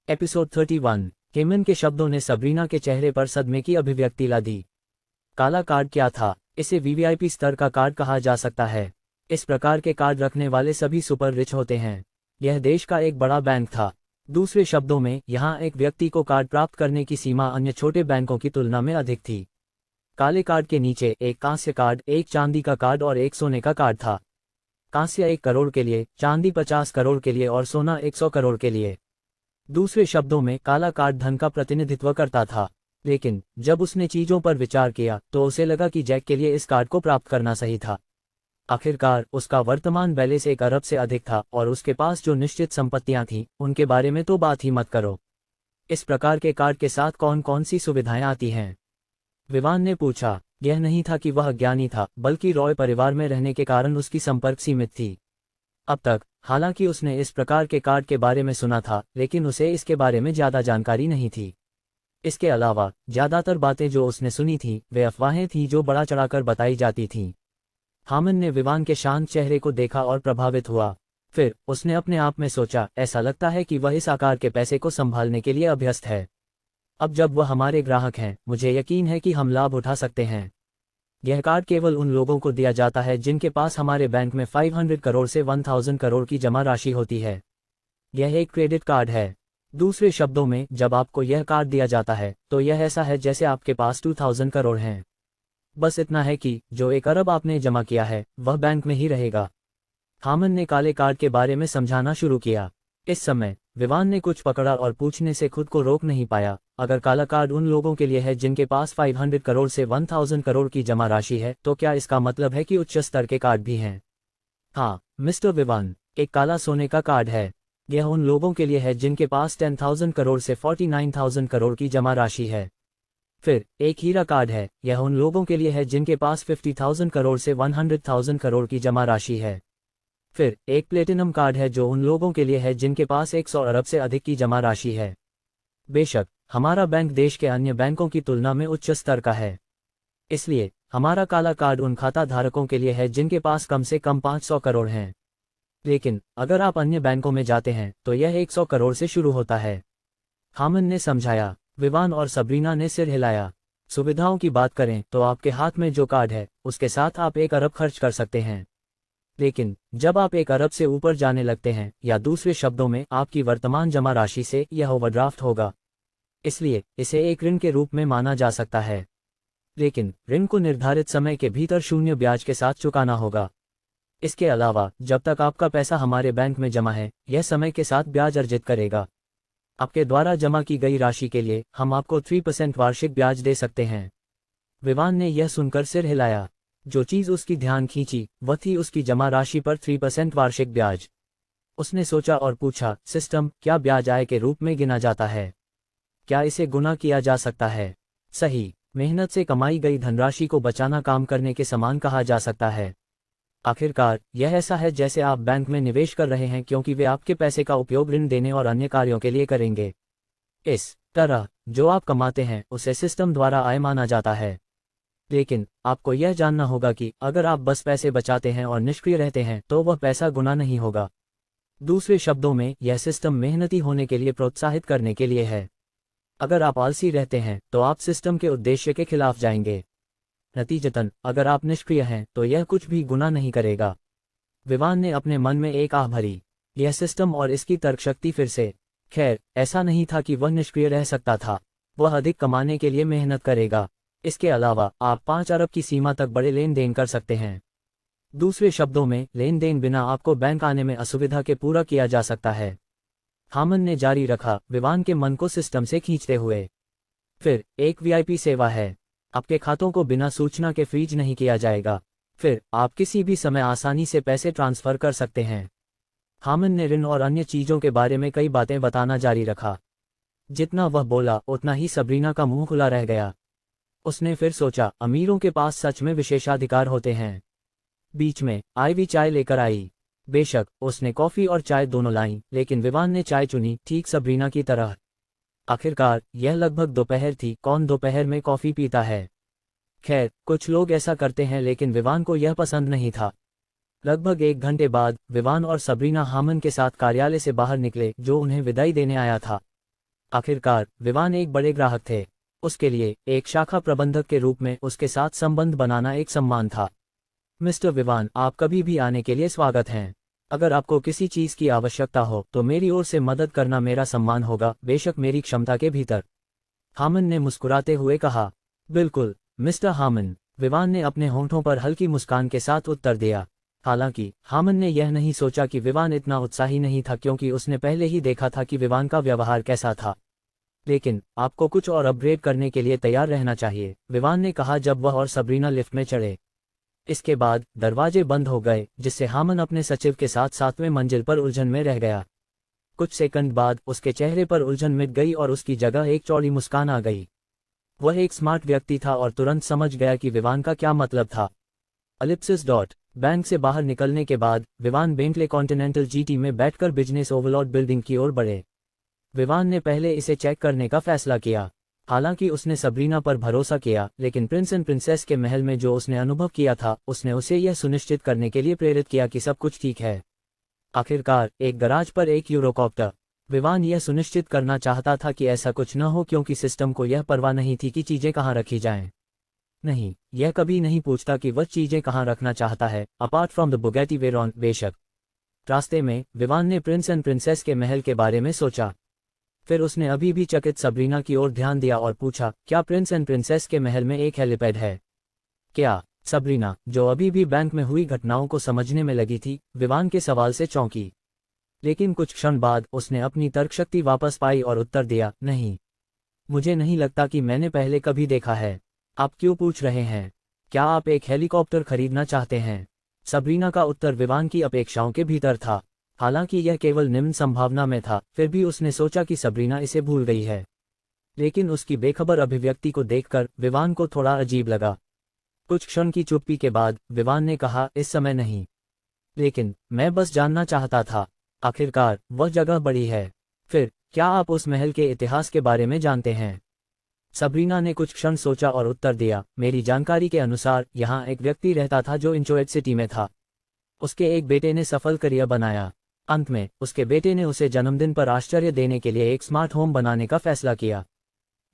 Episode 31। हेमन के शब्दों ने सबरीना के चेहरे पर सदमे की अभिव्यक्ति ला दी। काला कार्ड क्या था? इसे वीवीआईपी स्तर का कार्ड कहा जा सकता है। इस प्रकार के कार्ड रखने वाले सभी सुपर रिच होते हैं। यह देश का एक बड़ा बैंक था। दूसरे शब्दों में, यहाँ एक व्यक्ति को कार्ड प्राप्त करने की सीमा अन्य छोटे बैंकों की तुलना में अधिक थी। काले कार्ड के नीचे एक कांस्य कार्ड, एक चांदी का कार्ड और एक सोने का कार्ड था। कांस्य 1 करोड़ के लिए, चांदी 50 करोड़ के लिए और सोना 100 करोड़ के लिए। दूसरे शब्दों में, काला कार्ड धन का प्रतिनिधित्व करता था। लेकिन जब उसने चीजों पर विचार किया तो उसे लगा कि जैक के लिए इस कार्ड को प्राप्त करना सही था। आखिरकार उसका वर्तमान बैलेंस 1 अरब से अधिक था और उसके पास जो निश्चित संपत्तियां थीं उनके बारे में तो बात ही मत करो। इस प्रकार के कार्ड के साथ कौन कौन सी सुविधाएं आती हैं? विवान ने पूछा। यह नहीं था कि वह अज्ञानी था, बल्कि रॉय परिवार में रहने के कारण उसकी संपर्क सीमित थी। अब तक हालांकि उसने इस प्रकार के कार्ड के बारे में सुना था, लेकिन उसे इसके बारे में ज्यादा जानकारी नहीं थी। इसके अलावा ज्यादातर बातें जो उसने सुनी थीं वे अफवाहें थीं जो बड़ा चढ़ाकर बताई जाती थीं। हामन ने विवान के शांत चेहरे को देखा और प्रभावित हुआ। फिर उसने अपने आप में सोचा, ऐसा लगता है कि वह इस आकार के पैसे को संभालने के लिए अभ्यस्त है। अब जब वह हमारे ग्राहक हैं, मुझे यकीन है कि हम लाभ उठा सकते हैं। यह कार्ड केवल उन लोगों को दिया जाता है जिनके पास हमारे बैंक में 500 करोड़ से 1000 करोड़ की जमा राशि होती है। यह एक क्रेडिट कार्ड है। दूसरे शब्दों में, जब आपको यह कार्ड दिया जाता है तो यह ऐसा है जैसे आपके पास 2000 करोड़ हैं। बस इतना है कि जो 1 अरब आपने जमा किया है वह बैंक में ही रहेगा। हामन ने काले कार्ड के बारे में समझाना शुरू किया। इस समय विवान ने कुछ पकड़ा और पूछने से खुद को रोक नहीं पाया, अगर काला कार्ड उन लोगों के लिए है जिनके पास 500 करोड़ से 1000 करोड़ की जमा राशि है, तो क्या इसका मतलब है कि उच्च स्तर के कार्ड भी हैं? हाँ मिस्टर विवान, एक काला सोने का कार्ड है। यह उन लोगों के लिए है जिनके पास 10,000 करोड़ से 49,000 करोड़ की जमा राशि है। फिर एक हीरा कार्ड है। यह उन लोगों के लिए है जिनके पास 50,000 करोड़ से 100,000 करोड़ की जमा राशि है। फिर एक प्लेटिनम कार्ड है जो उन लोगों के लिए है जिनके पास 100 अरब से अधिक की जमा राशि है। बेशक हमारा बैंक देश के अन्य बैंकों की तुलना में उच्च स्तर का है, इसलिए हमारा काला कार्ड उन खाता धारकों के लिए है जिनके पास कम से कम 500 करोड़ हैं। लेकिन अगर आप अन्य बैंकों में जाते हैं तो यह 100 करोड़ से शुरू होता है। हामन ने समझाया। विवान और सबरीना ने सिर हिलाया। सुविधाओं की बात करें तो आपके हाथ में जो कार्ड है उसके साथ आप 1 अरब खर्च कर सकते हैं। लेकिन जब आप 1 अरब से ऊपर जाने लगते हैं, या दूसरे शब्दों में आपकी वर्तमान जमा राशि से, यह ओवरड्राफ्ट होगा। इसलिए इसे एक ऋण के रूप में माना जा सकता है। लेकिन ऋण को निर्धारित समय के भीतर शून्य ब्याज के साथ चुकाना होगा। इसके अलावा जब तक आपका पैसा हमारे बैंक में जमा है, यह समय के साथ ब्याज अर्जित करेगा। आपके द्वारा जमा की गई राशि के लिए हम आपको 3% वार्षिक ब्याज दे सकते हैं। विवान ने यह सुनकर सिर हिलाया। जो चीज उसकी ध्यान खींची वह थी उसकी जमा राशि पर 3% वार्षिक ब्याज। उसने सोचा और पूछा, सिस्टम, क्या ब्याज आय के रूप में गिना जाता है? क्या इसे गुना किया जा सकता है? सही, मेहनत से कमाई गई धनराशि को बचाना काम करने के समान कहा जा सकता है। आखिरकार यह ऐसा है जैसे आप बैंक में निवेश कर रहे हैं, क्योंकि वे आपके पैसे का उपयोग ऋण देने और अन्य कार्यों के लिए करेंगे। इस तरह जो आप कमाते हैं उसे सिस्टम द्वारा आय माना जाता है। लेकिन आपको यह जानना होगा कि अगर आप बस पैसे बचाते हैं और निष्क्रिय रहते हैं तो वह पैसा गुना नहीं होगा। दूसरे शब्दों में, यह सिस्टम मेहनती होने के लिए प्रोत्साहित करने के लिए है। अगर आप आलसी रहते हैं तो आप सिस्टम के उद्देश्य के खिलाफ जाएंगे। नतीजतन अगर आप निष्क्रिय हैं तो यह कुछ भी गुना नहीं करेगा। विवान ने अपने मन में एक आह भरी। यह सिस्टम और इसकी तर्कशक्ति फिर से। खैर, ऐसा नहीं था कि वह निष्क्रिय रह सकता था। वह अधिक कमाने के लिए मेहनत करेगा। इसके अलावा आप 5 अरब की सीमा तक बड़े लेन देन कर सकते हैं। दूसरे शब्दों में, लेन देन बिना आपको बैंक आने में असुविधा के पूरा किया जा सकता है। हामन ने जारी रखा, विवान के मन को सिस्टम से खींचते हुए। फिर एक वीआईपी सेवा है। आपके खातों को बिना सूचना के फ्रीज नहीं किया जाएगा। फिर आप किसी भी समय आसानी से पैसे ट्रांसफर कर सकते हैं। हामन ने ऋण और अन्य चीजों के बारे में कई बातें बताना जारी रखा। जितना वह बोला उतना ही सबरीना का मुंह खुला रह गया। उसने फिर सोचा, अमीरों के पास सच में विशेषाधिकार होते हैं। बीच में आईवी चाय लेकर आई। बेशक उसने कॉफी और चाय दोनों लाई, लेकिन विवान ने चाय चुनी, ठीक सबरीना की तरह। आखिरकार यह लगभग दोपहर थी। कौन दोपहर में कॉफी पीता है? खैर, कुछ लोग ऐसा करते हैं, लेकिन विवान को यह पसंद नहीं था। लगभग 1 घंटे बाद विवान और सबरीना हामन के साथ कार्यालय से बाहर निकले, जो उन्हें विदाई देने आया था। आखिरकार विवान एक बड़े ग्राहक थे। उसके लिए एक शाखा प्रबंधक के रूप में उसके साथ संबंध बनाना एक सम्मान था। मिस्टर विवान, आप कभी भी आने के लिए स्वागत हैं। अगर आपको किसी चीज की आवश्यकता हो तो मेरी ओर से मदद करना मेरा सम्मान होगा, बेशक मेरी क्षमता के भीतर। हामन ने मुस्कुराते हुए कहा। बिल्कुल मिस्टर हामन, विवान ने अपने होंठों पर हल्की मुस्कान के साथ उत्तर दिया। हालांकि हामन ने यह नहीं सोचा कि विवान इतना उत्साही नहीं था, क्योंकि उसने पहले ही देखा था कि विवान का व्यवहार कैसा था। लेकिन आपको कुछ और अपग्रेड करने के लिए तैयार रहना चाहिए, विवान ने कहा जब वह और सबरीना लिफ्ट में चढ़े। इसके बाद दरवाजे बंद हो गए, जिससे हामन अपने सचिव के साथ 7वें मंजिल पर उलझन में रह गया। कुछ सेकंड बाद उसके चेहरे पर उलझन मिट गई और उसकी जगह एक चौड़ी मुस्कान आ गई। वह एक स्मार्ट व्यक्ति था और तुरंत समझ गया कि विवान का क्या मतलब था। Ellipsis dot. बैंक से बाहर निकलने के बाद विवान बेंटले कॉन्टिनेंटल जीटी में बैठकर बिजनेस ओवरलॉर्ड बिल्डिंग की ओर बढ़े। विवान ने पहले इसे चेक करने का फैसला किया। हालांकि उसने सबरीना पर भरोसा किया, लेकिन प्रिंस एंड प्रिंसेस के महल में जो उसने अनुभव किया था उसने उसे यह सुनिश्चित करने के लिए प्रेरित किया कि सब कुछ ठीक है। आखिरकार एक गराज पर एक यूरोकॉप्टर। विवान यह सुनिश्चित करना चाहता था कि ऐसा कुछ न हो, क्योंकि सिस्टम को यह परवाह नहीं थी कि चीजें कहाँ रखी जाएं। नहीं, यह कभी नहीं पूछता कि वह चीजें कहाँ रखना चाहता है, अपार्ट फ्रॉम द बुगैटी वेरॉन। बेशक। रास्ते में विवान ने प्रिंस एंड प्रिंसेस के महल के बारे में सोचा। फिर उसने अभी भी चकित सबरीना की ओर ध्यान दिया और पूछा, क्या प्रिंस एंड प्रिंसेस के महल में एक हेलीपैड है? क्या? सबरीना, जो अभी भी बैंक में हुई घटनाओं को समझने में लगी थी, विवान के सवाल से चौंकी। लेकिन कुछ क्षण बाद उसने अपनी तर्कशक्ति वापस पाई और उत्तर दिया, नहीं, मुझे नहीं लगता कि मैंने पहले कभी देखा है। आप क्यों पूछ रहे हैं? क्या आप एक हेलीकॉप्टर खरीदना चाहते हैं? सबरीना का उत्तर विवान की अपेक्षाओं के भीतर था। हालांकि यह केवल निम्न संभावना में था, फिर भी उसने सोचा कि सबरीना इसे भूल गई है। लेकिन उसकी बेखबर अभिव्यक्ति को देखकर विवान को थोड़ा अजीब लगा। कुछ क्षण की चुप्पी के बाद विवान ने कहा, इस समय नहीं। लेकिन मैं बस जानना चाहता था। आखिरकार वह जगह बड़ी है। फिर क्या आप उस महल के इतिहास के बारे में जानते हैं? सबरीना ने कुछ क्षण सोचा और उत्तर दिया, मेरी जानकारी के अनुसार यहाँ एक व्यक्ति रहता था जो इंचोएट सिटी में था। उसके एक बेटे ने सफल करियर बनाया। अंत में उसके बेटे ने उसे जन्मदिन पर आश्चर्य देने के लिए एक स्मार्ट होम बनाने का फैसला किया।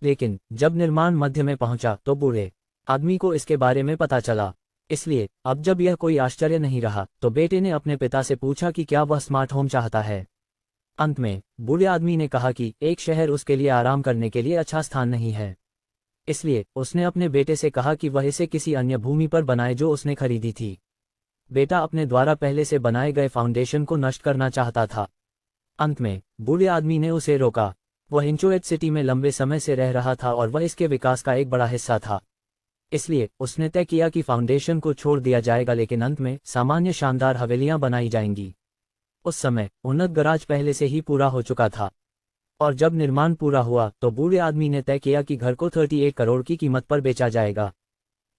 लेकिन जब निर्माण मध्य में पहुंचा तो बूढ़े आदमी को इसके बारे में पता चला। इसलिए अब जब यह कोई आश्चर्य नहीं रहा तो बेटे ने अपने पिता से पूछा कि क्या वह स्मार्ट होम चाहता है। अंत में बूढ़े आदमी ने कहा कि एक शहर उसके लिए आराम करने के लिए अच्छा स्थान नहीं है। इसलिए उसने अपने बेटे से कहा कि वह इसे किसी अन्य भूमि पर बनाए जो उसने खरीदी थी। बेटा अपने द्वारा पहले से बनाए गए फाउंडेशन को नष्ट करना चाहता था। अंत में बूढ़े आदमी ने उसे रोका। वह इंचोएट सिटी में लंबे समय से रह रहा था और वह इसके विकास का एक बड़ा हिस्सा था। इसलिए उसने तय किया कि फाउंडेशन को छोड़ दिया जाएगा, लेकिन अंत में सामान्य शानदार हवेलियां बनाई जाएंगी। उस समय उन्नत गराज पहले से ही पूरा हो चुका था। और जब निर्माण पूरा हुआ तो बूढ़े आदमी ने तय किया कि घर को 38 करोड़ की कीमत पर बेचा जाएगा।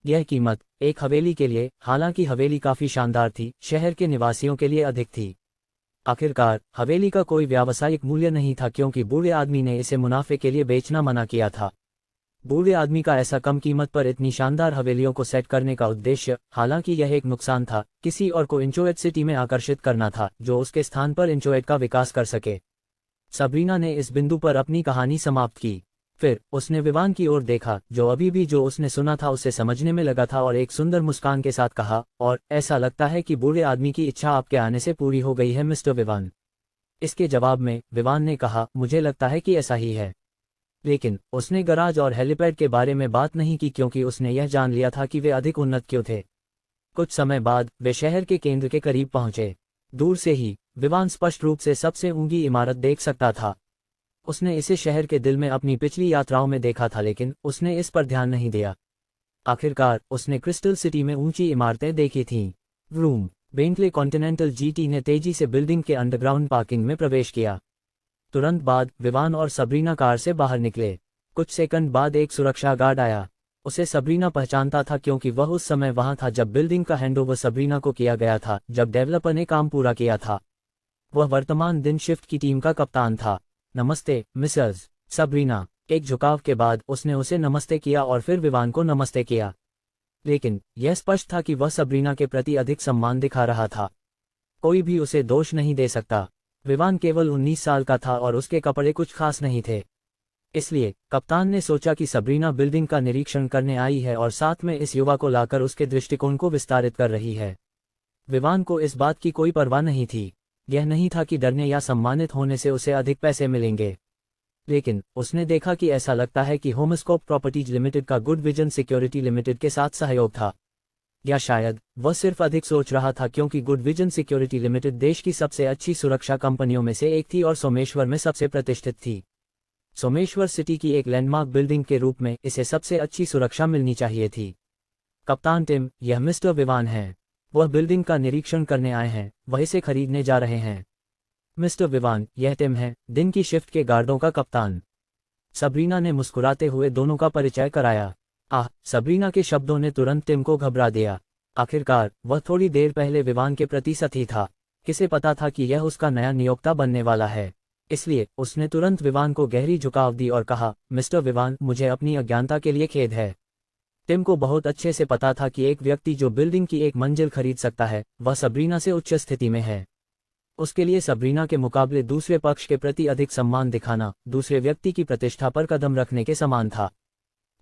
यह कीमत एक हवेली के लिए, हालांकि हवेली काफी शानदार थी, शहर के निवासियों के लिए अधिक थी। आखिरकार हवेली का कोई व्यावसायिक मूल्य नहीं था, क्योंकि बूढ़े आदमी ने इसे मुनाफे के लिए बेचना मना किया था। बूढ़े आदमी का ऐसा कम कीमत पर इतनी शानदार हवेलियों को सेट करने का उद्देश्य, हालांकि यह एक नुकसान था, किसी और को इंचोएट सिटी में आकर्षित करना था जो उसके स्थान पर इंचोएट का विकास कर सके। सबरीना ने इस बिंदु पर अपनी कहानी समाप्त की। फिर उसने विवान की ओर देखा, जो अभी भी जो उसने सुना था उसे समझने में लगा था, और एक सुंदर मुस्कान के साथ कहा, और ऐसा लगता है कि बूढ़े आदमी की इच्छा आपके आने से पूरी हो गई है मिस्टर विवान। इसके जवाब में विवान ने कहा, मुझे लगता है कि ऐसा ही है। लेकिन उसने गराज और हेलीपैड के बारे में बात नहीं की, क्योंकि उसने यह जान लिया था कि वे अधिक उन्नत क्यों थे। कुछ समय बाद वे शहर के केंद्र के करीब पहुंचे। दूर से ही विवान स्पष्ट रूप से सबसे ऊंची इमारत देख सकता था। उसने इसे शहर के दिल में अपनी पिछली यात्राओं में देखा था, लेकिन उसने इस पर ध्यान नहीं दिया। आखिरकार उसने क्रिस्टल सिटी में ऊंची इमारतें देखी थीं। रूम बेंटले कॉन्टिनेंटल जीटी ने तेजी से बिल्डिंग के अंडरग्राउंड पार्किंग में प्रवेश किया। तुरंत बाद विवान और सबरीना कार से बाहर निकले। कुछ सेकंड बाद एक सुरक्षा गार्ड आया। उसे सबरीना पहचानता था, क्योंकि वह उस समय वहां था जब बिल्डिंग का हैंडओवर सबरीना को किया गया था, जब डेवलपर ने काम पूरा किया था। वह वर्तमान दिन शिफ्ट की टीम का कप्तान था। नमस्ते मिसेस सबरीना। एक झुकाव के बाद उसने उसे नमस्ते किया और फिर विवान को नमस्ते किया। लेकिन यह स्पष्ट था कि वह सबरीना के प्रति अधिक सम्मान दिखा रहा था। कोई भी उसे दोष नहीं दे सकता। विवान केवल 19 साल का था और उसके कपड़े कुछ खास नहीं थे। इसलिए कप्तान ने सोचा कि सबरीना बिल्डिंग का निरीक्षण करने आई है और साथ में इस युवा को लाकर उसके दृष्टिकोण को विस्तारित कर रही है। विवान को इस बात की कोई परवाह नहीं थी। यह नहीं था कि डरने या सम्मानित होने से उसे अधिक पैसे मिलेंगे, लेकिन उसने देखा कि ऐसा लगता है कि होमस्कोप प्रॉपर्टीज लिमिटेड का गुड विजन सिक्योरिटी लिमिटेड के साथ सहयोग था। या शायद वह सिर्फ अधिक सोच रहा था, क्योंकि गुड विजन सिक्योरिटी लिमिटेड देश की सबसे अच्छी सुरक्षा कंपनियों में से एक थी और सोमेश्वर में सबसे प्रतिष्ठित थी। सोमेश्वर सिटी की एक लैंडमार्क बिल्डिंग के रूप में इसे सबसे अच्छी सुरक्षा मिलनी चाहिए थी। कप्तान टिम, यह मिस्टर विवान हैं। वह बिल्डिंग का निरीक्षण करने आए हैं, वह इसे खरीदने जा रहे हैं। मिस्टर विवान, यह टिम है, दिन की शिफ्ट के गार्डों का कप्तान। सबरीना ने मुस्कुराते हुए दोनों का परिचय कराया। सबरीना के शब्दों ने तुरंत टिम को घबरा दिया। आखिरकार वह थोड़ी देर पहले विवान के प्रति सती था। किसे पता था कि यह उसका नया नियोक्ता बनने वाला है। इसलिए उसने तुरंत विवान को गहरी झुकाव दी और कहा, मिस्टर विवान, मुझे अपनी अज्ञानता के लिए खेद है। टिम को बहुत अच्छे से पता था कि एक व्यक्ति जो बिल्डिंग की एक मंजिल खरीद सकता है, वह सबरीना से उच्च स्थिति में है। उसके लिए सबरीना के मुकाबले दूसरे पक्ष के प्रति अधिक सम्मान दिखाना दूसरे व्यक्ति की प्रतिष्ठा पर कदम रखने के समान था।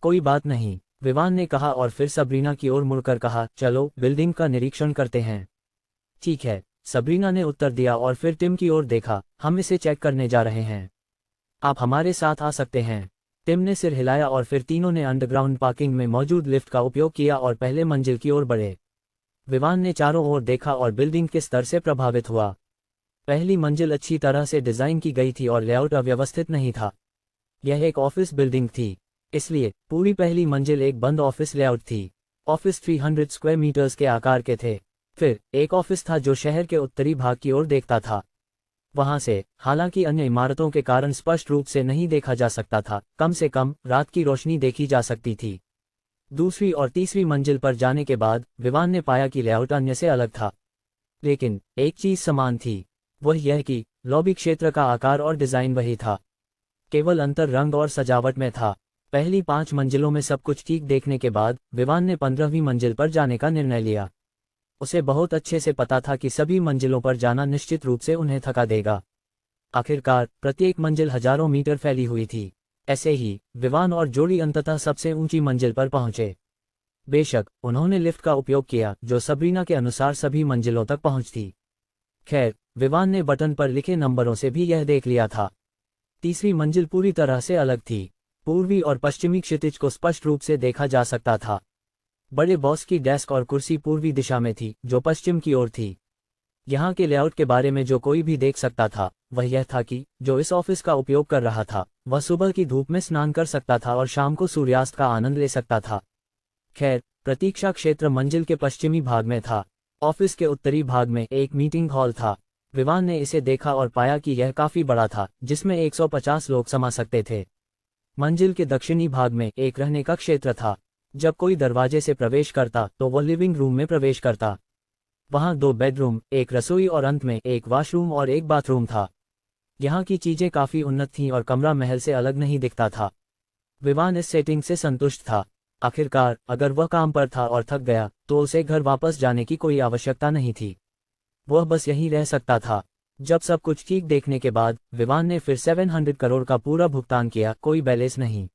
कोई बात नहीं, विवान ने कहा और फिर सबरीना की ओर मुड़कर कहा, चलो बिल्डिंग का निरीक्षण करते हैं। ठीक है, सबरीना ने उत्तर दिया और फिर टिम की ओर देखा। हम इसे चेक करने जा रहे हैं, आप हमारे साथ आ सकते हैं। टिम ने सिर हिलाया और फिर तीनों ने अंडरग्राउंड पार्किंग में मौजूद लिफ्ट का उपयोग किया और पहले मंजिल की ओर बढ़े। विवान ने चारों ओर देखा और बिल्डिंग के स्तर से प्रभावित हुआ। पहली मंजिल अच्छी तरह से डिजाइन की गई थी और लेआउट अव्यवस्थित नहीं था। यह एक ऑफिस बिल्डिंग थी, इसलिए पूरी पहली मंजिल एक बंद ऑफिस लेआउट थी। ऑफिस 300 स्क्वायर मीटर्स के आकार के थे। फिर एक ऑफिस था जो शहर के उत्तरी भाग की ओर देखता था। वहां से हालांकि अन्य इमारतों के कारण स्पष्ट रूप से नहीं देखा जा सकता था, कम से कम रात की रोशनी देखी जा सकती थी। दूसरी और तीसरी मंजिल पर जाने के बाद विवान ने पाया कि लेआउट अन्य से अलग था, लेकिन एक चीज समान थी, वह यह कि लॉबी क्षेत्र का आकार और डिजाइन वही था। केवल अंतर रंग और सजावट में था। पहली 5 मंजिलों में सब कुछ ठीक देखने के बाद विवान ने 15वीं मंजिल पर जाने का निर्णय लिया। उसे बहुत अच्छे से पता था कि सभी मंजिलों पर जाना निश्चित रूप से उन्हें थका देगा। आखिरकार प्रत्येक मंजिल हजारों मीटर फैली हुई थी। ऐसे ही विवान और जोड़ी अंततः सबसे ऊंची मंजिल पर पहुंचे। बेशक उन्होंने लिफ्ट का उपयोग किया, जो सबरीना के अनुसार सभी मंजिलों तक पहुंचती। खैर, विवान ने बटन पर लिखे नंबरों से भी यह देख लिया था। तीसरी मंजिल पूरी तरह से अलग थी। पूर्वी और पश्चिमी क्षितिज को स्पष्ट रूप से देखा जा सकता था। बड़े बॉस की डेस्क और कुर्सी पूर्वी दिशा में थी, जो पश्चिम की ओर थी। यहाँ के लेआउट के बारे में जो कोई भी देख सकता था वह यह था कि जो इस ऑफिस का उपयोग कर रहा था वह सुबह की धूप में स्नान कर सकता था और शाम को सूर्यास्त का आनंद ले सकता था। खैर, प्रतीक्षा क्षेत्र मंजिल के पश्चिमी भाग में था। ऑफिस के उत्तरी भाग में एक मीटिंग हॉल था। विवान ने इसे देखा और पाया कि यह काफी बड़ा था, जिसमें 150 लोग समा सकते थे। मंजिल के दक्षिणी भाग में एक रहने का क्षेत्र था। जब कोई दरवाजे से प्रवेश करता तो वह लिविंग रूम में प्रवेश करता। वहां 2 बेडरूम, एक रसोई और अंत में एक वॉशरूम और एक बाथरूम था। यहाँ की चीजें काफी उन्नत थीं और कमरा महल से अलग नहीं दिखता था। विवान इस सेटिंग से संतुष्ट था। आखिरकार अगर वह काम पर था और थक गया तो उसे घर वापस जाने की कोई आवश्यकता नहीं थी। वह बस यहीं रह सकता था। जब सब कुछ ठीक देखने के बाद विवान ने फिर 700 करोड़ का पूरा भुगतान किया, कोई बैलेंस नहीं।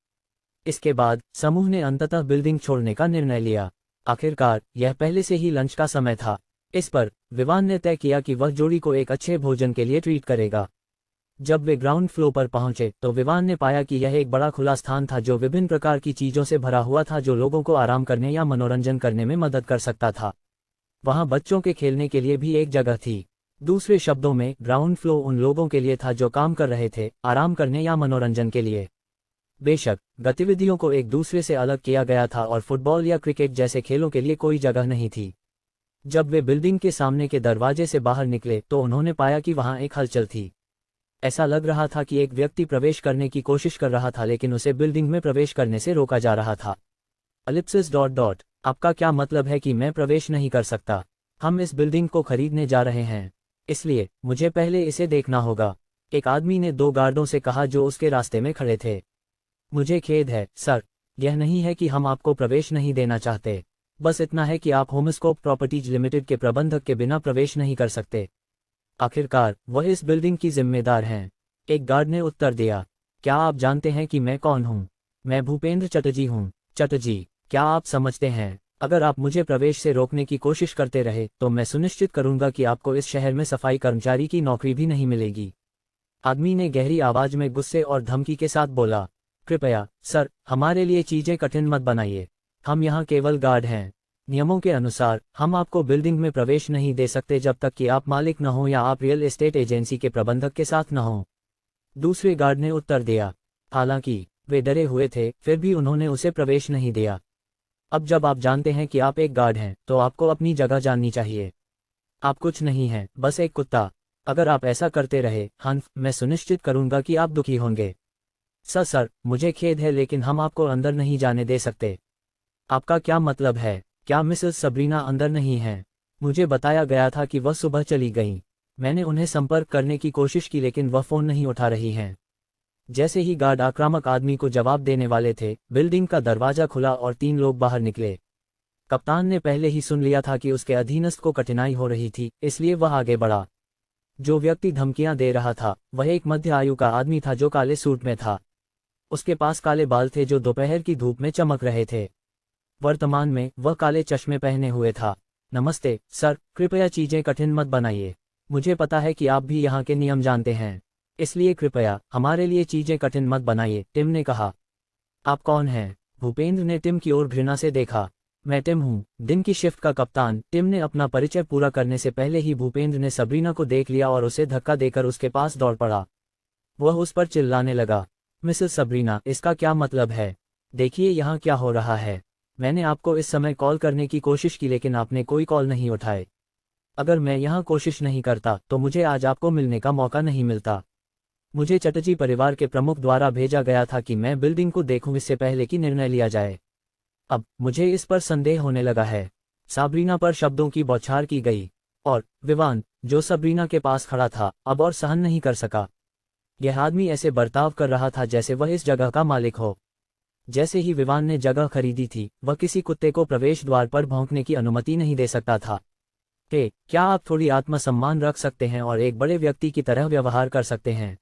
इसके बाद समूह ने अंततः बिल्डिंग छोड़ने का निर्णय लिया। आखिरकार यह पहले से ही लंच का समय था। इस पर विवान ने तय किया कि वह जोड़ी को एक अच्छे भोजन के लिए ट्रीट करेगा। जब वे ग्राउंड फ्लोर पर पहुंचे तो विवान ने पाया कि यह एक बड़ा खुला स्थान था जो विभिन्न प्रकार की चीजों से भरा हुआ था, जो लोगों को आराम करने या मनोरंजन करने में मदद कर सकता था। वहां बच्चों के खेलने के लिए भी एक जगह थी। दूसरे शब्दों में, ग्राउंड फ्लोर उन लोगों के लिए था जो काम कर रहे थे, आराम करने या मनोरंजन के लिए। बेशक गतिविधियों को एक दूसरे से अलग किया गया था और फुटबॉल या क्रिकेट जैसे खेलों के लिए कोई जगह नहीं थी। जब वे बिल्डिंग के सामने के दरवाजे से बाहर निकले तो उन्होंने पाया कि वहां एक हलचल थी। ऐसा लग रहा था कि एक व्यक्ति प्रवेश करने की कोशिश कर रहा था, लेकिन उसे बिल्डिंग में प्रवेश करने से रोका जा रहा था। .. आपका क्या मतलब है कि मैं प्रवेश नहीं कर सकता? हम इस बिल्डिंग को खरीदने जा रहे हैं, इसलिए मुझे पहले इसे देखना होगा, एक आदमी ने 2 गार्डों से कहा जो उसके रास्ते में खड़े थे। मुझे खेद है सर, यह नहीं है कि हम आपको प्रवेश नहीं देना चाहते, बस इतना है कि आप होमस्कोप प्रॉपर्टीज लिमिटेड के प्रबंधक के बिना प्रवेश नहीं कर सकते। आखिरकार वह इस बिल्डिंग की जिम्मेदार हैं, एक गार्ड ने उत्तर दिया। क्या आप जानते हैं कि मैं कौन हूँ? मैं भूपेंद्र चटर्जी हूँ। चटर्जी, क्या आप समझते हैं, अगर आप मुझे प्रवेश से रोकने की कोशिश करते रहे तो मैं सुनिश्चित करूंगा कि आपको इस शहर में सफाई कर्मचारी की नौकरी भी नहीं मिलेगी। आदमी ने गहरी आवाज में गुस्से और धमकी के साथ बोला। कृपया सर, हमारे लिए चीजें कठिन मत बनाइए। हम यहाँ केवल गार्ड हैं। नियमों के अनुसार हम आपको बिल्डिंग में प्रवेश नहीं दे सकते जब तक कि आप मालिक न हो या आप रियल एस्टेट एजेंसी के प्रबंधक के साथ न हो। दूसरे गार्ड ने उत्तर दिया। हालांकि वे डरे हुए थे, फिर भी उन्होंने उसे प्रवेश नहीं दिया। अब जब आप जानते हैं कि आप एक गार्ड हैं, तो आपको अपनी जगह जाननी चाहिए। आप कुछ नहीं हैं, बस एक कुत्ता। अगर आप ऐसा करते रहे, हंफ, मैं सुनिश्चित करूंगा कि आप दुखी होंगे। सर, मुझे खेद है लेकिन हम आपको अंदर नहीं जाने दे सकते। आपका क्या मतलब है? क्या मिसेस सबरीना अंदर नहीं हैं? मुझे बताया गया था कि वह सुबह चली गईं। मैंने उन्हें संपर्क करने की कोशिश की लेकिन वह फ़ोन नहीं उठा रही हैं। जैसे ही गार्ड आक्रामक आदमी को जवाब देने वाले थे, बिल्डिंग का दरवाजा खुला और 3 लोग बाहर निकले। कप्तान ने पहले ही सुन लिया था कि उसके अधीनस्थ को कठिनाई हो रही थी, इसलिए वह आगे बढ़ा। जो व्यक्ति धमकियां दे रहा था वह एक मध्य आयु का आदमी था जो काले सूट में था। उसके पास काले बाल थे जो दोपहर की धूप में चमक रहे थे। वर्तमान में वह काले चश्मे पहने हुए था। नमस्ते सर, कृपया चीजें कठिन मत बनाइए। मुझे पता है कि आप भी यहाँ के नियम जानते हैं, इसलिए कृपया हमारे लिए चीजें कठिन मत बनाइए, टिम ने कहा। आप कौन हैं? भूपेंद्र ने टिम की ओर घृणा से देखा। मैं टिम हूँ, दिन की शिफ्ट का कप्तान। टिम ने अपना परिचय पूरा करने से पहले ही भूपेंद्र ने सबरीना को देख लिया और उसे धक्का देकर उसके पास दौड़ पड़ा। वह उस पर चिल्लाने लगा। मिसेस सबरीना, इसका क्या मतलब है? देखिए यहाँ क्या हो रहा है। मैंने आपको इस समय कॉल करने की कोशिश की लेकिन आपने कोई कॉल नहीं उठाए। अगर मैं यहाँ कोशिश नहीं करता तो मुझे आज आपको मिलने का मौका नहीं मिलता। मुझे चटर्जी परिवार के प्रमुख द्वारा भेजा गया था कि मैं बिल्डिंग को देखूं इससे पहले कि निर्णय लिया जाए। अब मुझे इस पर संदेह होने लगा है। साबरीना पर शब्दों की बौछार की गई और विवान, जो सबरीना के पास खड़ा था, अब और सहन नहीं कर सका। यह आदमी ऐसे बर्ताव कर रहा था जैसे वह इस जगह का मालिक हो। जैसे ही विवान ने जगह खरीदी थी, वह किसी कुत्ते को प्रवेश द्वार पर भौंकने की अनुमति नहीं दे सकता था। क्या आप थोड़ी आत्मसम्मान रख सकते हैं और एक बड़े व्यक्ति की तरह व्यवहार कर सकते हैं?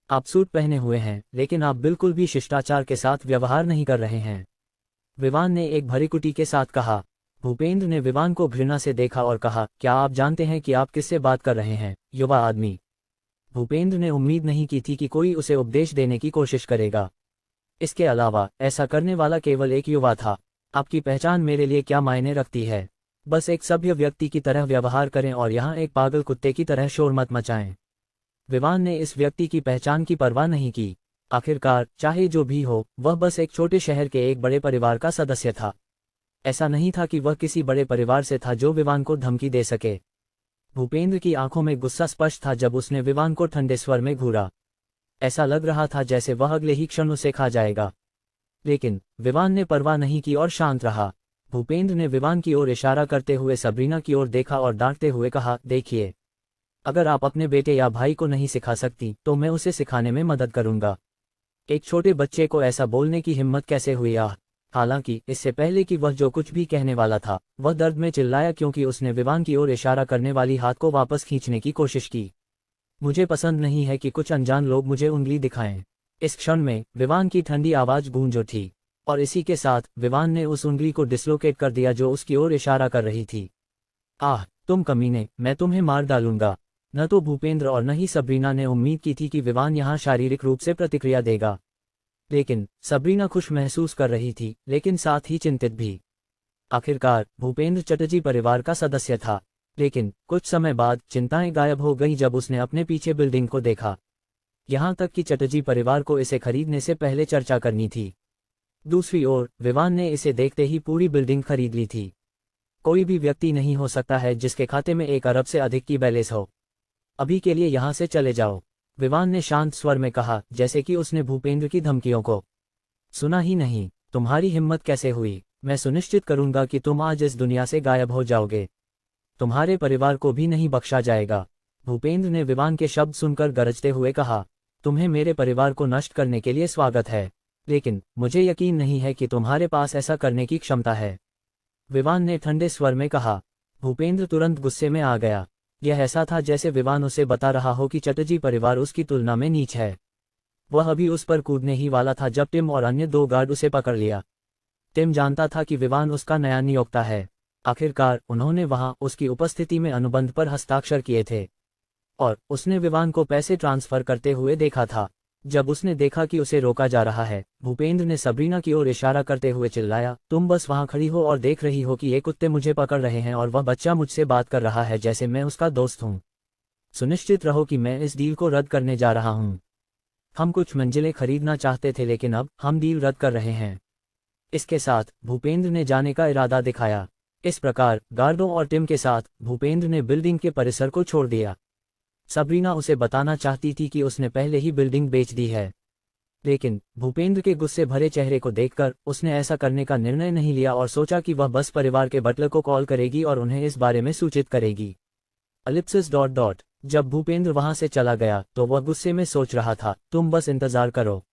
आप सूट पहने हुए हैं, लेकिन आप बिल्कुल भी शिष्टाचार के साथ व्यवहार नहीं कर रहे हैं, विवान ने एक भरीकुटी के साथ कहा। भूपेंद्र ने विवान को घृणा से देखा और कहा, क्या आप जानते हैं कि आप किससे बात कर रहे हैं, युवा आदमी? भूपेंद्र ने उम्मीद नहीं की थी कि कोई उसे उपदेश देने की कोशिश करेगा। इसके अलावा ऐसा करने वाला केवल एक युवा था। आपकी पहचान मेरे लिए क्या मायने रखती है? बस एक सभ्य व्यक्ति की तरह व्यवहार करें और यहाँ एक पागल कुत्ते की तरह शोर मत मचाएं। विवान ने इस व्यक्ति की पहचान की परवाह नहीं की। आखिरकार, चाहे जो भी हो, वह बस एक छोटे शहर के एक बड़े परिवार का सदस्य था। ऐसा नहीं था कि वह किसी बड़े परिवार से था जो विवान को धमकी दे सके। भूपेंद्र की आंखों में गुस्सा स्पष्ट था जब उसने विवान को ठंडे स्वर में घूरा। ऐसा लग रहा था जैसे वह अगले ही क्षण उसे खा जाएगा। लेकिन विवान ने परवाह नहीं की और शांत रहा। भूपेंद्र ने विवान की ओर इशारा करते हुए सबरीना की ओर देखा और डांटते हुए कहा, देखिए, अगर आप अपने बेटे या भाई को नहीं सिखा सकती तो मैं उसे सिखाने में मदद करूंगा। एक छोटे बच्चे को ऐसा बोलने की हिम्मत कैसे हुई? हालांकि इससे पहले कि वह जो कुछ भी कहने वाला था, वह दर्द में चिल्लाया क्योंकि उसने विवान की ओर इशारा करने वाली हाथ को वापस खींचने की कोशिश की। मुझे पसंद नहीं है कि कुछ अनजान लोग मुझे उंगली दिखाएं। इस क्षण में विवान की ठंडी आवाज गूंज उठी और इसी के साथ विवान ने उस उंगली को डिसलोकेट कर दिया जो उसकी ओर इशारा कर रही थी। तुम कमीने, मैं तुम्हें मार डालूंगा। न तो भूपेंद्र और न ही सबरीना ने उम्मीद की थी कि विवान यहाँ शारीरिक रूप से प्रतिक्रिया देगा। लेकिन सबरीना खुश महसूस कर रही थी, लेकिन साथ ही चिंतित भी। आखिरकार भूपेंद्र चटर्जी परिवार का सदस्य था। लेकिन कुछ समय बाद चिंताएं गायब हो गईं जब उसने अपने पीछे बिल्डिंग को देखा। यहाँ तक कि चटर्जी परिवार को इसे खरीदने से पहले चर्चा करनी थी। दूसरी ओर विवान ने इसे देखते ही पूरी बिल्डिंग खरीद ली थी। कोई भी व्यक्ति नहीं हो सकता है जिसके खाते में 1 अरब से अधिक की बैलेंस हो। अभी के लिए यहाँ से चले जाओ, विवान ने शांत स्वर में कहा, जैसे कि उसने भूपेंद्र की धमकियों को सुना ही नहीं। तुम्हारी हिम्मत कैसे हुई? मैं सुनिश्चित करूंगा कि तुम आज इस दुनिया से गायब हो जाओगे। तुम्हारे परिवार को भी नहीं बख्शा जाएगा। भूपेंद्र ने विवान के शब्द सुनकर गरजते हुए कहा, तुम्हें मेरे परिवार को नष्ट करने के लिए स्वागत है, लेकिन मुझे यकीन नहीं है कि तुम्हारे पास ऐसा करने की क्षमता है, विवान ने ठंडे स्वर में कहा। भूपेंद्र तुरंत गुस्से में आ गया। यह ऐसा था जैसे विवान उसे बता रहा हो कि चटर्जी परिवार उसकी तुलना में नीच है। वह अभी उस पर कूदने ही वाला था जब टिम और अन्य 2 गार्ड उसे पकड़ लिया। टिम जानता था कि विवान उसका नया नियोक्ता है। आखिरकार उन्होंने वहां उसकी उपस्थिति में अनुबंध पर हस्ताक्षर किए थे और उसने विवान को पैसे ट्रांसफर करते हुए देखा था। जब उसने देखा कि उसे रोका जा रहा है, भूपेंद्र ने सबरीना की ओर इशारा करते हुए चिल्लाया, तुम बस वहां खड़ी हो और देख रही हो कि ये कुत्ते मुझे पकड़ रहे हैं और वह बच्चा मुझसे बात कर रहा है जैसे मैं उसका दोस्त हूं। सुनिश्चित रहो कि मैं इस डील को रद्द करने जा रहा हूं। हम कुछ मंजिलें खरीदना चाहते थे लेकिन अब हम डील रद्द कर रहे हैं। इसके साथ भूपेंद्र ने जाने का इरादा दिखाया। इस प्रकार गार्डों और टिम के साथ भूपेंद्र ने बिल्डिंग के परिसर को छोड़ दिया। सबरीना उसे बताना चाहती थी कि उसने पहले ही बिल्डिंग बेच दी है, लेकिन भूपेंद्र के गुस्से भरे चेहरे को देखकर उसने ऐसा करने का निर्णय नहीं लिया और सोचा कि वह बस परिवार के बटलर को कॉल करेगी और उन्हें इस बारे में सूचित करेगी। .. जब भूपेंद्र वहां से चला गया तो वह गुस्से में सोच रहा था, तुम बस इंतजार करो।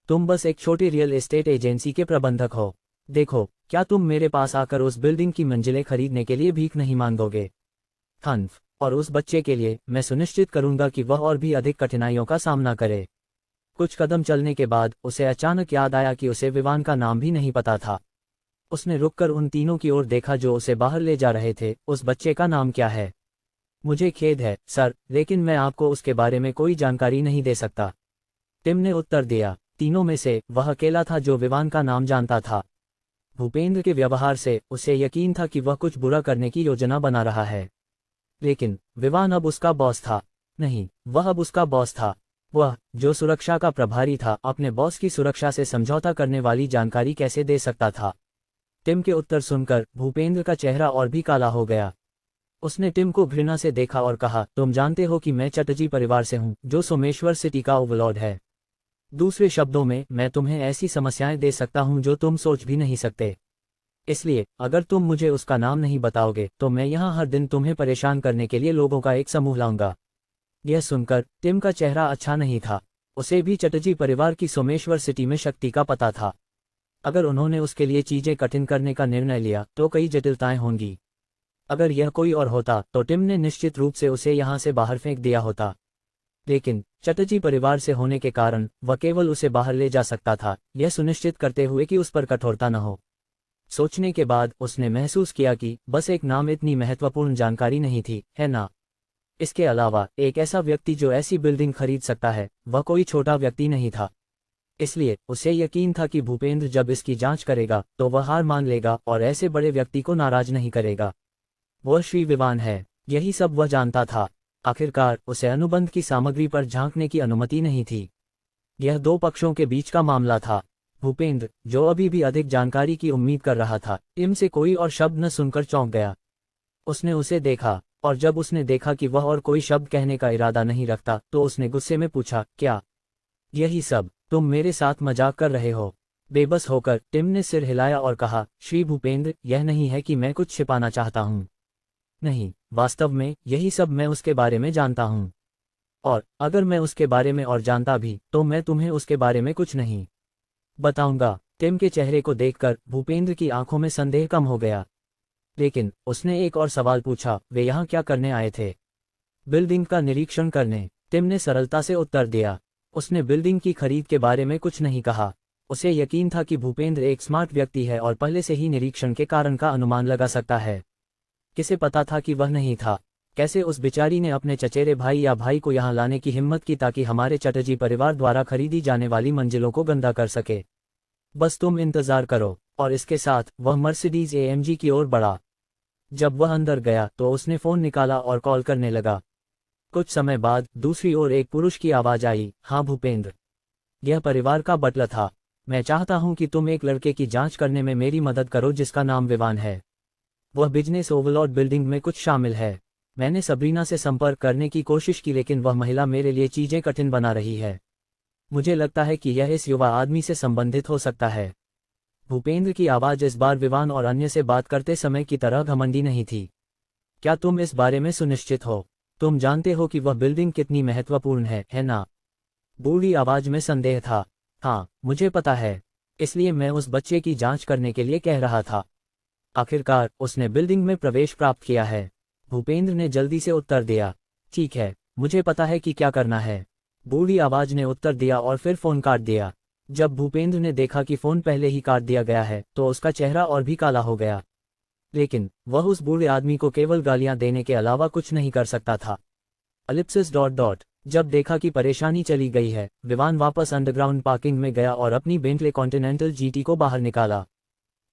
तुम बस एक छोटी रियल एस्टेट एजेंसी के प्रबंधक हो। देखो, क्या तुम मेरे पास आकर उस बिल्डिंग की मंजिलें खरीदने के लिए भीख नहीं मांगोगे? हन्फ, और उस बच्चे के लिए मैं सुनिश्चित करूंगा कि वह और भी अधिक कठिनाइयों का सामना करे। कुछ कदम चलने के बाद उसे अचानक याद आया कि उसे विवान का नाम भी नहीं पता था। उसने रुककर उन तीनों की ओर देखा जो उसे बाहर ले जा रहे थे। उस बच्चे का नाम क्या है? मुझे खेद है सर, लेकिन मैं आपको उसके बारे में कोई जानकारी नहीं दे सकता, टिम ने उत्तर दिया। तीनों में से वह अकेला था जो विवान का नाम जानता था। भूपेंद्र के व्यवहार से उसे यकीन था कि वह कुछ बुरा करने की योजना बना रहा है, लेकिन विवान अब उसका बॉस था। नहीं, वह अब उसका बॉस था। वह, जो सुरक्षा का प्रभारी था, अपने बॉस की सुरक्षा से समझौता करने वाली जानकारी कैसे दे सकता था? टिम के उत्तर सुनकर भूपेंद्र का चेहरा और भी काला हो गया। उसने टिम को घृणा से देखा और कहा, तुम जानते हो कि मैं चटर्जी परिवार से हूं, जो सोमेश्वर सिटी का ओवरलॉर्ड है। दूसरे शब्दों में, मैं तुम्हें ऐसी समस्याएं दे सकता हूं जो तुम सोच भी नहीं सकते। इसलिए अगर तुम मुझे उसका नाम नहीं बताओगे तो मैं यहाँ हर दिन तुम्हें परेशान करने के लिए लोगों का एक समूह लाऊंगा। यह सुनकर टिम का चेहरा अच्छा नहीं था। उसे भी चटर्जी परिवार की सोमेश्वर सिटी में शक्ति का पता था। अगर उन्होंने उसके लिए चीजें कठिन करने का निर्णय लिया तो कई जटिलताएं होंगी। अगर यह कोई और होता तो टिम ने निश्चित रूप से उसे यहाँ से बाहर फेंक दिया होता, लेकिन चटर्जी परिवार से होने के कारण वह केवल उसे बाहर ले जा सकता था, यह सुनिश्चित करते हुए कि उस पर कठोरता न हो। सोचने के बाद उसने महसूस किया कि बस एक नाम इतनी महत्वपूर्ण जानकारी नहीं थी, है ना? इसके अलावा एक ऐसा व्यक्ति जो ऐसी बिल्डिंग खरीद सकता है, वह कोई छोटा व्यक्ति नहीं था। इसलिए उसे यकीन था कि भूपेंद्र जब इसकी जांच करेगा तो वह हार मान लेगा और ऐसे बड़े व्यक्ति को नाराज नहीं करेगा। वह श्री विवान है, यही सब वह जानता था। आखिरकार उसे अनुबंध की सामग्री पर झांकने की अनुमति नहीं थी। यह 2 पक्षों के बीच का मामला था। भूपेंद्र, जो अभी भी अधिक जानकारी की उम्मीद कर रहा था, टिम से कोई और शब्द न सुनकर चौंक गया। उसने उसे देखा और जब उसने देखा कि वह और कोई शब्द कहने का इरादा नहीं रखता तो उसने गुस्से में पूछा, क्या यही सब? तुम मेरे साथ मजाक कर रहे हो? बेबस होकर टिम ने सिर हिलाया और कहा, श्री भूपेंद्र, यह नहीं है कि मैं कुछ छिपाना चाहता हूँ। नहीं, वास्तव में यही सब मैं उसके बारे में जानता हूँ, और अगर मैं उसके बारे में और जानता भी तो मैं तुम्हें उसके बारे में कुछ नहीं बताऊंगा। टिम के चेहरे को देखकर भूपेंद्र की आंखों में संदेह कम हो गया, लेकिन उसने एक और सवाल पूछा, वे यहाँ क्या करने आए थे? बिल्डिंग का निरीक्षण करने, टिम ने सरलता से उत्तर दिया। उसने बिल्डिंग की खरीद के बारे में कुछ नहीं कहा। उसे यकीन था कि भूपेंद्र एक स्मार्ट व्यक्ति है और पहले से ही निरीक्षण के कारण का अनुमान लगा सकता है। किसे पता था कि वह नहीं था? कैसे उस बेचारी ने अपने चचेरे भाई या भाई को यहाँ लाने की हिम्मत की ताकि हमारे चटर्जी परिवार द्वारा खरीदी जाने वाली मंजिलों को गंदा कर सके? बस तुम इंतजार करो। और इसके साथ वह मर्सिडीज AMG की ओर बढ़ा। जब वह अंदर गया तो उसने फोन निकाला और कॉल करने लगा। कुछ समय बाद दूसरी ओर एक पुरुष की आवाज आई, हाँ भूपेंद्र, यह परिवार का बटलर था। मैं चाहता हूं कि तुम एक लड़के की जांच करने में मेरी मदद करो जिसका नाम विवान है। वह बिजनेस ओवरलॉर्ड बिल्डिंग में कुछ शामिल है। मैंने सबरीना से संपर्क करने की कोशिश की लेकिन वह महिला मेरे लिए चीजें कठिन बना रही है। मुझे लगता है कि यह इस युवा आदमी से संबंधित हो सकता है। भूपेंद्र की आवाज इस बार विवान और अन्य से बात करते समय की तरह घमंडी नहीं थी। क्या तुम इस बारे में सुनिश्चित हो? तुम जानते हो कि वह बिल्डिंग कितनी महत्वपूर्ण है ना? बूढ़ी आवाज में संदेह था। हाँ, मुझे पता है, इसलिए मैं उस बच्चे की जांच करने के लिए कह रहा था। आखिरकार उसने बिल्डिंग में प्रवेश प्राप्त किया है। भूपेंद्र ने जल्दी से उत्तर दिया, ठीक है, मुझे पता है कि क्या करना है। बूढ़ी आवाज ने उत्तर दिया और फिर फोन काट दिया। जब भूपेंद्र ने देखा कि फोन पहले ही काट दिया गया है तो उसका चेहरा और भी काला हो गया। लेकिन वह उस बूढ़े आदमी को केवल गालियां देने के अलावा कुछ नहीं कर सकता था। Ellipsis dot dot. जब देखा कि परेशानी चली गई है, विवान वापस अंडरग्राउंड पार्किंग में गया और अपनी बेंटले कॉन्टिनेंटल जीटी को बाहर निकाला।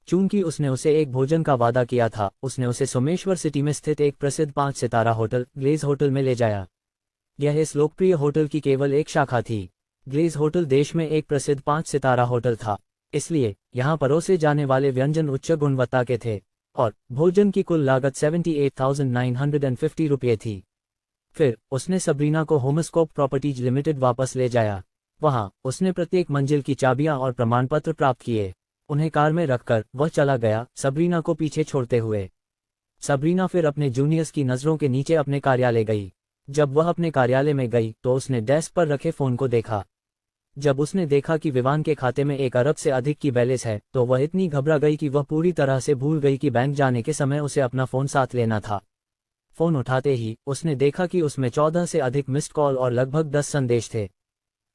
चूंकि उसने उसे एक भोजन का वादा किया था, उसने उसे सोमेश्वर सिटी में स्थित एक प्रसिद्ध 5 सितारा होटल ग्लेज होटल में ले जाया। यह इस लोकप्रिय होटल की केवल एक शाखा थी। ग्लेज होटल देश में एक प्रसिद्ध 5 सितारा होटल था, इसलिए यहाँ परोसे जाने वाले व्यंजन उच्च गुणवत्ता के थे और भोजन की कुल लागत 78,950 रुपये थी। फिर उसने सबरीना को होमस्कोप प्रॉपर्टीज लिमिटेड वापस ले जाया। वहां उसने प्रत्येक मंजिल की चाबियां और प्रमाण पत्र प्राप्त किए। उन्हें कार में रखकर वह चला गया, सबरीना को पीछे छोड़ते हुए। सबरीना फिर अपने जूनियर्स की नज़रों के नीचे अपने कार्यालय गई। जब वह अपने कार्यालय में गई तो उसने डेस्क पर रखे फ़ोन को देखा। जब उसने देखा कि विवान के खाते में 1 अरब से अधिक की बैलेंस है तो वह इतनी घबरा गई कि वह पूरी तरह से भूल गई कि बैंक जाने के समय उसे अपना फ़ोन साथ लेना था। फ़ोन उठाते ही उसने देखा कि उसमें 14 से अधिक मिस्ड कॉल और लगभग 10 संदेश थे।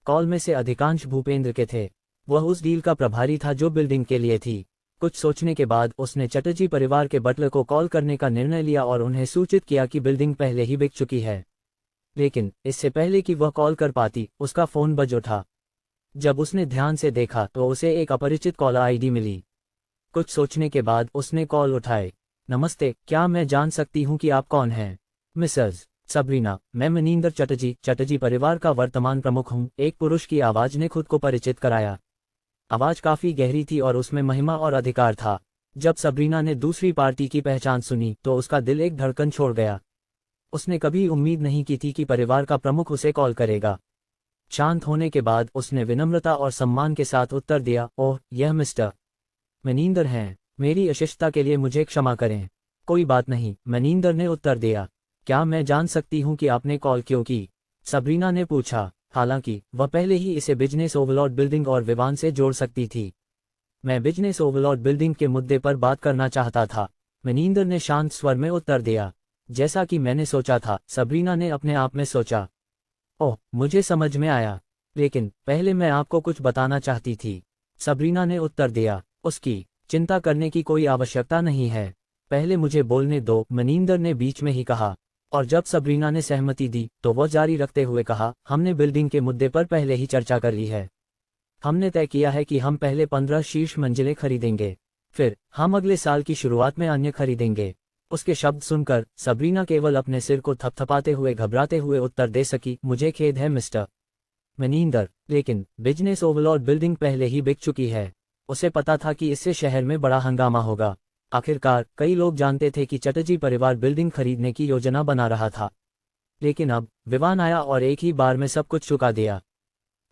कॉल में से अधिकांश भूपेंद्र के थे। वह उस डील का प्रभारी था जो बिल्डिंग के लिए थी। कुछ सोचने के बाद उसने चटर्जी परिवार के बटलर को कॉल करने का निर्णय लिया और उन्हें सूचित किया कि बिल्डिंग पहले ही बिक चुकी है। लेकिन इससे पहले कि वह कॉल कर पाती, उसका फ़ोन बज उठा। जब उसने ध्यान से देखा तो उसे एक अपरिचित कॉलर आईडी मिली। कुछ सोचने के बाद उसने कॉल उठाए। नमस्ते, क्या मैं जान सकती हूँ कि आप कौन हैं? मिसेस सबरीना, मैं मनिंदर चटर्जी परिवार का वर्तमान प्रमुख हूँ, एक पुरुष की आवाज़ ने खुद को परिचित कराया। आवाज़ काफ़ी गहरी थी और उसमें महिमा और अधिकार था। जब सबरीना ने दूसरी पार्टी की पहचान सुनी तो उसका दिल एक धड़कन छोड़ गया। उसने कभी उम्मीद नहीं की थी कि परिवार का प्रमुख उसे कॉल करेगा। शांत होने के बाद उसने विनम्रता और सम्मान के साथ उत्तर दिया, ओह, यह मिस्टर मनिंदर हैं। मेरी अशिष्टता के लिए मुझे क्षमा करें। कोई बात नहीं, मनिंदर ने उत्तर दिया। क्या मैं जान सकती हूँ कि आपने कॉल क्यों की? सबरीना ने पूछा। हालांकि वह पहले ही इसे बिजनेस ओवरलॉर्ड बिल्डिंग और विवान से जोड़ सकती थी। मैं बिजनेस ओवरलॉर्ड बिल्डिंग के मुद्दे पर बात करना चाहता था, मनिंदर ने शांत स्वर में उत्तर दिया। जैसा कि मैंने सोचा था, सबरीना ने अपने आप में सोचा। ओह, मुझे समझ में आया, लेकिन पहले मैं आपको कुछ बताना चाहती थी, सबरीना ने उत्तर दिया। उसकी चिंता करने की कोई आवश्यकता नहीं है, पहले मुझे बोलने दो, मनिंदर ने बीच में ही कहा। और जब सबरीना ने सहमति दी तो वह जारी रखते हुए कहा, हमने बिल्डिंग के मुद्दे पर पहले ही चर्चा कर ली है। हमने तय किया है कि हम पहले 15 शीर्ष मंजिलें खरीदेंगे, फिर हम अगले साल की शुरुआत में अन्य खरीदेंगे। उसके शब्द सुनकर सबरीना केवल अपने सिर को थपथपाते हुए घबराते हुए उत्तर दे सकी, मुझे खेद है मिस्टर मनिंदर, लेकिन बिजनेस ओवरलॉर्ड बिल्डिंग पहले ही बिक चुकी है। उसे पता था कि इससे शहर में बड़ा हंगामा होगा। आखिरकार कई लोग जानते थे कि चटर्जी परिवार बिल्डिंग खरीदने की योजना बना रहा था। लेकिन अब विवान आया और एक ही बार में सब कुछ चुका दिया।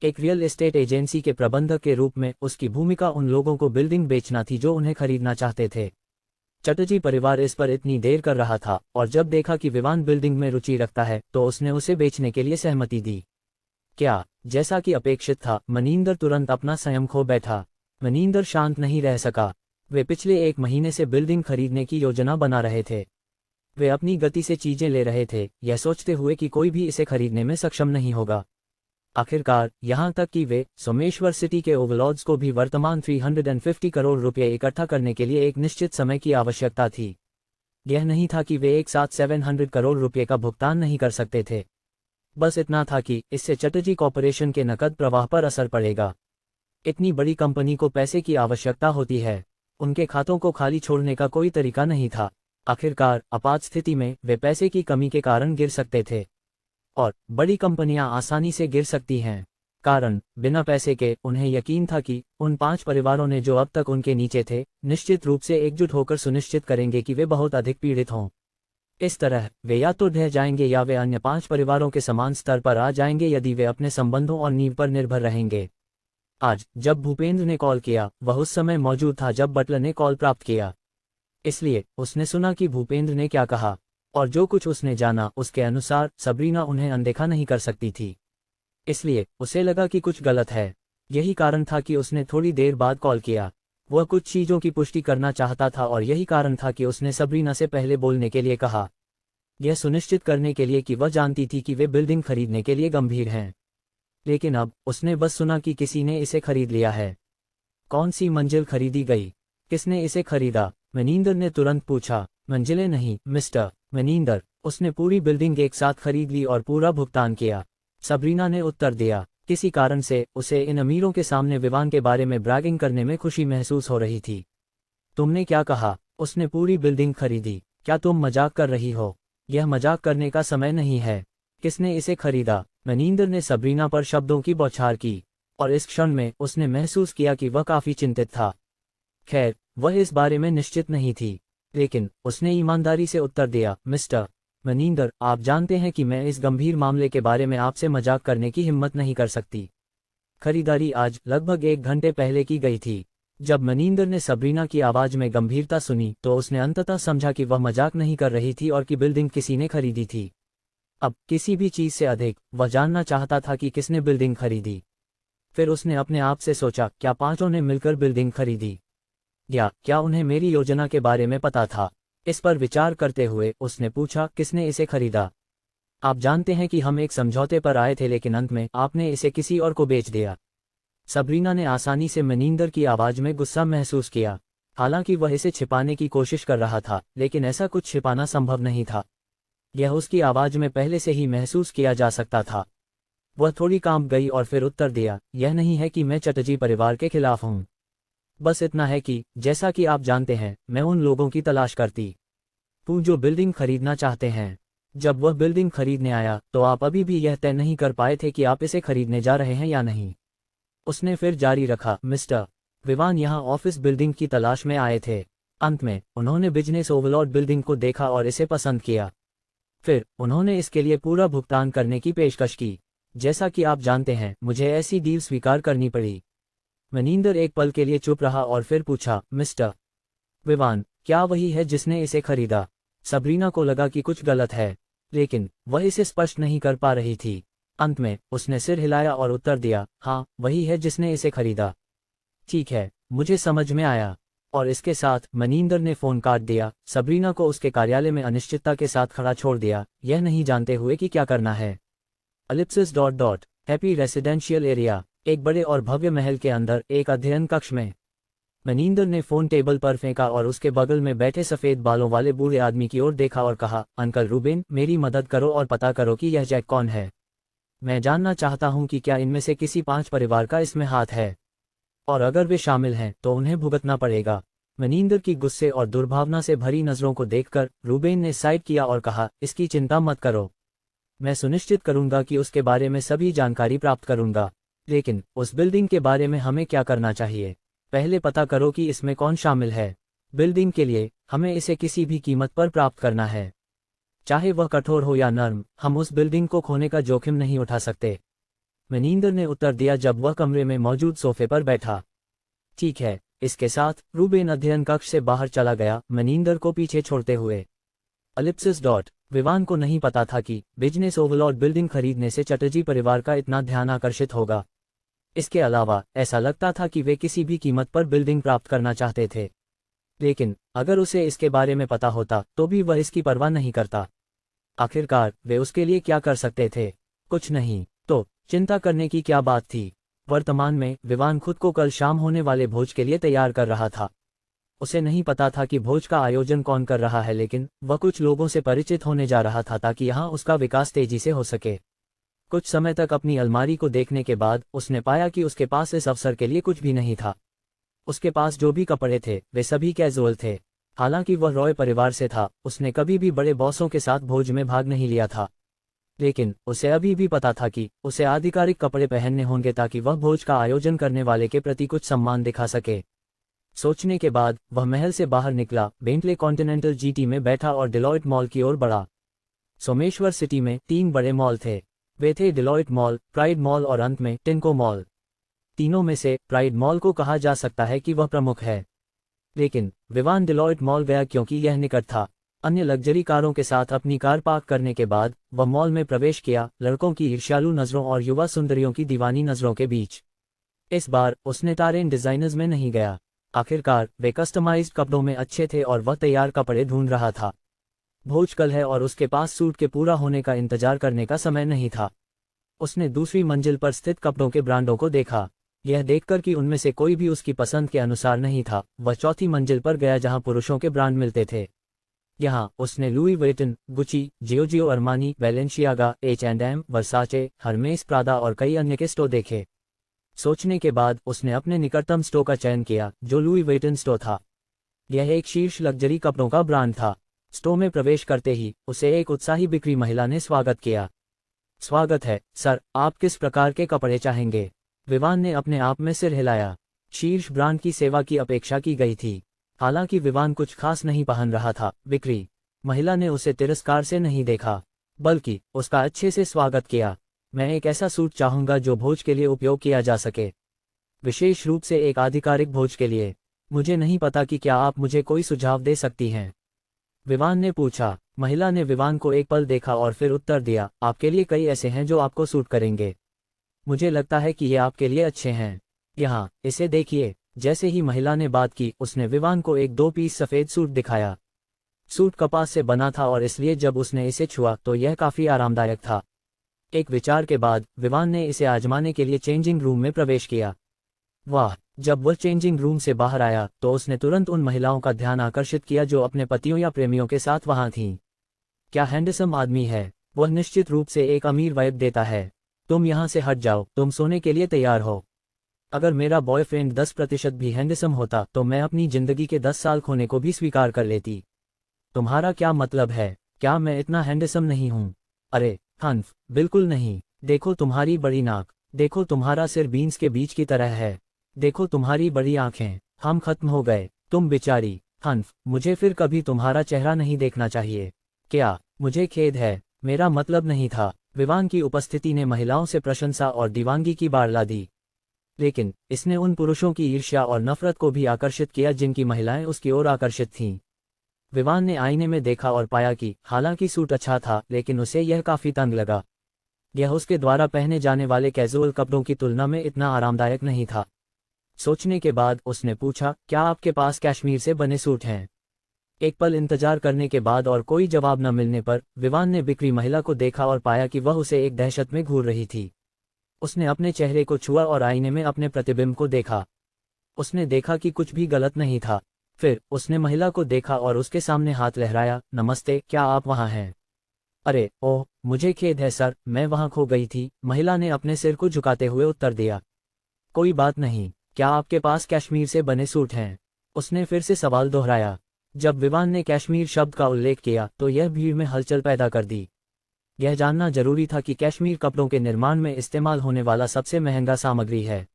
एक रियल एस्टेट एजेंसी के प्रबंधक के रूप में उसकी भूमिका उन लोगों को बिल्डिंग बेचना थी जो उन्हें खरीदना चाहते थे। चटर्जी परिवार इस पर इतनी देर कर रहा था और जब देखा कि विवान बिल्डिंग में रुचि रखता है तो उसने उसे बेचने के लिए सहमति दी। क्या, जैसा कि अपेक्षित था, मनिंदर तुरंत अपना संयम खो बैठा। मनिंदर शांत नहीं रह सका। वे पिछले 1 महीने से बिल्डिंग खरीदने की योजना बना रहे थे। वे अपनी गति से चीजें ले रहे थे, यह सोचते हुए कि कोई भी इसे खरीदने में सक्षम नहीं होगा। आखिरकार यहाँ तक कि वे सोमेश्वर सिटी के ओवरलॉर्ड्स को भी वर्तमान 350 करोड़ रुपये इकट्ठा करने के लिए एक निश्चित समय की आवश्यकता थी। यह नहीं था कि वे एक साथ 700 करोड़ रुपये का भुगतान नहीं कर सकते थे। बस इतना था कि इससे चटर्जी कॉर्पोरेशन के नकद प्रवाह पर असर पड़ेगा। इतनी बड़ी कंपनी को पैसे की आवश्यकता होती है, उनके खातों को खाली छोड़ने का कोई तरीका नहीं था। आखिरकार आपात स्थिति में वे पैसे की कमी के कारण गिर सकते थे, और बड़ी कंपनियां आसानी से गिर सकती हैं। कारण बिना पैसे के उन्हें यकीन था कि उन 5 परिवारों ने जो अब तक उनके नीचे थे, निश्चित रूप से एकजुट होकर सुनिश्चित करेंगे कि वे बहुत अधिक पीड़ित हों। इस तरह वे या तो ढह जाएंगे या वे अन्य 5 परिवारों के समान स्तर पर आ जाएंगे यदि वे अपने संबंधों और नींव पर निर्भर रहेंगे। आज जब भूपेंद्र ने कॉल किया, वह उस समय मौजूद था जब बटलर ने कॉल प्राप्त किया। इसलिए उसने सुना कि भूपेंद्र ने क्या कहा, और जो कुछ उसने जाना उसके अनुसार सबरीना उन्हें अनदेखा नहीं कर सकती थी। इसलिए उसे लगा कि कुछ गलत है। यही कारण था कि उसने थोड़ी देर बाद कॉल किया। वह कुछ चीज़ों की पुष्टि करना चाहता था और यही कारण था कि उसने सबरीना से पहले बोलने के लिए कहा, यह सुनिश्चित करने के लिए कि वह जानती थी कि वे बिल्डिंग खरीदने के लिए गंभीर हैं। लेकिन अब उसने बस सुना कि किसी ने इसे खरीद लिया है। कौन सी मंजिल खरीदी गई? किसने इसे खरीदा? मनिंदर ने तुरंत पूछा। मंजिलें नहीं मिस्टर मनिंदर, उसने पूरी बिल्डिंग एक साथ खरीद ली और पूरा भुगतान किया, सबरीना ने उत्तर दिया। किसी कारण से उसे इन अमीरों के सामने विवान के बारे में ब्रैगिंग करने में खुशी महसूस हो रही थी। तुमने क्या कहा? उसने पूरी बिल्डिंग खरीदी? क्या तुम मजाक कर रही हो? यह मजाक करने का समय नहीं है। किसने इसे खरीदा? मनिंदर ने सबरीना पर शब्दों की बौछार की, और इस क्षण में उसने महसूस किया कि वह काफी चिंतित था। खैर, वह इस बारे में निश्चित नहीं थी, लेकिन उसने ईमानदारी से उत्तर दिया, मिस्टर मनिंदर, आप जानते हैं कि मैं इस गंभीर मामले के बारे में आपसे मजाक करने की हिम्मत नहीं कर सकती। खरीदारी आज लगभग 1 घंटे पहले की गई थी। जब मनिंदर ने सबरीना की आवाज में गंभीरता सुनी तो उसने अंततः समझा कि वह मजाक नहीं कर रही थी और कि बिल्डिंग किसी ने खरीदी थी। अब किसी भी चीज से अधिक वह जानना चाहता था कि किसने बिल्डिंग खरीदी। फिर उसने अपने आप से सोचा, क्या पांचों ने मिलकर बिल्डिंग खरीदी? या क्या उन्हें मेरी योजना के बारे में पता था? इस पर विचार करते हुए उसने पूछा, किसने इसे खरीदा? आप जानते हैं कि हम एक समझौते पर आए थे, लेकिन अंत में आपने इसे किसी और को बेच दिया। सबरीना ने आसानी से मनिंदर की आवाज में गुस्सा महसूस किया। हालांकि वह इसे छिपाने की कोशिश कर रहा था, लेकिन ऐसा कुछ छिपाना संभव नहीं था। यह उसकी आवाज में पहले से ही महसूस किया जा सकता था। वह थोड़ी कांप गई और फिर उत्तर दिया, यह नहीं है कि मैं चटर्जी परिवार के खिलाफ हूं। बस इतना है कि जैसा कि आप जानते हैं, मैं उन लोगों की तलाश करती हूं जो बिल्डिंग खरीदना चाहते हैं। जब वह बिल्डिंग खरीदने आया तो आप अभी भी यह तय नहीं कर पाए थे कि आप इसे खरीदने जा रहे हैं या नहीं। उसने फिर जारी रखा, मिस्टर विवान यहाँ ऑफिस बिल्डिंग की तलाश में आए थे। अंत में उन्होंने बिजनेस ओवरलॉर्ड बिल्डिंग को देखा और इसे पसंद किया। फिर उन्होंने इसके लिए पूरा भुगतान करने की पेशकश की। जैसा कि आप जानते हैं, मुझे ऐसी डील स्वीकार करनी पड़ी। मनिंदर एक पल के लिए चुप रहा और फिर पूछा, मिस्टर विवान, क्या वही है जिसने इसे खरीदा? सबरीना को लगा कि कुछ गलत है, लेकिन वह इसे स्पष्ट नहीं कर पा रही थी। अंत में उसने सिर हिलाया और उत्तर दिया, हाँ वही है जिसने इसे खरीदा। ठीक है, मुझे समझ में आया। और इसके साथ मनिंदर ने फोन काट दिया, सबरीना को उसके कार्यालय में अनिश्चितता के साथ खड़ा छोड़ दिया, यह नहीं जानते हुए कि क्या करना है। Ellipsis dot dot happy residential area. एक बड़े और भव्य महल के अंदर एक अध्ययन कक्ष में मनिंदर ने फोन टेबल पर फेंका और उसके बगल में बैठे सफेद बालों वाले बूढ़े आदमी की ओर देखा और कहा, अंकल रूबेन, मेरी मदद करो और पता करो कि यह जैक कौन है। मैं जानना चाहता हूं कि क्या इनमें से किसी 5 परिवार का इसमें हाथ है, और अगर वे शामिल हैं तो उन्हें भुगतना पड़ेगा। मनिंदर की गुस्से और दुर्भावना से भरी नजरों को देखकर रूबेन ने साइड किया और कहा, इसकी चिंता मत करो, मैं सुनिश्चित करूंगा कि उसके बारे में सभी जानकारी प्राप्त करूंगा। लेकिन उस बिल्डिंग के बारे में हमें क्या करना चाहिए? पहले पता करो कि इसमें कौन शामिल है। बिल्डिंग के लिए हमें इसे किसी भी कीमत पर प्राप्त करना है, चाहे वह कठोर हो या नर्म। हम उस बिल्डिंग को खोने का जोखिम नहीं उठा सकते। मनिंदर ने उत्तर दिया जब वह कमरे में मौजूद सोफे पर बैठा। ठीक है। इसके साथ रूबेन अध्ययन कक्ष से बाहर चला गया, मनिंदर को पीछे छोड़ते हुए। एलिप्सिस डॉट विवान को नहीं पता था कि बिजनेस ओवरलॉर्ड बिल्डिंग खरीदने से चटर्जी परिवार का इतना ध्यान आकर्षित होगा। इसके अलावा ऐसा लगता था कि वे किसी भी कीमत पर बिल्डिंग प्राप्त करना चाहते थे, लेकिन अगर उसे इसके बारे में पता होता तो भी वह इसकी परवाह नहीं करता। आखिरकार वे उसके लिए क्या कर सकते थे? कुछ नहीं। तो चिंता करने की क्या बात थी? वर्तमान में विवान खुद को कल शाम होने वाले भोज के लिए तैयार कर रहा था। उसे नहीं पता था कि भोज का आयोजन कौन कर रहा है, लेकिन वह कुछ लोगों से परिचित होने जा रहा था ताकि यहाँ उसका विकास तेजी से हो सके। कुछ समय तक अपनी अलमारी को देखने के बाद उसने पाया कि उसके पास इस अवसर के लिए कुछ भी नहीं था। उसके पास जो भी कपड़े थे वे सभी कैजुअल थे। हालांकि वह रॉय परिवार से था, उसने कभी भी बड़े बॉसों के साथ भोज में भाग नहीं लिया था, लेकिन उसे अभी भी पता था कि उसे आधिकारिक कपड़े पहनने होंगे ताकि वह भोज का आयोजन करने वाले के प्रति कुछ सम्मान दिखा सके। सोचने के बाद वह महल से बाहर निकला, बेंटले कॉन्टिनेंटल जीटी में बैठा और डिलॉयट मॉल की ओर बढ़ा। सोमेश्वर सिटी में 3 बड़े मॉल थे। वे थे डिलॉयट मॉल, प्राइड मॉल और अंत में टिन्को मॉल। तीनों में से प्राइड मॉल को कहा जा सकता है कि वह प्रमुख है, लेकिन विवान डिलॉयट मॉल गया क्योंकि यह निकट था। अन्य लग्जरी कारों के साथ अपनी कार पार्क करने के बाद वह मॉल में प्रवेश किया, लड़कों की ईर्ष्यालु नजरों और युवा सुंदरियों की दीवानी नजरों के बीच। इस बार उसने तारेन डिजाइनर्स में नहीं गया। आखिरकार वे कस्टमाइज्ड कपड़ों में अच्छे थे और वह तैयार कपड़े ढूंढ रहा था। भोज कल है और उसके पास सूट के पूरा होने का इंतजार करने का समय नहीं था। उसने दूसरी मंजिल पर स्थित कपड़ों के ब्रांडों को देखा। यह देखकर कि उनमें से कोई भी उसकी पसंद के अनुसार नहीं था, वह चौथी मंजिल पर गया जहां पुरुषों के ब्रांड मिलते थे। यहाँ उसने लुई वेटन, गुची, जियोजियो अरमानी, बैलेंशियागा, H&M, वर्साचे, हर्मेस प्रादा और कई अन्य के स्टोर देखे। सोचने के बाद उसने अपने निकटतम स्टोर का चयन किया, जो लुई वेटन स्टोर था। यह एक शीर्ष लग्जरी कपड़ों का ब्रांड था। स्टोर में प्रवेश करते ही उसे एक उत्साही बिक्री महिला ने स्वागत किया। स्वागत है सर, आप किस प्रकार के कपड़े चाहेंगे? विवान ने अपने आप में सिर हिलाया। शीर्ष ब्रांड की सेवा की अपेक्षा की गई थी। हालांकि विवान कुछ खास नहीं पहन रहा था। बिक्री महिला ने उसे तिरस्कार से नहीं देखा, बल्कि उसका अच्छे से स्वागत किया। मैं एक ऐसा सूट चाहूंगा जो भोज के लिए उपयोग किया जा सके, विशेष रूप से एक आधिकारिक भोज के लिए। मुझे नहीं पता कि क्या आप मुझे कोई सुझाव दे सकती हैं? विवान ने पूछा। महिला ने विवान को एक पल देखा और फिर उत्तर दिया, आपके लिए कई ऐसे हैं जो आपको सूट करेंगे। मुझे लगता है कि ये आपके लिए अच्छे हैं। यहाँ इसे देखिए। जैसे ही महिला ने बात की, उसने विवान को एक 2 पीस सफ़ेद सूट दिखाया। सूट कपास से बना था और इसलिए जब उसने इसे छुआ तो यह काफ़ी आरामदायक था। एक विचार के बाद विवान ने इसे आजमाने के लिए चेंजिंग रूम में प्रवेश किया। वाह! जब वह चेंजिंग रूम से बाहर आया तो उसने तुरंत उन महिलाओं का ध्यान आकर्षित किया जो अपने पतियों या प्रेमियों के साथ वहां थीं। क्या हैंडसम आदमी है! वह निश्चित रूप से एक अमीर वाइब देता है। तुम यहाँ से हट जाओ, तुम सोने के लिए तैयार हो। अगर मेरा बॉयफ्रेंड 10% भी हैंडसम होता तो मैं अपनी जिंदगी के 10 साल खोने को भी स्वीकार कर लेती। तुम्हारा क्या मतलब है? क्या मैं इतना हैंडसम नहीं हूँ? अरे हन्फ, बिल्कुल नहीं। देखो तुम्हारी बड़ी नाक, देखो तुम्हारा सिर बीन्स के बीच की तरह है, देखो तुम्हारी बड़ी आंखें। हम खत्म हो गए। तुम बेचारी हन्फ, मुझे फिर कभी तुम्हारा चेहरा नहीं देखना चाहिए। क्या? मुझे खेद है, मेरा मतलब नहीं था। विवान की उपस्थिति ने महिलाओं से प्रशंसा और दीवानगी की बाढ़ ला दी, लेकिन इसने उन पुरुषों की ईर्ष्या और नफरत को भी आकर्षित किया जिनकी महिलाएं उसकी ओर आकर्षित थीं। विवान ने आईने में देखा और पाया कि हालांकि सूट अच्छा था, लेकिन उसे यह काफी तंग लगा। यह उसके द्वारा पहने जाने वाले कैजुअल कपड़ों की तुलना में इतना आरामदायक नहीं था। सोचने के बाद उसने पूछा, क्या आपके पास कश्मीर से बने सूट हैं? एक पल इंतजार करने के बाद और कोई जवाब न मिलने पर विवान ने बिक्री महिला को देखा और पाया कि वह उसे एक दहशत में घूर रही थी। उसने अपने चेहरे को छुआ और आईने में अपने प्रतिबिंब को देखा। उसने देखा कि कुछ भी गलत नहीं था। फिर उसने महिला को देखा और उसके सामने हाथ लहराया। नमस्ते, क्या आप वहाँ हैं? अरे ओह, मुझे खेद है सर, मैं वहाँ खो गई थी, महिला ने अपने सिर को झुकाते हुए उत्तर दिया। कोई बात नहीं। क्या आपके पास कश्मीर से बने सूट हैं? उसने फिर से सवाल दोहराया। जब विवान ने कश्मीर शब्द का उल्लेख किया तो यह भीड़ में हलचल पैदा कर दी। यह जानना जरूरी था कि कश्मीर कपड़ों के निर्माण में इस्तेमाल होने वाला सबसे महंगा सामग्री है,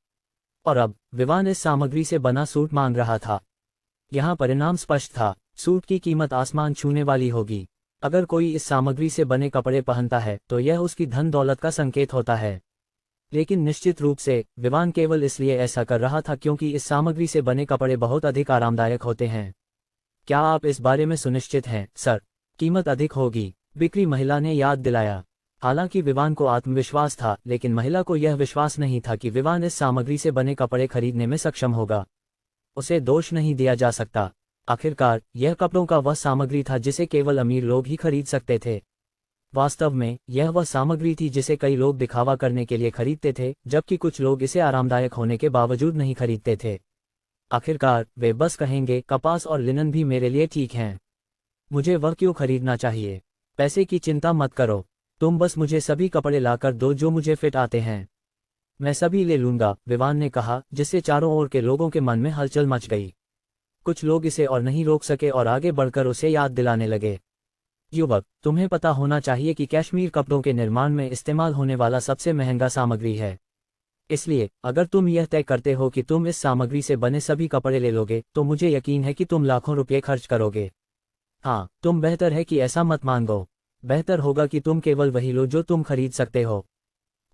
और अब विवान इस सामग्री से बना सूट मांग रहा था। यहाँ परिणाम स्पष्ट था, सूट की कीमत आसमान छूने वाली होगी। अगर कोई इस सामग्री से बने कपड़े पहनता है तो यह उसकी धन दौलत का संकेत होता है। लेकिन निश्चित रूप से विवान केवल इसलिए ऐसा कर रहा था क्योंकि इस सामग्री से बने कपड़े बहुत अधिक आरामदायक होते हैं। क्या आप इस बारे में सुनिश्चित हैं, सर? कीमत अधिक होगी, बिक्री महिला ने याद दिलाया। हालांकि विवान को आत्मविश्वास था, लेकिन महिला को यह विश्वास नहीं था कि विवान इस सामग्री से बने कपड़े खरीदने में सक्षम होगा। उसे दोष नहीं दिया जा सकता। आखिरकार यह कपड़ों का वह सामग्री था जिसे केवल अमीर लोग ही खरीद सकते थे। वास्तव में यह वह सामग्री थी जिसे कई लोग दिखावा करने के लिए खरीदते थे, जबकि कुछ लोग इसे आरामदायक होने के बावजूद नहीं खरीदते थे। आखिरकार वे बस कहेंगे, कपास और लिनन भी मेरे लिए ठीक हैं, मुझे वह क्यों खरीदना चाहिए? पैसे की चिंता मत करो, तुम बस मुझे सभी कपड़े लाकर दो जो मुझे फिट आते हैं, मैं सभी ले लूंगा, विवान ने कहा, जिससे चारों ओर के लोगों के मन में हलचल मच गई। कुछ लोग इसे और नहीं रोक सके और आगे बढ़कर उसे याद दिलाने लगे। युवक, तुम्हें पता होना चाहिए कि कश्मीर कपड़ों के निर्माण में इस्तेमाल होने वाला सबसे महंगा सामग्री है। इसलिए अगर तुम यह तय करते हो कि तुम इस सामग्री से बने सभी कपड़े ले लोगे तो मुझे यकीन है कि तुम लाखों रुपये खर्च करोगे। हाँ, तुम बेहतर है कि ऐसा मत मांगो। बेहतर होगा कि तुम केवल वही लो जो तुम खरीद सकते हो।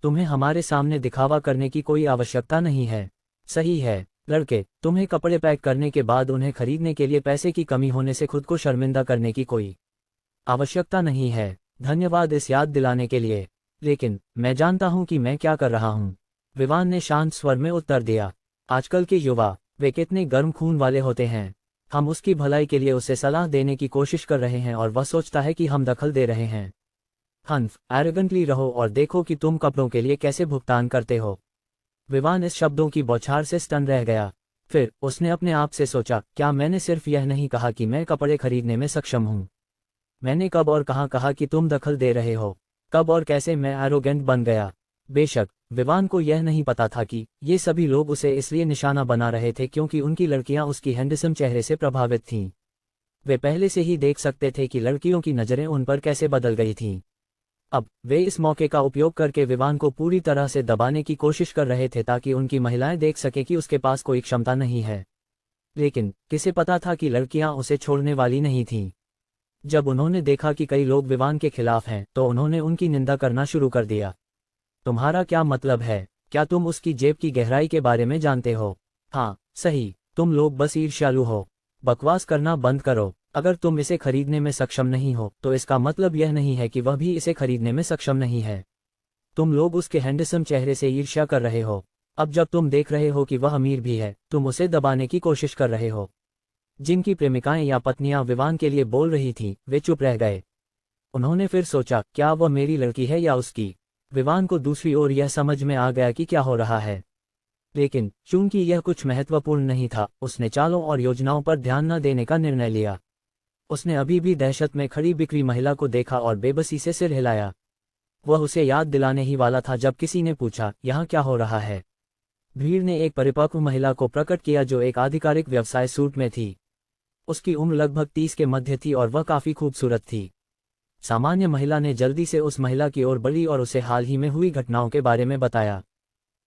तुम्हें हमारे सामने दिखावा करने की कोई आवश्यकता नहीं है। सही है लड़के, तुम्हें कपड़े पैक करने के बाद उन्हें खरीदने के लिए पैसे की कमी होने से खुद को शर्मिंदा करने की कोई आवश्यकता नहीं है। धन्यवाद इस याद दिलाने के लिए, लेकिन मैं जानता हूं कि मैं क्या कर रहा हूं, विवान ने शांत स्वर में उत्तर दिया। आजकल के युवा, वे कितने गर्म खून वाले होते हैं। हम उसकी भलाई के लिए उसे सलाह देने की कोशिश कर रहे हैं और वह सोचता है कि हम दखल दे रहे हैं। हन्फ, एरोगेंटली रहो और देखो कि तुम कपड़ों के लिए कैसे भुगतान करते हो। विवान इस शब्दों की बौछार से स्टन रह गया। फिर उसने अपने आप से सोचा, क्या मैंने सिर्फ यह नहीं कहा कि मैं कपड़े खरीदने में सक्षम हूँ? मैंने कब और कहाँ कहा कि तुम दखल दे रहे हो? कब और कैसे मैं एरोगेंट बन गया? बेशक विवान को यह नहीं पता था कि ये सभी लोग उसे इसलिए निशाना बना रहे थे क्योंकि उनकी लड़कियां उसकी हैंडसम चेहरे से प्रभावित थीं। वे पहले से ही देख सकते थे कि लड़कियों की नज़रें उन पर कैसे बदल गई थीं। अब वे इस मौके का उपयोग करके विवान को पूरी तरह से दबाने की कोशिश कर रहे थे ताकि उनकी महिलाएं देख सके कि उसके पास कोई क्षमता नहीं है। लेकिन किसे पता था कि लड़कियां उसे छोड़ने वाली नहीं थीं। जब उन्होंने देखा कि कई लोग विवान के खिलाफ हैं तो उन्होंने उनकी निंदा करना शुरू कर दिया। तुम्हारा क्या मतलब है? क्या तुम उसकी जेब की गहराई के बारे में जानते हो? हाँ सही, तुम लोग बस ईर्ष्यालु हो। बकवास करना बंद करो। अगर तुम इसे खरीदने में सक्षम नहीं हो तो इसका मतलब यह नहीं है कि वह भी इसे खरीदने में सक्षम नहीं है। तुम लोग उसके हैंडसम चेहरे से ईर्ष्या कर रहे हो। अब जब तुम देख रहे हो कि वह अमीर भी है, तुम उसे दबाने की कोशिश कर रहे हो। जिनकी प्रेमिकाएं या पत्नियां विवान के लिए बोल रही थीं, वे चुप रह गए। उन्होंने फिर सोचा, क्या वह मेरी लड़की है या उसकी? विवान को दूसरी ओर यह समझ में आ गया कि क्या हो रहा है। लेकिन चूंकि यह कुछ महत्वपूर्ण नहीं था, उसने चालों और योजनाओं पर ध्यान न देने का निर्णय लिया। उसने अभी भी दहशत में खड़ी बिक्री महिला को देखा और बेबसी से सिर हिलाया। वह उसे याद दिलाने ही वाला था जब किसी ने पूछा, यहाँ क्या हो रहा है? भीड़ ने एक परिपक्व महिला को प्रकट किया जो एक आधिकारिक व्यवसाय सूट में थी। उसकी उम्र लगभग 30 के मध्य थी और वह काफी खूबसूरत थी। सामान्य महिला ने जल्दी से उस महिला की ओर बढ़ी और उसे हाल ही में हुई घटनाओं के बारे में बताया।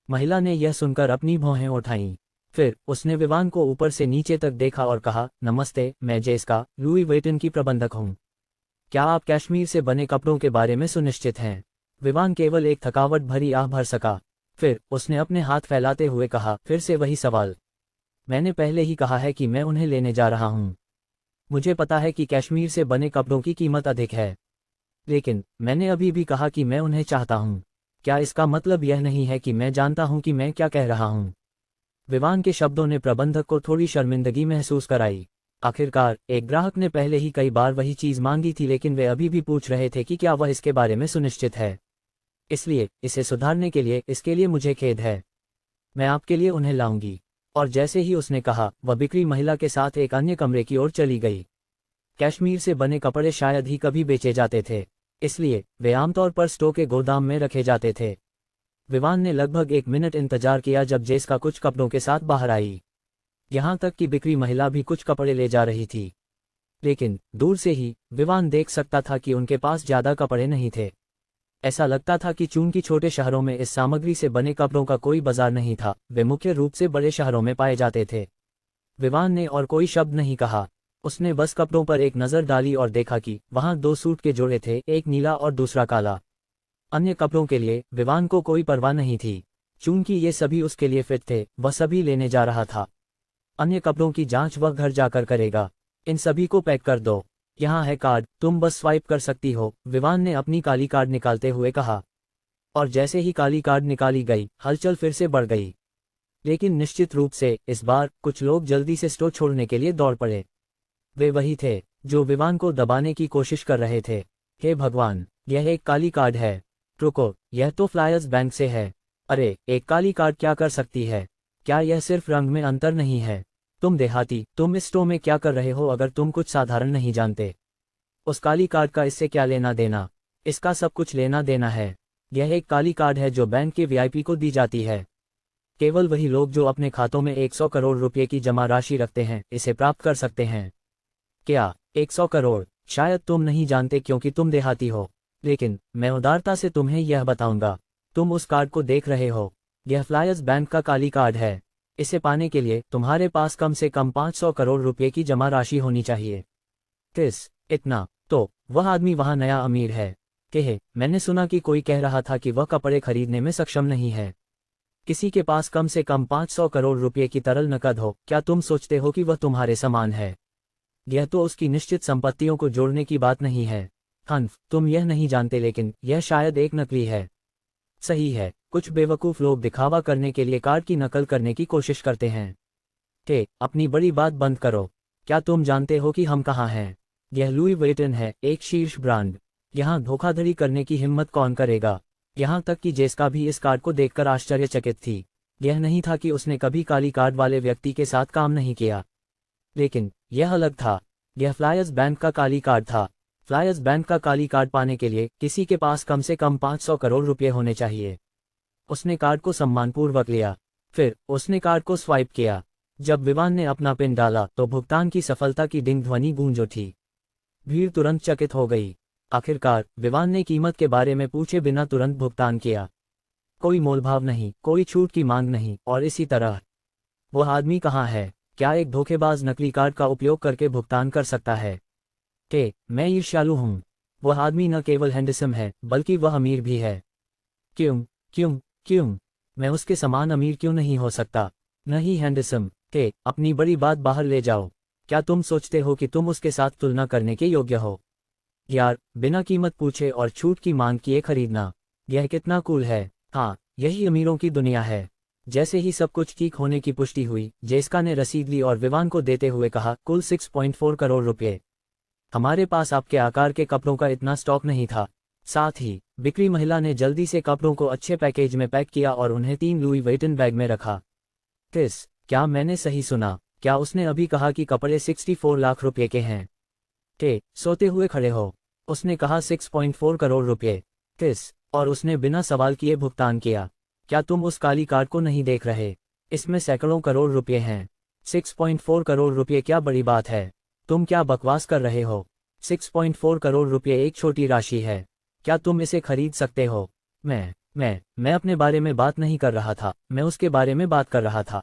महिला ने यह सुनकर अपनी भौहें उठाईं। फिर उसने विवान को ऊपर से नीचे तक देखा और कहा, नमस्ते, मैं जेसिका, लुई वेटन की प्रबंधक हूँ। क्या आप कश्मीर से बने कपड़ों के बारे में सुनिश्चित हैं? विवान केवल एक थकावट भरी आह भर सका। फिर उसने अपने हाथ फैलाते हुए कहा, फिर से वही सवाल। मैंने पहले ही कहा है कि मैं उन्हें लेने जा रहा हूँ। मुझे पता है कि कश्मीर से बने कपड़ों की कीमत अधिक है, लेकिन मैंने अभी भी कहा कि मैं उन्हें चाहता हूँ। क्या इसका मतलब यह नहीं है कि मैं जानता हूँ कि मैं क्या कह रहा हूँ? विवान के शब्दों ने प्रबंधक को थोड़ी शर्मिंदगी महसूस कराई। आखिरकार एक ग्राहक ने पहले ही कई बार वही चीज मांगी थी, लेकिन वे अभी भी पूछ रहे थे कि क्या वह इसके बारे में सुनिश्चित है। इसलिए इसे सुधारने के लिए, इसके लिए मुझे खेद है। मैं आपके लिए उन्हें लाऊंगी। और जैसे ही उसने कहा, वह बिक्री महिला के साथ एक अन्य कमरे की ओर चली गई। कश्मीर से बने कपड़े शायद ही कभी बेचे जाते थे, इसलिए वे आमतौर पर स्टोर के गोदाम में रखे जाते थे। विवान ने लगभग 1 मिनट इंतजार किया जब जेसिका कुछ कपड़ों के साथ बाहर आई। यहाँ तक कि बिक्री महिला भी कुछ कपड़े ले जा रही थी। लेकिन दूर से ही विवान देख सकता था कि उनके पास ज्यादा कपड़े नहीं थे। ऐसा लगता था कि चूंकि छोटे शहरों में इस सामग्री से बने कपड़ों का कोई बाजार नहीं था, वे मुख्य रूप से बड़े शहरों में पाए जाते थे। विवान ने और कोई शब्द नहीं कहा। उसने बस कपड़ों पर एक नज़र डाली और देखा कि वहां 2 सूट के जोड़े थे, एक नीला और दूसरा काला। अन्य कपड़ों के लिए विवान को कोई परवाह नहीं थी। चूंकि ये सभी उसके लिए फिट थे, वह सभी लेने जा रहा था। अन्य कपड़ों की जांच वह घर जाकर करेगा। इन सभी को पैक कर दो। यहाँ है कार्ड, तुम बस स्वाइप कर सकती हो, विवान ने अपनी काली कार्ड निकालते हुए कहा। और जैसे ही काली कार्ड निकाली गई, हलचल फिर से बढ़ गई। लेकिन निश्चित रूप से इस बार कुछ लोग जल्दी से स्टोर छोड़ने के लिए दौड़ पड़े। वे वही थे जो विवान को दबाने की कोशिश कर रहे थे। हे भगवान, यह एक काली कार्ड है। रुको, यह तो फ्लायर्स बैंक से है। अरे, एक काली कार्ड क्या कर सकती है? क्या यह सिर्फ रंग में अंतर नहीं है? तुम देहाती, तुम इस स्टोर में क्या कर रहे हो अगर तुम कुछ साधारण नहीं जानते? उस काली कार्ड का इससे क्या लेना देना? इसका सब कुछ लेना देना है। यह एक काली कार्ड है जो बैंक के वीआईपी को दी जाती है। केवल वही लोग जो अपने खातों में 100 करोड़ रुपए की जमा राशि रखते हैं इसे प्राप्त कर सकते हैं। क्या 100 करोड़? शायद तुम नहीं जानते क्योंकि तुम देहाती हो, लेकिन मैं उदारता से तुम्हें यह बताऊंगा। तुम उस कार्ड को देख रहे हो, यह फ्लायर्स बैंक का काली कार्ड है। इसे पाने के लिए तुम्हारे पास कम से कम 500 करोड़ रुपए की जमा राशि होनी चाहिए। किस? इतना? तो वह आदमी वहां नया अमीर है। कहे, मैंने सुना कि कोई कह रहा था कि वह कपड़े खरीदने में सक्षम नहीं है। किसी के पास कम से कम 500 करोड़ रुपए की तरल नकद हो, क्या तुम सोचते हो कि वह तुम्हारे समान है? यह तो उसकी निश्चित संपत्तियों को जोड़ने की बात नहीं है। हन्फ, तुम यह नहीं जानते, लेकिन यह शायद एक नकली है। सही है, कुछ बेवकूफ़ लोग दिखावा करने के लिए कार्ड की नकल करने की कोशिश करते हैं। अपनी बड़ी बात बंद करो। क्या तुम जानते हो कि हम कहाँ हैं? यह लुई वेटन है, एक शीर्ष ब्रांड। यहाँ धोखाधड़ी करने की हिम्मत कौन करेगा। यहाँ तक कि जेसिका भी इस कार्ड को देखकर आश्चर्यचकित थी। यह नहीं था कि उसने कभी काली कार्ड वाले व्यक्ति के साथ काम नहीं किया, लेकिन यह अलग था। यह फ्लायर्स बैंक का काली कार्ड था। फ्लायर्स बैंक का काली कार्ड पाने के लिए किसी के पास कम से कम 500 करोड़ रुपए होने चाहिए। उसने कार्ड को सम्मानपूर्वक लिया, फिर उसने कार्ड को स्वाइप किया। जब विवान ने अपना पिन डाला तो भुगतान की सफलता की डिंग ध्वनि गूंज उठी। भीड़ तुरंत चकित हो गई। आखिरकार विवान ने कीमत के बारे में पूछे बिना तुरंत भुगतान किया। कोई मोलभाव नहीं, कोई छूट की मांग नहीं, और इसी तरह। वह आदमी कहाँ है? क्या एक धोखेबाज नकली कार्ड का उपयोग करके भुगतान कर सकता है? मैं ईर्ष्यालु हूँ। वह आदमी न केवल हैंडसम है, बल्कि वह अमीर भी है। क्यों क्यों क्यों मैं उसके समान अमीर क्यों नहीं हो सकता? नहीं हैंडसम। अपनी बड़ी बात बाहर ले जाओ। क्या तुम सोचते हो कि तुम उसके साथ तुलना करने के योग्य हो? यार, बिना कीमत पूछे और छूट की मांग किए खरीदना, यह कितना कूल है। हाँ, यही अमीरों की दुनिया है। जैसे ही सब कुछ ठीक होने की पुष्टि हुई, जेसिका ने रसीद ली और विवान को देते हुए कहा, कुल 6.4 करोड़ रुपए। हमारे पास आपके आकार के कपड़ों का इतना स्टॉक नहीं था। साथ ही बिक्री महिला ने जल्दी से कपड़ों को अच्छे पैकेज में पैक किया और उन्हें 3 लुई वेटन बैग में रखा। क्या मैंने सही सुना? क्या उसने अभी कहा कि कपड़े 64 लाख रुपए के हैं? सोते हुए खड़े हो। उसने कहा 6.4 करोड़ रुपए। और उसने बिना सवाल किए भुगतान किया। क्या तुम उस काली कार्ड को नहीं देख रहे? इसमें सैकड़ों करोड़ रुपए हैं। 6.4 करोड़ रुपए क्या बड़ी बात है? तुम क्या बकवास कर रहे हो? 6.4 करोड़ रुपए एक छोटी राशि है। क्या तुम इसे खरीद सकते हो? मैं अपने बारे में बात नहीं कर रहा था, मैं उसके बारे में बात कर रहा था।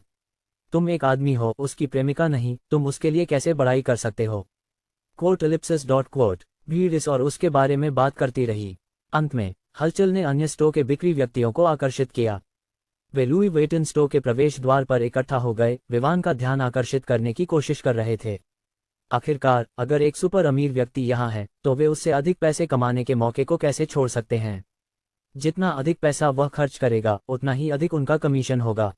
तुम एक आदमी हो, उसकी प्रेमिका नहीं। तुम उसके लिए कैसे बड़ाई कर सकते हो? भीड़ इस और उसके बारे में बात करती रही। अंत में हलचल ने अन्य स्टोर के बिक्री व्यक्तियों को आकर्षित किया। वे लुई वेटन स्टोर के प्रवेश द्वार पर इकट्ठा हो गए, विवान का ध्यान आकर्षित करने की कोशिश कर रहे थे। आखिरकार अगर एक सुपर अमीर व्यक्ति यहाँ है, तो वे उससे अधिक पैसे कमाने के मौके को कैसे छोड़ सकते हैं? जितना अधिक पैसा वह खर्च करेगा, उतना ही अधिक उनका कमीशन होगा।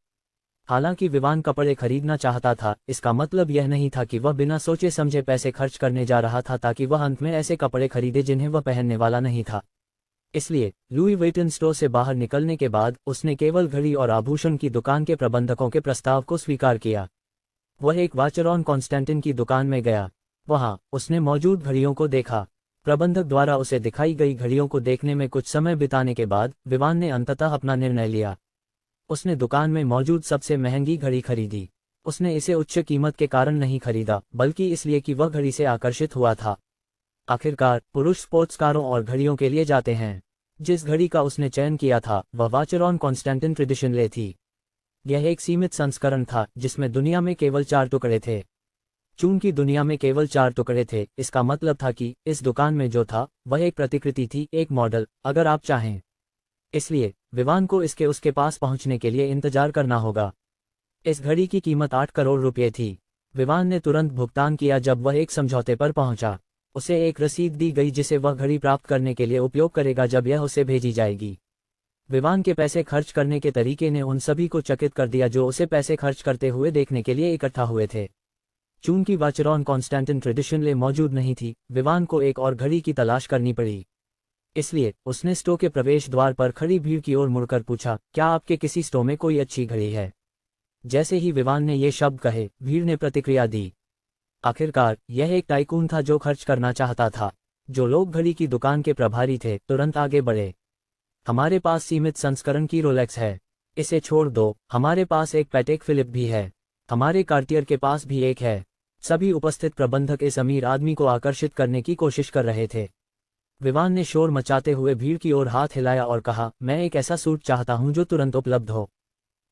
हालांकि विवान कपड़े खरीदना चाहता था, इसका मतलब यह नहीं था कि वह बिना सोचे समझे पैसे खर्च करने जा रहा था ताकि वह अंत में ऐसे कपड़े खरीदे जिन्हें वह पहनने वाला नहीं था। इसलिए लुई वेटन स्टोर से बाहर निकलने के बाद उसने केवल घड़ी और आभूषण की दुकान के प्रबंधकों के प्रस्ताव को स्वीकार किया। वह एक वाचरॉन कॉन्स्टेंटिन की दुकान में गया। वहां उसने मौजूद घड़ियों को देखा। प्रबंधक द्वारा उसे दिखाई गई घड़ियों को देखने में कुछ समय बिताने के बाद विवान ने अंततः अपना निर्णय लिया। उसने दुकान में मौजूद सबसे महंगी घड़ी खरीदी। उसने इसे उच्च कीमत के कारण नहीं खरीदा, बल्कि इसलिए कि वह घड़ी से आकर्षित हुआ था। आखिरकार पुरुष स्पोर्ट्स कारों और घड़ियों के लिए जाते हैं। जिस घड़ी का उसने चयन किया था वह वाचरॉन कॉन्स्टेंटिन ट्रेडिशन ले थी। यह एक सीमित संस्करण था जिसमें दुनिया में केवल 4 टुकड़े थे। चूंकि दुनिया में केवल 4 टुकड़े थे, इसका मतलब था कि इस दुकान में जो था वह एक प्रतिकृति थी, एक मॉडल, अगर आप चाहें। इसलिए विवान को इसके उसके पास पहुंचने के लिए इंतजार करना होगा। इस घड़ी की कीमत 8 करोड़ रुपए थी। विवान ने तुरंत भुगतान किया जब वह एक समझौते पर पहुंचा। उसे एक रसीद दी गई जिसे वह घड़ी प्राप्त करने के लिए उपयोग करेगा जब यह उसे भेजी जाएगी। विवान के पैसे खर्च करने के तरीके ने उन सभी को चकित कर दिया जो उसे पैसे खर्च करते हुए देखने के लिए इकट्ठा हुए थे। चूंकि वाचरॉन कॉन्स्टेंटिन ट्रेडिशन ले मौजूद नहीं थी, विवान को एक और घड़ी की तलाश करनी पड़ी। इसलिए उसने स्टोर के प्रवेश द्वार पर खड़ी भीड़ की ओर मुड़कर पूछा, क्या आपके किसी स्टोर में कोई अच्छी घड़ी है? जैसे ही विवान ने ये शब्द कहे, भीड़ ने प्रतिक्रिया दी। आखिरकार यह एक टाइकून था जो खर्च करना चाहता था। जो लोग घड़ी की दुकान के प्रभारी थे तुरंत आगे बढ़े। हमारे पास सीमित संस्करण की रोलेक्स है, इसे छोड़ दो। हमारे पास एक पैटेक फिलिप भी है। हमारे कार्टियर के पास भी एक है। सभी उपस्थित प्रबंधक इस अमीर आदमी को आकर्षित करने की कोशिश कर रहे थे। विवान ने शोर मचाते हुए भीड़ की ओर हाथ हिलाया और कहा, मैं एक ऐसा सूट चाहता हूं जो तुरंत उपलब्ध हो,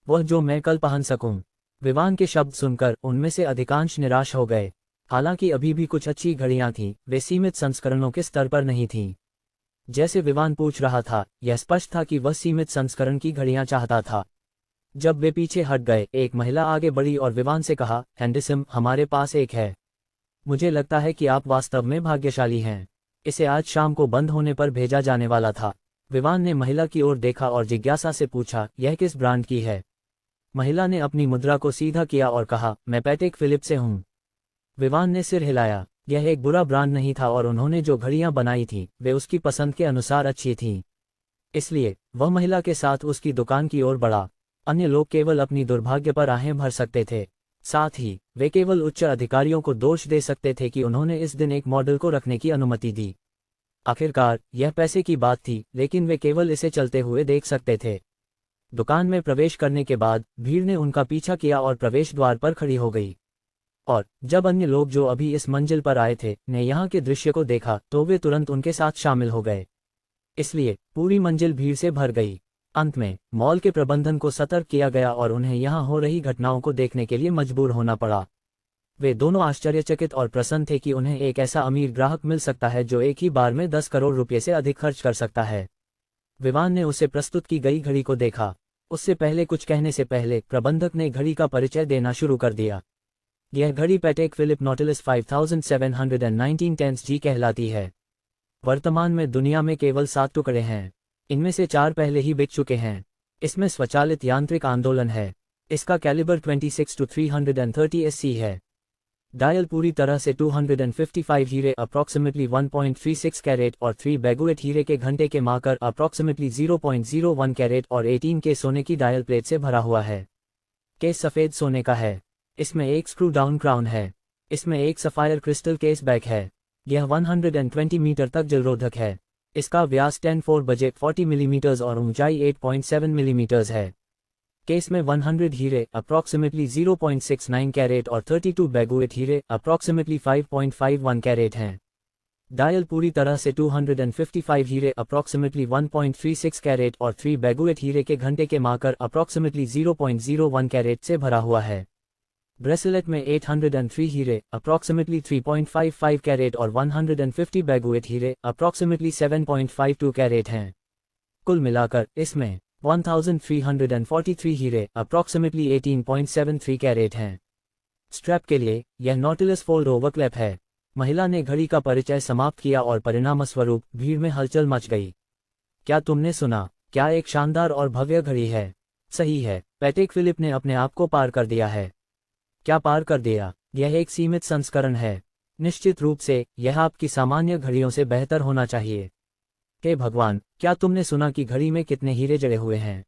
वह जो मैं कल पहन सकूं। विवान के शब्द सुनकर उनमें से अधिकांश निराश हो गए। हालांकि अभी भी कुछ अच्छी घड़ियां थीं, वे सीमित संस्करणों के स्तर पर नहीं थीं। जैसे विवान पूछ रहा था, यह स्पष्ट था कि वह सीमित संस्करण की घड़ियां चाहता था। जब वे पीछे हट गए, एक महिला आगे बढ़ी और विवान से कहा, हैंडसम, हमारे पास एक है। मुझे लगता है कि आप वास्तव में भाग्यशाली हैं। इसे आज शाम को बंद होने पर भेजा जाने वाला था। विवान ने महिला की ओर देखा और जिज्ञासा से पूछा, यह किस ब्रांड की है? महिला ने अपनी मुद्रा को सीधा किया और कहा, मैं पैटेक फिलिप से हूं। विवान ने सिर हिलाया। यह एक बुरा ब्रांड नहीं था और उन्होंने जो घड़ियां बनाई थीं वे उसकी पसंद के अनुसार अच्छी थीं। इसलिए वह महिला के साथ उसकी दुकान की ओर बढ़ा। अन्य लोग केवल अपनी दुर्भाग्य पर आहें भर सकते थे। साथ ही वे केवल उच्च अधिकारियों को दोष दे सकते थे कि उन्होंने इस दिन एक मॉडल को रखने की अनुमति दी। आखिरकार यह पैसे की बात थी, लेकिन वे केवल इसे चलते हुए देख सकते थे। दुकान में प्रवेश करने के बाद भीड़ ने उनका पीछा किया और प्रवेश द्वार पर खड़ी हो गई। और जब अन्य लोग जो अभी इस मंजिल पर आए थे ने यहाँ के दृश्य को देखा तो वे तुरंत उनके साथ शामिल हो गए। इसलिए पूरी मंजिल भीड़ से भर गई। अंत में मॉल के प्रबंधन को सतर्क किया गया और उन्हें यहाँ हो रही घटनाओं को देखने के लिए मजबूर होना पड़ा। वे दोनों आश्चर्यचकित और प्रसन्न थे कि उन्हें एक ऐसा अमीर ग्राहक मिल सकता है जो एक ही बार में 10 करोड़ रुपये से अधिक खर्च कर सकता है। विवान ने उसे प्रस्तुत की गई घड़ी को देखा। उससे पहले कुछ कहने से पहले प्रबंधक ने घड़ी का परिचय देना शुरू कर दिया। यह घड़ी पैटेक फिलिप नॉटिलस 5719 टेंस जी कहलाती है। वर्तमान में दुनिया में केवल 7 टुकड़े हैं। इनमें से 4 पहले ही बिक चुके हैं। इसमें स्वचालित यांत्रिक आंदोलन है। इसका कैलिबर 26-330 SC है। डायल पूरी तरह से 255 हीरे अप्रॉक्सीमेटली 1.36 कैरेट और 3 बैगुएट हीरे के घंटे के मार्कर अप्रॉक्सीमेटली 0.01 कैरेट और 18 के सोने की डायल प्लेट से भरा हुआ है। केस सफ़ेद सोने का है। इसमें एक स्क्रू डाउन क्राउन है। इसमें एक सफ़ायर क्रिस्टल केस बैक है। यह 120 मीटर तक जलरोधक है। इसका व्यास 10-4 बजे 40 मिलीमीटर्स और ऊंचाई 8.7 मिलीमीटर्स है। केस में 100 हीरे अप्रॉक्सीमेटली 0.69 कैरेट और 32 बैगुएट हीरे अप्रॉक्सीमेटली 5.51 कैरेट हैं। डायल पूरी तरह से 255 हीरे अप्रॉक्सीमेटली 1.36 कैरेट और 3 बैगुएट हीरे के घंटे के मार्कर अप्रॉक्सीमेटली 0.01 कैरेट से भरा हुआ है। ब्रेसलेट में 803 हीरे अप्रॉक्सीमेटली 3.55 कैरेट और 150 बैगुएट हीरे अप्रॉक्सीमेटली 7.52 कैरेट हैं। कुल मिलाकर इसमें 1343 हीरे अप्रॉक्सीमेटली 18.73 कैरेट हैं। स्ट्रैप के लिए यह नॉटिलस फोल्ड ओवर क्लैप है। महिला ने घड़ी का परिचय समाप्त किया और परिणामस्वरूप भीड़ में हलचल मच गई। क्या तुमने सुना? क्या एक शानदार और भव्य घड़ी है? सही है, पैटेक फिलिप ने अपने आप को पार कर दिया है। क्या पार कर दिया? यह एक सीमित संस्करण है। निश्चित रूप से यह आपकी सामान्य घड़ियों से बेहतर होना चाहिए। हे भगवान, क्या तुमने सुना कि घड़ी में कितने हीरे जड़े हुए हैं?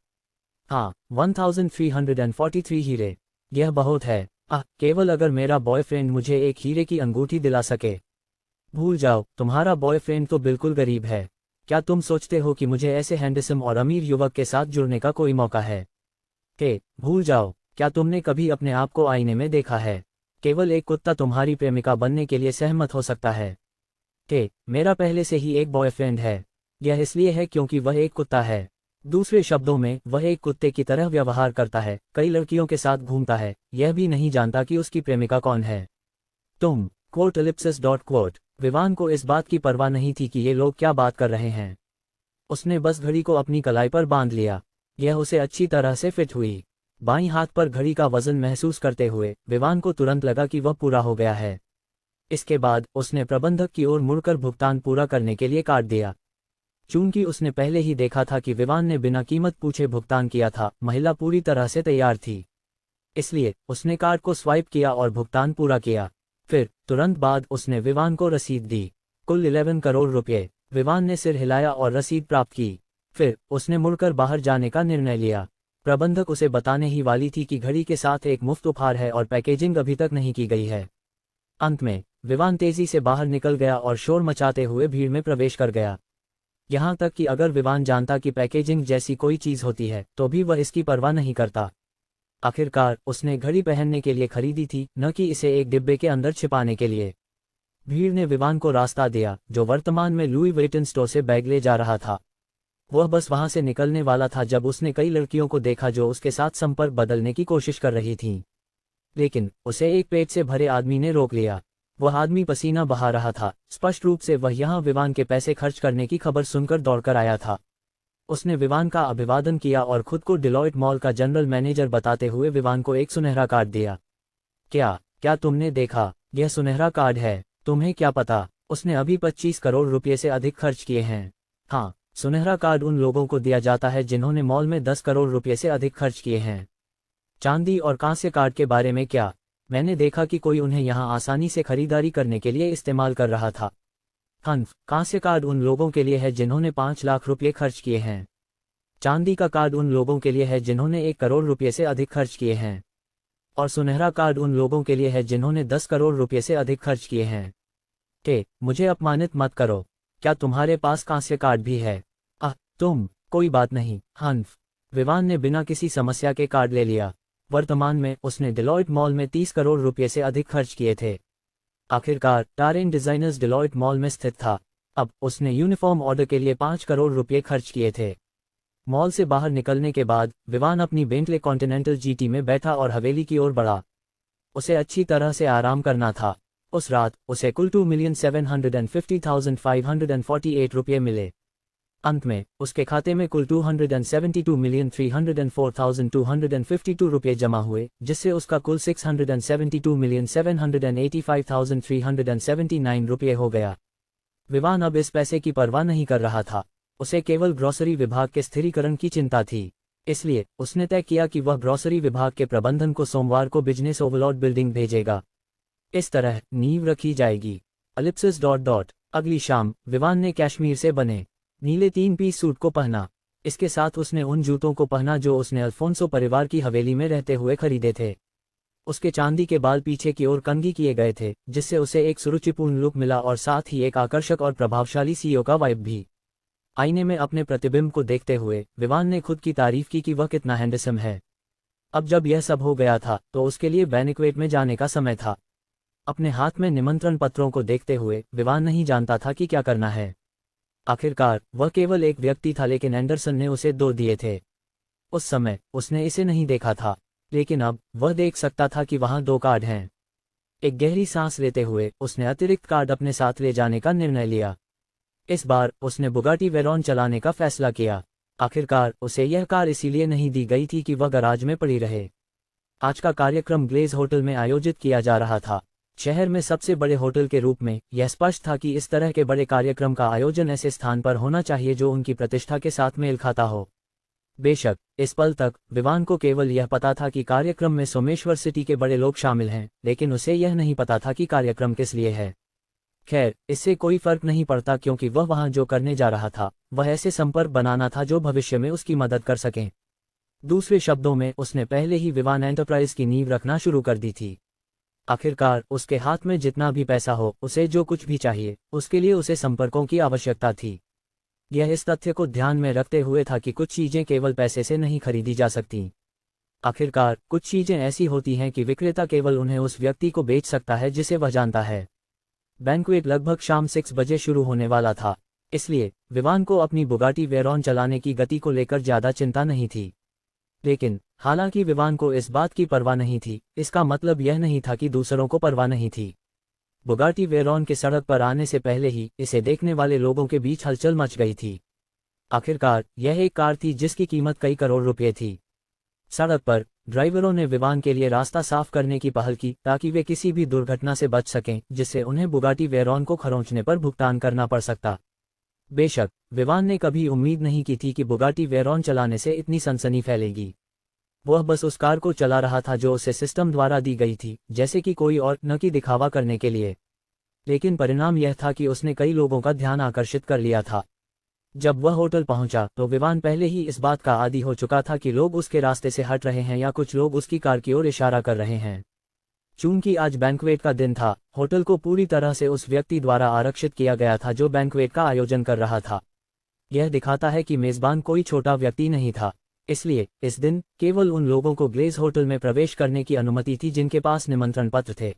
हाँ, 1343 हीरे। यह बहुत है। केवल अगर मेरा बॉयफ्रेंड मुझे एक हीरे की अंगूठी दिला सके। भूल जाओ, तुम्हारा बॉयफ्रेंड तो बिल्कुल गरीब है। क्या तुम सोचते हो कि मुझे ऐसे हैंडसम और अमीर युवक के साथ जुड़ने का कोई मौका है? भूल जाओ। क्या तुमने कभी अपने आप को आईने में देखा है? केवल एक कुत्ता तुम्हारी प्रेमिका बनने के लिए सहमत हो सकता है। मेरा पहले से ही एक बॉयफ्रेंड है। यह इसलिए है क्योंकि वह एक कुत्ता है। दूसरे शब्दों में, वह एक कुत्ते की तरह व्यवहार करता है, कई लड़कियों के साथ घूमता है, यह भी नहीं जानता कि उसकी प्रेमिका कौन है। तुम __. विवान को इस बात की परवाह नहीं थी कि ये लोग क्या बात कर रहे हैं। उसने बस घड़ी को अपनी कलाई पर बांध लिया। यह उसे अच्छी तरह से फिट हुई। बाईं हाथ पर घड़ी का वजन महसूस करते हुए विवान को तुरंत लगा कि वह पूरा हो गया है। इसके बाद उसने प्रबंधक की ओर मुड़कर भुगतान पूरा करने के लिए काट दिया। चूंकि उसने पहले ही देखा था कि विवान ने बिना कीमत पूछे भुगतान किया था, महिला पूरी तरह से तैयार थी। इसलिए उसने कार्ड को स्वाइप किया और भुगतान पूरा किया। फिर तुरंत बाद उसने विवान को रसीद दी। कुल 11 करोड़ रुपये। विवान ने सिर हिलाया और रसीद प्राप्त की। फिर उसने मुड़कर बाहर जाने का निर्णय लिया। प्रबंधक उसे बताने ही वाली थी कि घड़ी के साथ एक मुफ्त उपहार है और पैकेजिंग अभी तक नहीं की गई है। अंत में विवान तेजी से बाहर निकल गया और शोर मचाते हुए भीड़ में प्रवेश कर गया। यहाँ तक कि अगर विवान जानता कि पैकेजिंग जैसी कोई चीज़ होती है तो भी वह इसकी परवाह नहीं करता। आखिरकार उसने घड़ी पहनने के लिए खरीदी थी, न कि इसे एक डिब्बे के अंदर छिपाने के लिए। भीड़ ने विवान को रास्ता दिया, जो वर्तमान में लुई वेटन स्टोर से बैग ले जा रहा था। वह बस वहां से निकलने वाला था जब उसने कई लड़कियों को देखा जो उसके साथ संपर्क बदलने की कोशिश कर रही थीं। लेकिन उसे एक पेट से भरे आदमी ने रोक लिया। वह आदमी पसीना बहा रहा था। स्पष्ट रूप से वह यहाँ विवान के पैसे खर्च करने की खबर सुनकर दौड़कर आया था। उसने विवान का अभिवादन किया और खुद को डिलॉयट मॉल का जनरल मैनेजर बताते हुए विवान को एक सुनहरा कार्ड दिया। क्या तुमने देखा? यह सुनहरा कार्ड है। तुम्हें क्या पता, उसने अभी 25 करोड़ रुपये से अधिक खर्च किए हैं। हाँ, सुनहरा कार्ड उन लोगों को दिया जाता है जिन्होंने मॉल में 10 करोड़ रुपये से अधिक खर्च किए हैं। चांदी और कांस्य कार्ड के बारे में क्या? मैंने देखा कि कोई उन्हें यहाँ आसानी से खरीदारी करने के लिए इस्तेमाल कर रहा था। हन्फ, कांस्य कार्ड उन लोगों के लिए है जिन्होंने 5 लाख रुपये खर्च किए हैं। चांदी का कार्ड उन लोगों के लिए है जिन्होंने 1 करोड़ रुपये से अधिक खर्च किए हैं। और सुनहरा कार्ड उन लोगों के लिए है जिन्होंने 10 करोड़ रुपये से अधिक खर्च किए हैं। मुझे अपमानित मत करो। क्या तुम्हारे पास कांस्य कार्ड भी है? तुम, कोई बात नहीं, हन्फ। विवान ने बिना किसी समस्या के कार्ड ले लिया। वर्तमान में उसने डिलॉयट मॉल में 30 करोड़ रुपये से अधिक खर्च किए थे। आखिरकार टारेन डिजाइनर्स डिलॉयट मॉल में स्थित था। अब उसने यूनिफॉर्म ऑर्डर के लिए 5 करोड़ रुपये खर्च किए थे। मॉल से बाहर निकलने के बाद विवान अपनी बेंटले कॉन्टिनेंटल जीटी में बैठा और हवेली की ओर बढ़ा। उसे अच्छी तरह से आराम करना था। उस रात उसे कुल 2,750,548 रुपये मिले। अंत में उसके खाते में कुल 272,304,252 रुपये जमा हुए, जिससे उसका कुल 672,785,379 रुपये हो गया। विवान अब इस पैसे की परवाह नहीं कर रहा था। उसे केवल ग्रॉसरी विभाग के स्थिरीकरण की चिंता थी। इसलिए उसने तय किया कि वह ग्रॉसरी विभाग के प्रबंधन को सोमवार को बिजनेस ओवरलॉर्ड बिल्डिंग भेजेगा। इस तरह नींव रखी जाएगी। अगली शाम विवान ने कश्मीर से बने नीले 3 पीस सूट को पहना। इसके साथ उसने उन जूतों को पहना जो उसने अल्फोंसो परिवार की हवेली में रहते हुए खरीदे थे। उसके चांदी के बाल पीछे की ओर कंघी किए गए थे, जिससे उसे एक सुरुचिपूर्ण लुक मिला और साथ ही एक आकर्षक और प्रभावशाली सीईओ का वाइब भी। आईने में अपने प्रतिबिंब को देखते हुए विवान ने खुद की तारीफ की कि वह कितना हैंडसम है। अब जब यह सब हो गया था तो उसके लिए बैंक्वेट में जाने का समय था। अपने हाथ में निमंत्रण पत्रों को देखते हुए विवान नहीं जानता था कि क्या करना है। आखिरकार वह केवल एक व्यक्ति था, लेकिन एंडरसन ने उसे 2 दिए थे। उस समय उसने इसे नहीं देखा था, लेकिन अब वह देख सकता था कि वहां 2 कार्ड हैं। एक गहरी सांस लेते हुए उसने अतिरिक्त कार्ड अपने साथ ले जाने का निर्णय लिया। इस बार उसने बुगाटी वेरॉन चलाने का फैसला किया। आखिरकार उसे यह कार इसीलिए नहीं दी गई थी कि वह गराज में पड़ी रहे। आज का कार्यक्रम ग्लेज होटल में आयोजित किया जा रहा था। शहर में सबसे बड़े होटल के रूप में यह स्पष्ट था कि इस तरह के बड़े कार्यक्रम का आयोजन ऐसे स्थान पर होना चाहिए जो उनकी प्रतिष्ठा के साथ मेल खाता हो। बेशक इस पल तक विवान को केवल यह पता था कि कार्यक्रम में सोमेश्वर सिटी के बड़े लोग शामिल हैं, लेकिन उसे यह नहीं पता था कि कार्यक्रम किस लिए है। खैर, इससे कोई फर्क नहीं पड़ता, क्योंकि वह वहां जो करने जा रहा था वह ऐसे संपर्क बनाना था जो भविष्य में उसकी मदद कर सकें। दूसरे शब्दों में उसने पहले ही विवान एंटरप्राइज की नींव रखना शुरू कर दी थी। आखिरकार उसके हाथ में जितना भी पैसा हो, उसे जो कुछ भी चाहिए, उसके लिए उसे संपर्कों की आवश्यकता थी। यह इस तथ्य को ध्यान में रखते हुए था कि कुछ चीजें केवल पैसे से नहीं खरीदी जा सकती। आखिरकार कुछ चीजें ऐसी होती हैं कि विक्रेता केवल उन्हें उस व्यक्ति को बेच सकता है जिसे वह जानता है। बैंक्वेट लगभग शाम 6 बजे शुरू होने वाला था, इसलिए विवान को अपनी बुगाटी वेरॉन चलाने की गति को लेकर ज्यादा चिंता नहीं थी। लेकिन हालांकि विवान को इस बात की परवाह नहीं थी, इसका मतलब यह नहीं था कि दूसरों को परवाह नहीं थी। बुगाटी वेरॉन के सड़क पर आने से पहले ही इसे देखने वाले लोगों के बीच हलचल मच गई थी। आखिरकार यह एक कार थी जिसकी कीमत कई करोड़ रुपए थी। सड़क पर ड्राइवरों ने विवान के लिए रास्ता साफ करने की पहल की ताकि वे किसी भी दुर्घटना से बच सकें जिससे उन्हें बुगाटी वेरॉन को खरोंचने पर भुगतान करना पड़ सकता। बेशक विवान ने कभी उम्मीद नहीं की थी कि बुगाटी वेरॉन चलाने से इतनी सनसनी फैलेगी। वह बस उस कार को चला रहा था जो उसे सिस्टम द्वारा दी गई थी, जैसे कि कोई और, न कि दिखावा करने के लिए। लेकिन परिणाम यह था कि उसने कई लोगों का ध्यान आकर्षित कर लिया था। जब वह होटल पहुंचा तो विवान पहले ही इस बात का आदी हो चुका था कि लोग उसके रास्ते से हट रहे हैं या कुछ लोग उसकी कार की ओर इशारा कर रहे हैं। चूंकि आज बैंक्वेट का दिन था, होटल को पूरी तरह से उस व्यक्ति द्वारा आरक्षित किया गया था जो बैंक्वेट का आयोजन कर रहा था। यह दिखाता है कि मेजबान कोई छोटा व्यक्ति नहीं था, इसलिए इस दिन केवल उन लोगों को ग्लेज होटल में प्रवेश करने की अनुमति थी जिनके पास निमंत्रण पत्र थे।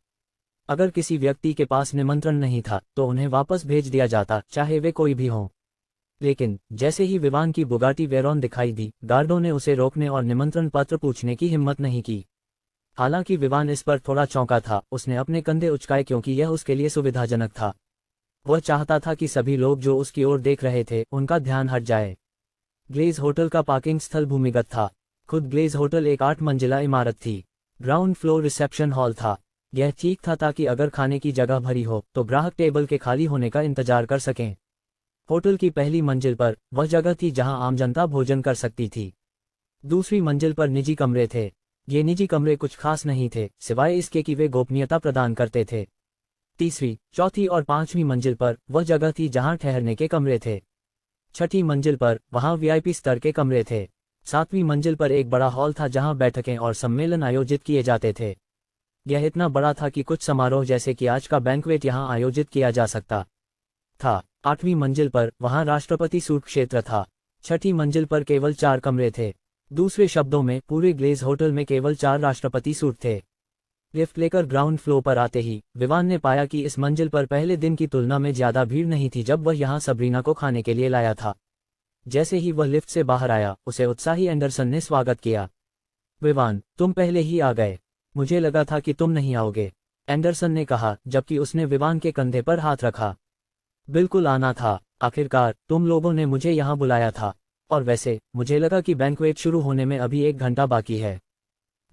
अगर किसी व्यक्ति के पास निमंत्रण नहीं था तो उन्हें वापस भेज दिया जाता, चाहे वे कोई भी हों। लेकिन जैसे ही विवान की बुगाटी वेरॉन दिखाई दी, गार्डों ने उसे रोकने और निमंत्रण पत्र पूछने की हिम्मत नहीं की। हालांकि विवान इस पर थोड़ा चौंका था। उसने अपने कंधे उचकाए क्योंकि यह उसके लिए सुविधाजनक था। वह चाहता था कि सभी लोग जो उसकी ओर देख रहे थे उनका ध्यान हट जाए। ग्लेज होटल का पार्किंग स्थल भूमिगत था। खुद ग्लेज होटल एक 8 मंजिला इमारत थी। ग्राउंड फ्लोर रिसेप्शन हॉल था। यह ठीक था ताकि अगर खाने की जगह भरी हो तो ग्राहक टेबल के खाली होने का इंतजार कर सकें। होटल की पहली मंजिल पर वह जगह थी जहां आम जनता भोजन कर सकती थी। दूसरी मंजिल पर निजी कमरे थे। ये निजी कमरे कुछ खास नहीं थे, सिवाय इसके कि वे गोपनीयता प्रदान करते थे। तीसरी, चौथी और पांचवी मंजिल पर वह जगह थी जहां ठहरने के कमरे थे। छठी मंजिल पर वहां वीआईपी स्तर के कमरे थे। सातवीं मंजिल पर एक बड़ा हॉल था जहां बैठकें और सम्मेलन आयोजित किए जाते थे। यह इतना बड़ा था कि कुछ समारोह जैसे कि आज का बैंक्वेट यहां आयोजित किया जा सकता था। आठवीं मंजिल पर वहां राष्ट्रपति सूट क्षेत्र था। छठी मंजिल पर केवल 4 कमरे थे। दूसरे शब्दों में पूरे ग्लेज होटल में केवल 4 राष्ट्रपति सूट थे। लिफ्ट लेकर ग्राउंड फ्लोर पर आते ही विवान ने पाया कि इस मंजिल पर पहले दिन की तुलना में ज्यादा भीड़ नहीं थी जब वह यहां सबरीना को खाने के लिए लाया था। जैसे ही वह लिफ्ट से बाहर आया, उसे उत्साही एंडरसन ने स्वागत किया। विवान, तुम पहले ही आ गए। मुझे लगा था कि तुम नहीं आओगे, एंडरसन ने कहा जबकि उसने विवान के कंधे पर हाथ रखा। बिल्कुल आना था, आखिरकार तुम लोगों ने मुझे यहाँ बुलाया था। और वैसे मुझे लगा कि बैंक्वेट शुरू होने में अभी 1 घंटा बाकी है।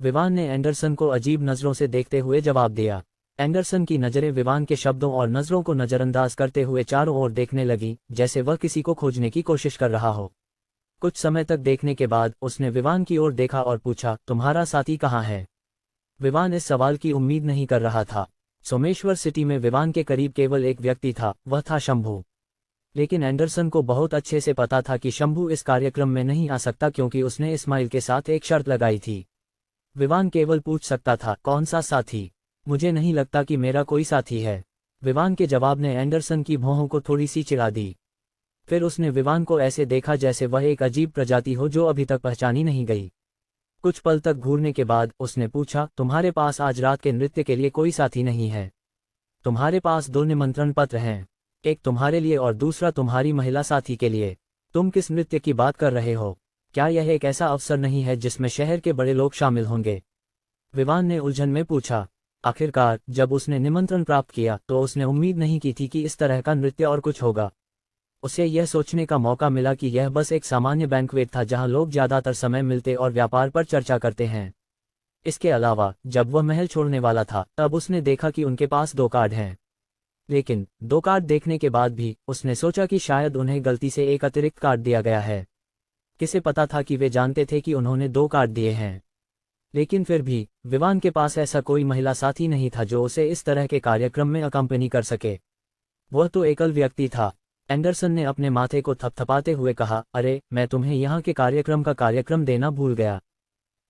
विवान ने एंडरसन को अजीब नज़रों से देखते हुए जवाब दिया। एंडरसन की नज़रें विवान के शब्दों और नज़रों को नज़रअंदाज करते हुए चारों ओर देखने लगी, जैसे वह किसी को खोजने की कोशिश कर रहा हो। कुछ समय तक देखने के बाद उसने विवान की ओर देखा और पूछा, तुम्हारा साथी कहाँ है? विवान इस सवाल की उम्मीद नहीं कर रहा था। सोमेश्वर सिटी में विवान के करीब केवल एक व्यक्ति था, वह था शंभू। लेकिन एंडरसन को बहुत अच्छे से पता था कि शंभू इस कार्यक्रम में नहीं आ सकता क्योंकि उसने इस्माइल के साथ एक शर्त लगाई थी। विवान केवल पूछ सकता था, कौन सा साथी? मुझे नहीं लगता कि मेरा कोई साथी है। विवान के जवाब ने एंडरसन की भौहों को थोड़ी सी चिढ़ा दी। फिर उसने विवान को ऐसे देखा जैसे वह एक अजीब प्रजाति हो जो अभी तक पहचानी नहीं गई। कुछ पल तक घूरने के बाद उसने पूछा, तुम्हारे पास आज रात के नृत्य के लिए कोई साथी नहीं है? तुम्हारे पास 2 निमंत्रण पत्र हैं, एक तुम्हारे लिए और दूसरा तुम्हारी महिला साथी के लिए। तुम किस नृत्य की बात कर रहे हो? क्या यह एक ऐसा अवसर नहीं है जिसमें शहर के बड़े लोग शामिल होंगे? विवान ने उलझन में पूछा। आखिरकार जब उसने निमंत्रण प्राप्त किया तो उसने उम्मीद नहीं की थी कि इस तरह का नृत्य और कुछ होगा। उसे यह सोचने का मौका मिला कि यह बस एक सामान्य बैंक्वेट था जहां लोग ज्यादातर समय मिलते और व्यापार पर चर्चा करते हैं। इसके अलावा जब वह महल छोड़ने वाला था तब उसने देखा कि उनके पास 2 कार्ड हैं। लेकिन 2 कार्ड देखने के बाद भी उसने सोचा कि शायद उन्हें गलती से एक अतिरिक्त कार्ड दिया गया है। किसे पता था कि वे जानते थे कि उन्होंने 2 कार्ड दिए हैं। लेकिन फिर भी विवान के पास ऐसा कोई महिला साथी नहीं था जो उसे इस तरह के कार्यक्रम में अकम्पनी कर सके। वह तो एकल व्यक्ति था। एंडरसन ने अपने माथे को थपथपाते हुए कहा, अरे मैं तुम्हें यहाँ के कार्यक्रम का कार्यक्रम देना भूल गया।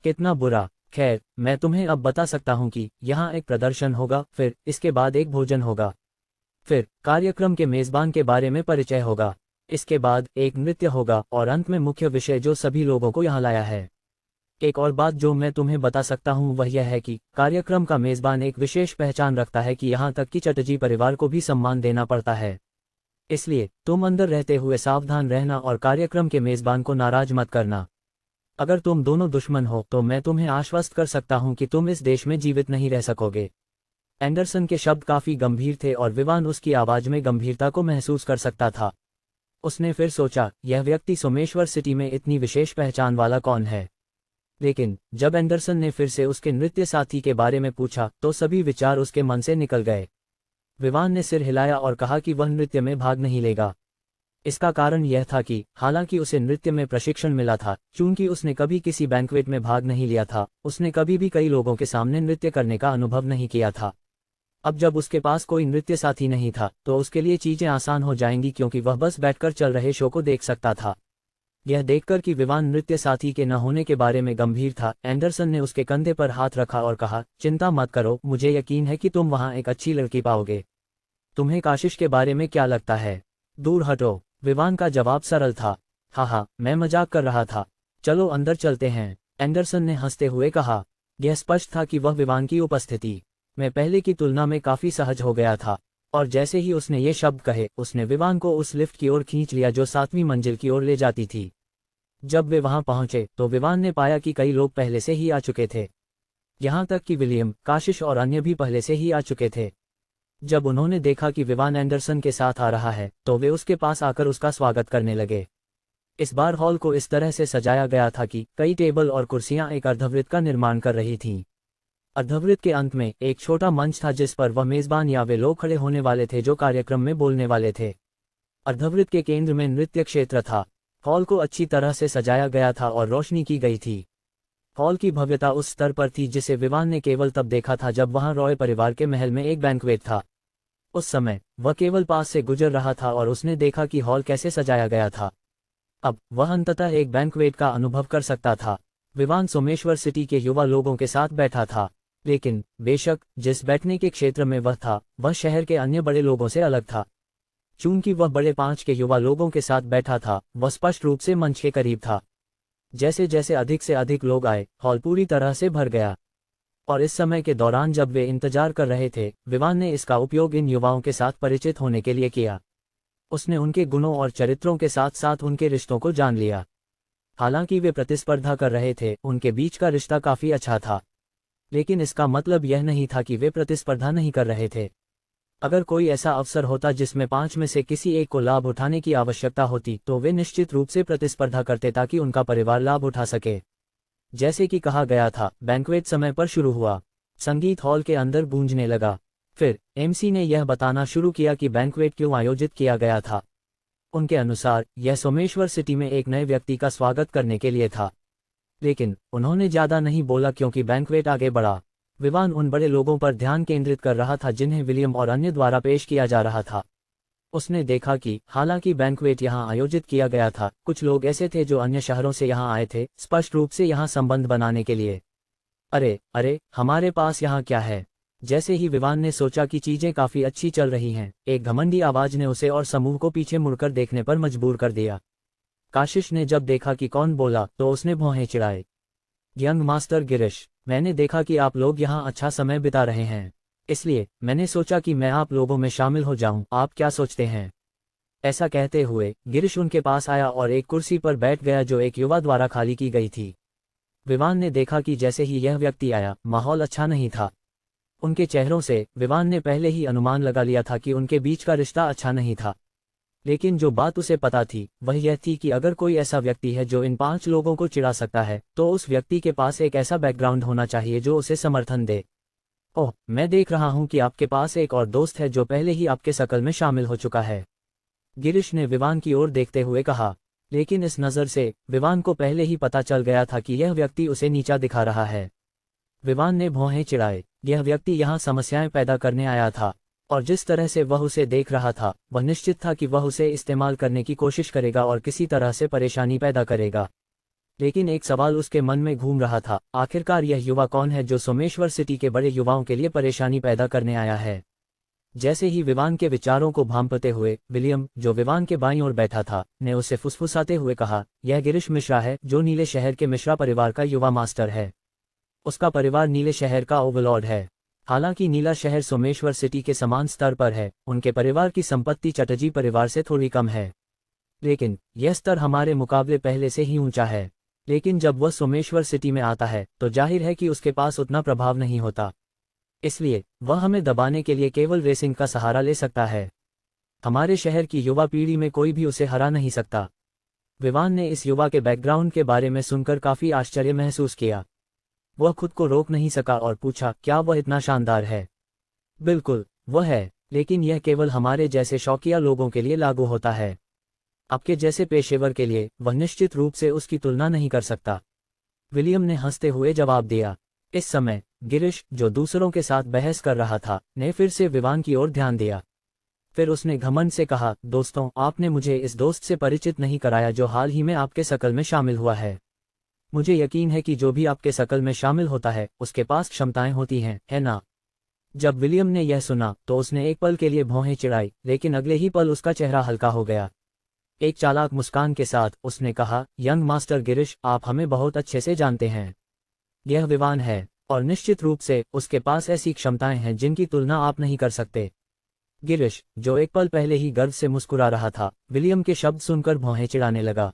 कितना बुरा। खैर, मैं तुम्हें अब बता सकता हूँ कि यहाँ एक प्रदर्शन होगा, फिर इसके बाद एक भोजन होगा, फिर कार्यक्रम के मेजबान के बारे में परिचय होगा, इसके बाद एक नृत्य होगा और अंत में मुख्य विषय जो सभी लोगों को यहाँ लाया है। एक और बात जो मैं तुम्हें बता सकता हूँ वह यह है कि कार्यक्रम का मेजबान एक विशेष पहचान रखता है कि यहाँ तक कि चटर्जी परिवार को भी सम्मान देना पड़ता है। इसलिए तुम अंदर रहते हुए सावधान रहना और कार्यक्रम के मेजबान को नाराज मत करना। अगर तुम दोनों दुश्मन हो तो मैं तुम्हें आश्वस्त कर सकता हूँ कि तुम इस देश में जीवित नहीं रह सकोगे। एंडरसन के शब्द काफी गंभीर थे और विवान उसकी आवाज में गंभीरता को महसूस कर सकता था। उसने फिर सोचा, यह व्यक्ति सोमेश्वर सिटी में इतनी विशेष पहचान वाला कौन है? लेकिन जब एंडरसन ने फिर से उसके नृत्य साथी के बारे में पूछा तो सभी विचार उसके मन से निकल गए। विवान ने सिर हिलाया और कहा कि वह नृत्य में भाग नहीं लेगा। इसका कारण यह था कि हालांकि उसे नृत्य में प्रशिक्षण मिला था, चूंकि उसने कभी किसी बैंक्वेट में भाग नहीं लिया था, उसने कभी भी कई लोगों के सामने नृत्य करने का अनुभव नहीं किया था। अब जब उसके पास कोई नृत्य साथी नहीं था तो उसके लिए चीजें आसान हो जाएंगी क्योंकि वह बस बैठकर चल रहे शो को देख सकता था। यह देखकर कि विवान नृत्य साथी के न होने के बारे में गंभीर था, एंडरसन ने उसके कंधे पर हाथ रखा और कहा, चिंता मत करो, मुझे यकीन है कि तुम वहां एक अच्छी लड़की पाओगे। तुम्हें काशिश के बारे में क्या लगता है? दूर हटो। विवान का जवाब सरल था, हाँ, मैं मजाक कर रहा था। चलो अंदर चलते हैं, एंडरसन ने हंसते हुए कहा। यह स्पष्ट था कि वह विवान की उपस्थिति में पहले की तुलना में काफी सहज हो गया था, और जैसे ही उसने ये शब्द कहे उसने विवान को उस लिफ्ट की ओर खींच लिया जो 7वीं मंजिल की ओर ले जाती थी। जब वे वहां पहुंचे तो विवान ने पाया कि कई लोग पहले से ही आ चुके थे, यहां तक कि विलियम, काशिश और अन्य भी पहले से ही आ चुके थे। जब उन्होंने देखा कि विवान एंडरसन के साथ आ रहा है तो वे उसके पास आकर उसका स्वागत करने लगे। इस बार हॉल को इस तरह से सजाया गया था कि कई टेबल और कुर्सियां एक अर्धवृत्त का निर्माण कर रही थीं। अर्धवृत्त के अंत में एक छोटा मंच था जिस पर वह मेजबान या वे लोग खड़े होने वाले थे जो कार्यक्रम में बोलने वाले थे। अर्धवृत्त के केंद्र में नृत्य क्षेत्र था। हॉल को अच्छी तरह से सजाया गया था और रोशनी की गई थी। हॉल की भव्यता उस स्तर पर थी जिसे विवान ने केवल तब देखा था जब वहां रॉय परिवार के महल में एक बैंक्वेट था। उस समय वह केवल पास से गुजर रहा था और उसने देखा कि हॉल कैसे सजाया गया था। अब वह अंततः एक बैंक्वेट का अनुभव कर सकता था। विवान सोमेश्वर सिटी के युवा लोगों के साथ बैठा था, लेकिन बेशक जिस बैठने के क्षेत्र में वह था वह शहर के अन्य बड़े लोगों से अलग था। चूंकि वह बड़े 5 के युवा लोगों के साथ बैठा था, वह स्पष्ट रूप से मंच के करीब था। जैसे जैसे अधिक से अधिक लोग आए, हॉल पूरी तरह से भर गया। और इस समय के दौरान जब वे इंतजार कर रहे थे, विवान ने इसका उपयोग इन युवाओं के साथ परिचित होने के लिए किया। उसने उनके गुणों और चरित्रों के साथ साथ उनके रिश्तों को जान लिया। हालांकि वे प्रतिस्पर्धा कर रहे थे, उनके बीच का रिश्ता काफी अच्छा था, लेकिन इसका मतलब यह नहीं था कि वे प्रतिस्पर्धा नहीं कर रहे थे। अगर कोई ऐसा अवसर होता जिसमें 5 में से किसी एक को लाभ उठाने की आवश्यकता होती, तो वे निश्चित रूप से प्रतिस्पर्धा करते ताकि उनका परिवार लाभ उठा सके। जैसे कि कहा गया था, बैंक्वेट समय पर शुरू हुआ। संगीत हॉल के अंदर गूंजने लगा। फिर एमसी ने यह बताना शुरू किया कि बैंक्वेट क्यों आयोजित किया गया था। उनके अनुसार यह सोमेश्वर सिटी में एक नए व्यक्ति का स्वागत करने के लिए था। लेकिन उन्होंने ज्यादा नहीं बोला क्योंकि बैंक्वेट आगे बढ़ा। विवान उन बड़े लोगों पर ध्यान केंद्रित कर रहा था जिन्हें विलियम और अन्य द्वारा पेश किया जा रहा था। उसने देखा कि हालांकि बैंक्वेट यहां आयोजित किया गया था, कुछ लोग ऐसे थे जो अन्य शहरों से यहां आए थे, स्पष्ट रूप से यहां संबंध बनाने के लिए। अरे अरे, हमारे पास यहां क्या है? जैसे ही विवान ने सोचा कि चीजें काफी अच्छी चल रही हैं, एक घमंडी आवाज ने उसे और समूह को पीछे मुड़कर देखने पर मजबूर कर दिया। काशिश ने जब देखा कि कौन बोला, तो उसने भौहें चिढ़ाए। यंग मास्टर गिरिश, मैंने देखा कि आप लोग यहाँ अच्छा समय बिता रहे हैं, इसलिए मैंने सोचा कि मैं आप लोगों में शामिल हो जाऊं। आप क्या सोचते हैं? ऐसा कहते हुए गिरिश उनके पास आया और एक कुर्सी पर बैठ गया जो एक युवा द्वारा खाली की गई थी। विवान ने देखा कि जैसे ही यह व्यक्ति आया, माहौल अच्छा नहीं था। उनके चेहरों से विवान ने पहले ही अनुमान लगा लिया था कि उनके बीच का रिश्ता अच्छा नहीं था। लेकिन जो बात उसे पता थी वह यह थी कि अगर कोई ऐसा व्यक्ति है जो इन 5 लोगों को चिढ़ा सकता है, तो उस व्यक्ति के पास एक ऐसा बैकग्राउंड होना चाहिए जो उसे समर्थन दे। ओह, मैं देख रहा हूं कि आपके पास एक और दोस्त है जो पहले ही आपके सर्कल में शामिल हो चुका है, गिरिश ने विवान की ओर देखते हुए कहा। लेकिन इस नज़र से विवान को पहले ही पता चल गया था कि यह व्यक्ति उसे नीचा दिखा रहा है। विवान ने भौहें चिढ़ाए। यह व्यक्ति यहाँ समस्याएं पैदा करने आया था, और जिस तरह से वह उसे देख रहा था, वह निश्चित था कि वह उसे इस्तेमाल करने की कोशिश करेगा और किसी तरह से परेशानी पैदा करेगा। लेकिन एक सवाल उसके मन में घूम रहा था, आखिरकार यह युवा कौन है जो सोमेश्वर सिटी के बड़े युवाओं के लिए परेशानी पैदा करने आया है? जैसे ही विवान के विचारों को भांपते हुए विलियम, जो विवान के बाईं ओर बैठा था, ने उसे फुसफुसाते हुए कहा, यह गिरीश मिश्रा है जो नीले शहर के मिश्रा परिवार का युवा मास्टर है। उसका परिवार नीले शहर का ओवरलॉर्ड है। हालांकि नीला शहर सोमेश्वर सिटी के समान स्तर पर है, उनके परिवार की संपत्ति चटर्जी परिवार से थोड़ी कम है, लेकिन यह स्तर हमारे मुकाबले पहले से ही ऊंचा है। लेकिन जब वह सोमेश्वर सिटी में आता है तो जाहिर है कि उसके पास उतना प्रभाव नहीं होता, इसलिए वह हमें दबाने के लिए केवल रेसिंग का सहारा ले सकता है। हमारे शहर की युवा पीढ़ी में कोई भी उसे हरा नहीं सकता। विवान ने इस युवा के बैकग्राउंड के बारे में सुनकर काफी आश्चर्य महसूस किया। वह खुद को रोक नहीं सका और पूछा, क्या वह इतना शानदार है? बिल्कुल, वह है, लेकिन यह केवल हमारे जैसे शौकिया लोगों के लिए लागू होता है। आपके जैसे पेशेवर के लिए वह निश्चित रूप से उसकी तुलना नहीं कर सकता। विलियम ने हंसते हुए जवाब दिया। इस समय गिरीश, जो दूसरों के साथ बहस कर रहा था, ने फिर से विवान की ओर ध्यान दिया। फिर उसने घमंड से कहा, दोस्तों, आपने मुझे इस दोस्त से परिचित नहीं कराया जो हाल ही में आपके सर्कल में शामिल हुआ है। मुझे यकीन है कि जो भी आपके सर्कल में शामिल होता है उसके पास क्षमताएं होती हैं, है ना? जब विलियम ने यह सुना तो उसने एक पल के लिए भौहें चिढ़ाई, लेकिन अगले ही पल उसका चेहरा हल्का हो गया। एक चालाक मुस्कान के साथ उसने कहा, यंग मास्टर गिरीश, आप हमें बहुत अच्छे से जानते हैं। यह विवान है, और निश्चित रूप से उसके पास ऐसी क्षमताएं हैं जिनकी तुलना आप नहीं कर सकते। गिरीश, जो एक पल पहले ही गर्व से मुस्कुरा रहा था, विलियम के शब्द सुनकर भौहें चिढ़ाने लगा।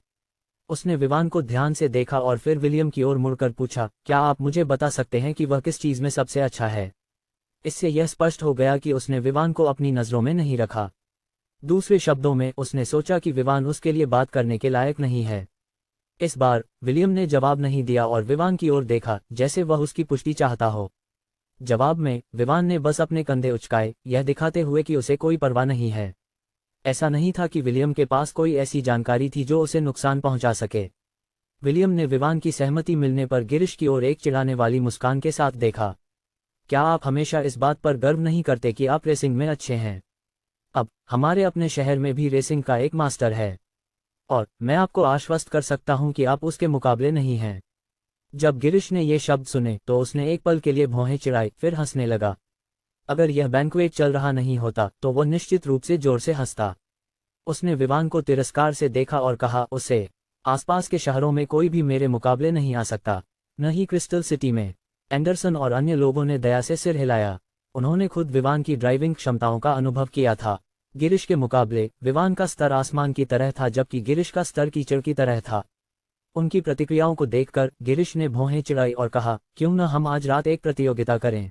उसने विवान को ध्यान से देखा और फिर विलियम की ओर मुड़कर पूछा, क्या आप मुझे बता सकते हैं कि वह किस चीज में सबसे अच्छा है? इससे यह स्पष्ट हो गया कि उसने विवान को अपनी नजरों में नहीं रखा। दूसरे शब्दों में उसने सोचा कि विवान उसके लिए बात करने के लायक नहीं है। इस बार विलियम ने जवाब नहीं दिया और विवान की ओर देखा जैसे वह उसकी पुष्टि चाहता हो। जवाब में विवान ने बस अपने कंधे उचकाए, यह दिखाते हुए कि उसे कोई परवाह नहीं है। ऐसा नहीं था कि विलियम के पास कोई ऐसी जानकारी थी जो उसे नुकसान पहुंचा सके। विलियम ने विवान की सहमति मिलने पर गिरिश की ओर एक चिढ़ाने वाली मुस्कान के साथ देखा। क्या आप हमेशा इस बात पर गर्व नहीं करते कि आप रेसिंग में अच्छे हैं? अब हमारे अपने शहर में भी रेसिंग का एक मास्टर है, और मैं आपको आश्वस्त कर सकता हूं कि आप उसके मुकाबले नहीं हैं। जब गिरिश ने ये शब्द सुने तो उसने एक पल के लिए भौहें चिढ़ाई, फिर हंसने लगा। अगर यह बैंक्वेट चल रहा नहीं होता तो वह निश्चित रूप से जोर से हंसता। उसने विवान को तिरस्कार से देखा और कहा, उसे आसपास के शहरों में कोई भी मेरे मुकाबले नहीं आ सकता, न ही क्रिस्टल सिटी में। एंडरसन और अन्य लोगों ने दया से सिर हिलाया। उन्होंने खुद विवान की ड्राइविंग क्षमताओं का अनुभव किया था। गिरिश के मुकाबले विवान का स्तर आसमान की तरह था, जबकि गिरिश का स्तर कीचड़ की तरह था। उनकी प्रतिक्रियाओं को देखकर गिरिश ने भौहें चिढ़ाई और कहा, क्यों न हम आज रात एक प्रतियोगिता करें?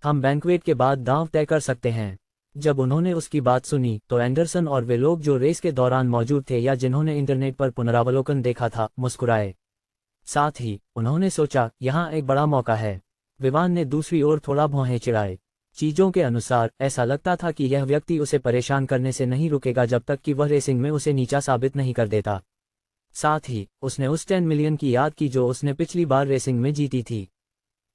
हम बैंक्वेट के बाद दांव तय कर सकते हैं। जब उन्होंने उसकी बात सुनी तो एंडरसन और वे लोग जो रेस के दौरान मौजूद थे या जिन्होंने इंटरनेट पर पुनरावलोकन देखा था, मुस्कुराए। साथ ही उन्होंने सोचा, यहाँ एक बड़ा मौका है। विवान ने दूसरी ओर थोड़ा भौहें चिढ़ाए। चीजों के अनुसार ऐसा लगता था कि यह व्यक्ति उसे परेशान करने से नहीं रुकेगा जब तक कि वह रेसिंग में उसे नीचा साबित नहीं कर देता। साथ ही उसने उस 10 मिलियन की याद की जो उसने पिछली बार रेसिंग में जीती थी।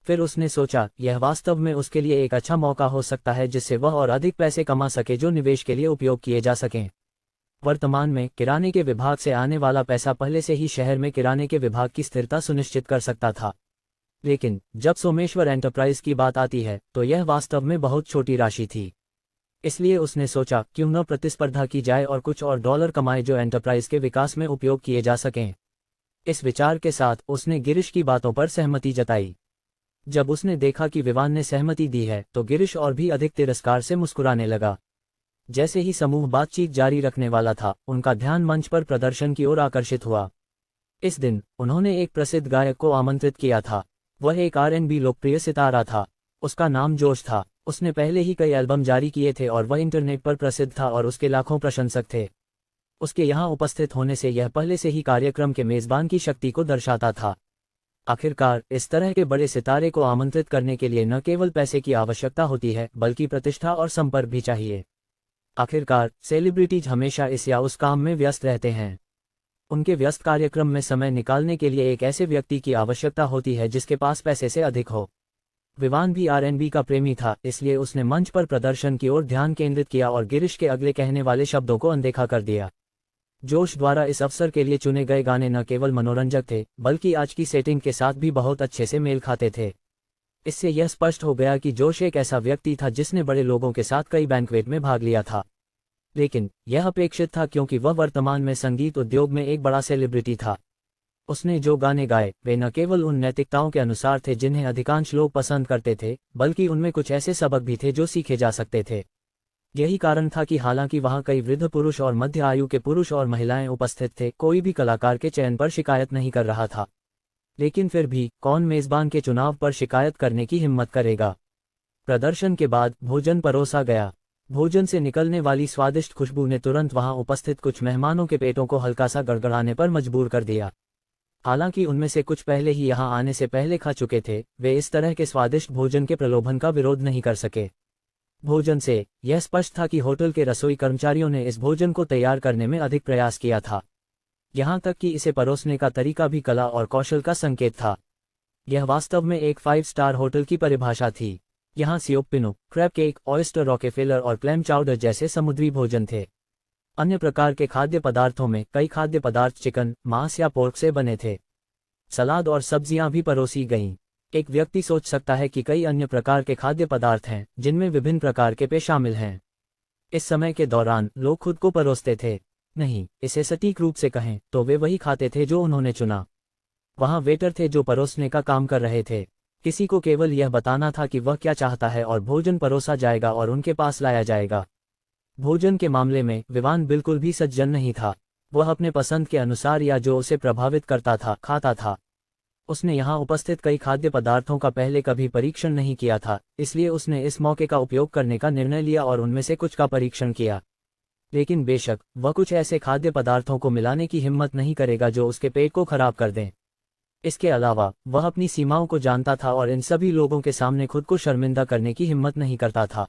फिर उसने सोचा, यह वास्तव में उसके लिए एक अच्छा मौका हो सकता है जिससे वह और अधिक पैसे कमा सके जो निवेश के लिए उपयोग किए जा सकें। वर्तमान में किराने के विभाग से आने वाला पैसा पहले से ही शहर में किराने के विभाग की स्थिरता सुनिश्चित कर सकता था। लेकिन जब सोमेश्वर एंटरप्राइज की बात आती है तो यह वास्तव में बहुत छोटी राशि थी। इसलिए उसने सोचा, क्यों न प्रतिस्पर्धा की जाए और कुछ और डॉलर कमाए जो एंटरप्राइज के विकास में उपयोग किए जा सकें। इस विचार के साथ उसने गिरिश की बातों पर सहमति जताई। जब उसने देखा कि विवान ने सहमति दी है तो गिरिश और भी अधिक तिरस्कार से मुस्कुराने लगा। जैसे ही समूह बातचीत जारी रखने वाला था, उनका ध्यान मंच पर प्रदर्शन की ओर आकर्षित हुआ। इस दिन उन्होंने एक प्रसिद्ध गायक को आमंत्रित किया था। वह एक R&B लोकप्रिय सितारा था। उसका नाम जोश था। उसने पहले ही कई एल्बम जारी किए थे और वह इंटरनेट पर प्रसिद्ध था और उसके लाखों प्रशंसक थे। उसके यहाँ उपस्थित होने से यह पहले से ही कार्यक्रम के मेजबान की शक्ति को दर्शाता था। आखिरकार इस तरह के बड़े सितारे को आमंत्रित करने के लिए न केवल पैसे की आवश्यकता होती है बल्कि प्रतिष्ठा और संपर्क भी चाहिए। आखिरकार सेलिब्रिटीज हमेशा इस या उस काम में व्यस्त रहते हैं। उनके व्यस्त कार्यक्रम में समय निकालने के लिए एक ऐसे व्यक्ति की आवश्यकता होती है जिसके पास पैसे से अधिक हो। विवान भी R&B का प्रेमी था, इसलिए उसने मंच पर प्रदर्शन की ओर ध्यान केंद्रित किया और गिरिश के अगले कहने वाले शब्दों को अनदेखा कर दिया। जोश द्वारा इस अवसर के लिए चुने गए गाने न केवल मनोरंजक थे बल्कि आज की सेटिंग के साथ भी बहुत अच्छे से मेल खाते थे। इससे यह स्पष्ट हो गया कि जोश एक ऐसा व्यक्ति था जिसने बड़े लोगों के साथ कई बैंक्वेट में भाग लिया था। लेकिन यह अपेक्षित था क्योंकि वह वर्तमान में संगीत उद्योग में एक बड़ा सेलिब्रिटी था। उसने जो गाने गाए वे न केवल उन नैतिकताओं के अनुसार थे जिन्हें अधिकांश लोग पसंद करते थे, बल्कि उनमें कुछ ऐसे सबक भी थे जो सीखे जा सकते थे। यही कारण था कि हालांकि वहां कई वृद्ध पुरुष और मध्य आयु के पुरुष और महिलाएं उपस्थित थे, कोई भी कलाकार के चयन पर शिकायत नहीं कर रहा था। लेकिन फिर भी कौन मेजबान के चुनाव पर शिकायत करने की हिम्मत करेगा? प्रदर्शन के बाद भोजन परोसा गया। भोजन से निकलने वाली स्वादिष्ट खुशबू ने तुरंत वहां उपस्थित कुछ मेहमानों के पेटों को हल्का सा गड़गड़ाने पर मजबूर कर दिया। हालांकि उनमें से कुछ पहले ही यहां आने से पहले खा चुके थे, वे इस तरह के स्वादिष्ट भोजन के प्रलोभन का विरोध नहीं कर सके। भोजन से यह स्पष्ट था कि होटल के रसोई कर्मचारियों ने इस भोजन को तैयार करने में अधिक प्रयास किया था। यहां तक कि इसे परोसने का तरीका भी कला और कौशल का संकेत था। यह वास्तव में एक 5 स्टार होटल की परिभाषा थी। यहाँ सियोप्पिनो, क्रैब केक, ऑयस्टर रॉकेफेलर और क्लैम चाउडर जैसे समुद्री भोजन थे। अन्य प्रकार के खाद्य पदार्थों में कई खाद्य पदार्थ चिकन, मांस या पोर्क से बने थे। सलाद और सब्जियां भी परोसी गईं। एक व्यक्ति सोच सकता है कि कई अन्य प्रकार के खाद्य पदार्थ हैं जिनमें विभिन्न प्रकार के पेय शामिल हैं। इस समय के दौरान लोग खुद को परोसते थे। नहीं, इसे सटीक रूप से कहें तो वे वही खाते थे जो उन्होंने चुना। वहाँ वेटर थे जो परोसने का काम कर रहे थे। किसी को केवल यह बताना था कि वह क्या चाहता है और भोजन परोसा जाएगा और उनके पास लाया जाएगा। भोजन के मामले में विवान बिल्कुल भी सज्जन नहीं था। वह अपने पसंद के अनुसार या जो उसे प्रभावित करता था खाता था। उसने यहाँ उपस्थित कई खाद्य पदार्थों का पहले कभी परीक्षण नहीं किया था, इसलिए उसने इस मौके का उपयोग करने का निर्णय लिया और उनमें से कुछ का परीक्षण किया। लेकिन बेशक वह कुछ ऐसे खाद्य पदार्थों को मिलाने की हिम्मत नहीं करेगा जो उसके पेट को खराब कर दें। इसके अलावा वह अपनी सीमाओं को जानता था और इन सभी लोगों के सामने खुद को शर्मिंदा करने की हिम्मत नहीं करता था।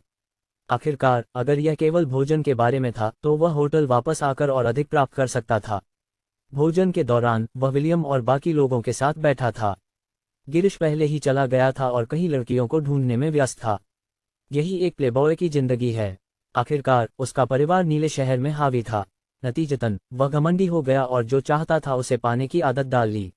आखिरकार अगर यह केवल भोजन के बारे में था तो वह होटल वापस आकर और अधिक प्राप्त कर सकता था। भोजन के दौरान वह विलियम और बाकी लोगों के साथ बैठा था। गिरीश पहले ही चला गया था और कई लड़कियों को ढूंढने में व्यस्त था। यही एक प्लेबॉय की जिंदगी है। आखिरकार उसका परिवार नीले शहर में हावी था। नतीजतन वह घमंडी हो गया और जो चाहता था उसे पाने की आदत डाल ली।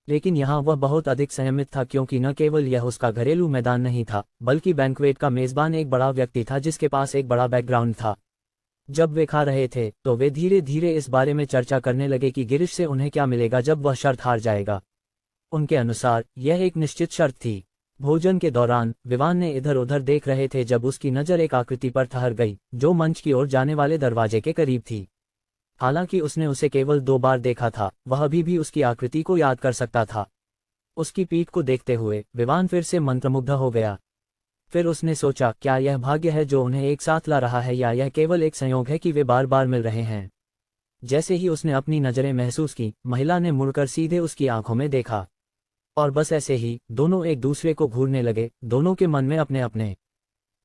लेकिन यहाँ वह बहुत अधिक संयमित था, क्योंकि न केवल यह उसका घरेलू मैदान नहीं था, बल्कि बैंक्वेट का मेजबान एक बड़ा व्यक्ति था जिसके पास एक बड़ा बैकग्राउंड था। जब वे खा रहे थे तो वे धीरे धीरे इस बारे में चर्चा करने लगे कि गिरीश से उन्हें क्या मिलेगा जब वह शर्त हार जाएगा। उनके अनुसार यह एक निश्चित शर्त थी। भोजन के दौरान विवान ने इधर उधर देख रहे थे जब उसकी नज़र एक आकृति पर ठहर गई जो मंच की ओर जाने वाले दरवाजे के करीब थी। हालांकि उसने उसे केवल 2 बार देखा था, वह अभी भी उसकी आकृति को याद कर सकता था। उसकी पीठ को देखते हुए विवान फिर से मंत्रमुग्ध हो गया। फिर उसने सोचा, क्या यह भाग्य है जो उन्हें एक साथ ला रहा है, या यह केवल एक संयोग है कि वे बार बार मिल रहे हैं। जैसे ही उसने अपनी नज़रें महसूस की, महिला ने मुड़कर सीधे उसकी आंखों में देखा, और बस ऐसे ही दोनों एक दूसरे को घूरने लगे। दोनों के मन में अपने अपने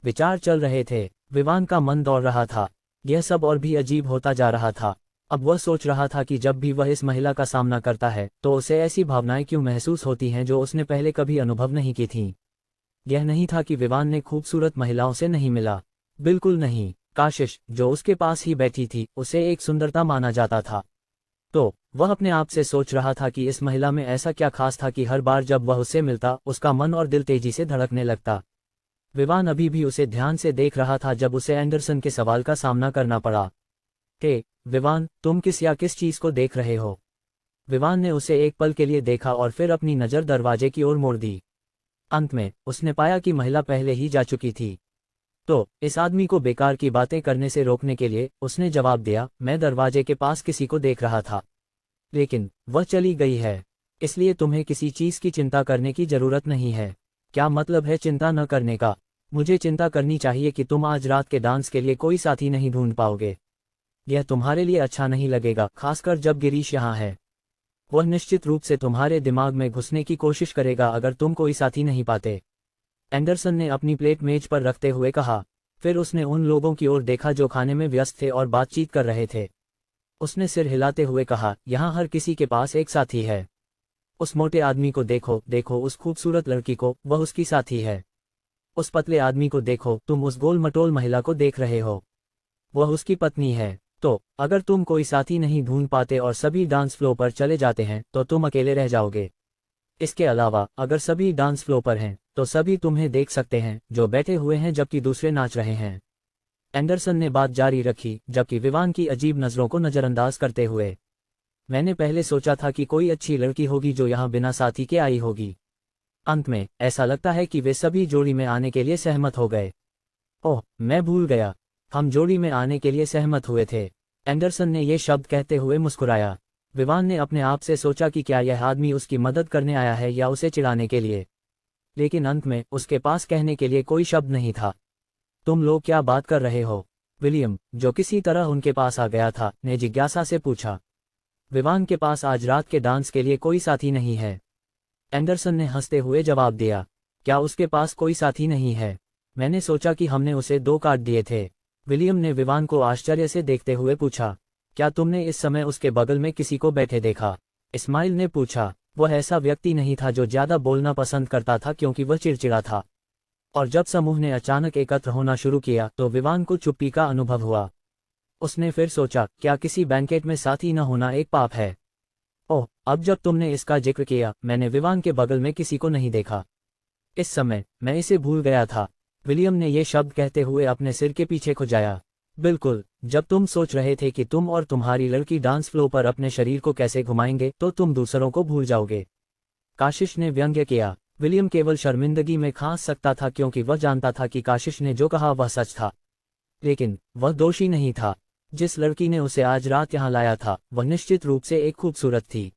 विचार चल रहे थे। विवान का मन दौड़ रहा था। यह सब और भी अजीब होता जा रहा था। अब वह सोच रहा था कि जब भी वह इस महिला का सामना करता है तो उसे ऐसी भावनाएं क्यों महसूस होती हैं जो उसने पहले कभी अनुभव नहीं की थीं। यह नहीं था कि विवान ने खूबसूरत महिलाओं से नहीं मिला, बिल्कुल नहीं। काशिश, जो उसके पास ही बैठी थी, उसे एक सुंदरता माना जाता था। तो वह अपने आप से सोच रहा था कि इस महिला में ऐसा क्या खास था कि हर बार जब वह उससे मिलता उसका मन और दिल तेजी से धड़कने लगता। विवान अभी भी उसे ध्यान से देख रहा था जब उसे एंडरसन के सवाल का सामना करना पड़ा। विवान, तुम किस चीज को देख रहे हो? विवान ने उसे एक पल के लिए देखा और फिर अपनी नज़र दरवाजे की ओर मोड़ दी। अंत में उसने पाया कि महिला पहले ही जा चुकी थी। तो इस आदमी को बेकार की बातें करने से रोकने के लिए उसने जवाब दिया, मैं दरवाजे के पास किसी को देख रहा था, लेकिन वह चली गई है, इसलिए तुम्हें किसी चीज की चिंता करने की जरूरत नहीं है। क्या मतलब है चिंता न करने का? मुझे चिंता करनी चाहिए कि तुम आज रात के डांस के लिए कोई साथी नहीं ढूंढ पाओगे। यह तुम्हारे लिए अच्छा नहीं लगेगा, खासकर जब गिरीश यहाँ है। वह निश्चित रूप से तुम्हारे दिमाग में घुसने की कोशिश करेगा अगर तुम कोई साथी नहीं पाते। एंडरसन ने अपनी प्लेट मेज पर रखते हुए कहा। फिर उसने उन लोगों की ओर देखा जो खाने में व्यस्त थे और बातचीत कर रहे थे। उसने सिर हिलाते हुए कहा, यहाँ हर किसी के पास एक साथी है। उस मोटे आदमी को देखो, देखो उस खूबसूरत लड़की को, वह उसकी साथी है। उस पतले आदमी को देखो, तुम उस गोल मटोल महिला को देख रहे हो, वह उसकी पत्नी है। तो अगर तुम कोई साथी नहीं ढूंढ पाते और सभी डांस फ्लोर पर चले जाते हैं तो तुम अकेले रह जाओगे। इसके अलावा अगर सभी डांस फ्लोर पर हैं तो सभी तुम्हें देख सकते हैं जो बैठे हुए हैं जबकि दूसरे नाच रहे हैं। एंडरसन ने बात जारी रखी जबकि विवान की अजीब नज़रों को नज़रअंदाज करते हुए। मैंने पहले सोचा था कि कोई अच्छी लड़की होगी जो यहाँ बिना साथी के आई होगी। अंत में ऐसा लगता है कि वे सभी जोड़ी में आने के लिए सहमत हो गए। ओह, मैं भूल गया, हम जोड़ी में आने के लिए सहमत हुए थे। एंडरसन ने ये शब्द कहते हुए मुस्कुराया। विवान ने अपने आप से सोचा कि क्या यह आदमी उसकी मदद करने आया है या उसे चिढ़ाने के लिए, लेकिन अंत में उसके पास कहने के लिए कोई शब्द नहीं था। तुम लोग क्या बात कर रहे हो? विलियम, जो किसी तरह उनके पास आ गया था, ने जिज्ञासा से पूछा। विवान के पास आज रात के डांस के लिए कोई साथी नहीं है। एंडरसन ने हंसते हुए जवाब दिया। क्या उसके पास कोई साथी नहीं है? मैंने सोचा कि हमने उसे 2 कार्ड दिए थे। विलियम ने विवान को आश्चर्य से देखते हुए पूछा। क्या तुमने इस समय उसके बगल में किसी को बैठे देखा? इस्माइल ने पूछा। वह ऐसा व्यक्ति नहीं था जो ज्यादा बोलना पसंद करता था क्योंकि वह चिड़चिड़ा था, और जब समूह ने अचानक एकत्र होना शुरू किया तो विवान को चुप्पी का अनुभव हुआ। उसने फिर सोचा, क्या किसी बैंकेट में साथी न होना एक पाप है? ओह, अब जब तुमने इसका जिक्र किया, मैंने विवान के बगल में किसी को नहीं देखा। इस समय मैं इसे भूल गया था। विलियम ने ये शब्द कहते हुए अपने सिर के पीछे खुजाया। बिल्कुल, जब तुम सोच रहे थे कि तुम और तुम्हारी लड़की डांस फ्लोर पर अपने शरीर को कैसे घुमाएंगे तो तुम दूसरों को भूल जाओगे, काशिश ने व्यंग्य किया। विलियम केवल शर्मिंदगी में खांस सकता था क्योंकि वह जानता था कि काशिश ने जो कहा वह सच था, लेकिन वह दोषी नहीं था। जिस लड़की ने उसे आज रात यहाँ लाया था वह निश्चित रूप से एक खूबसूरत थी।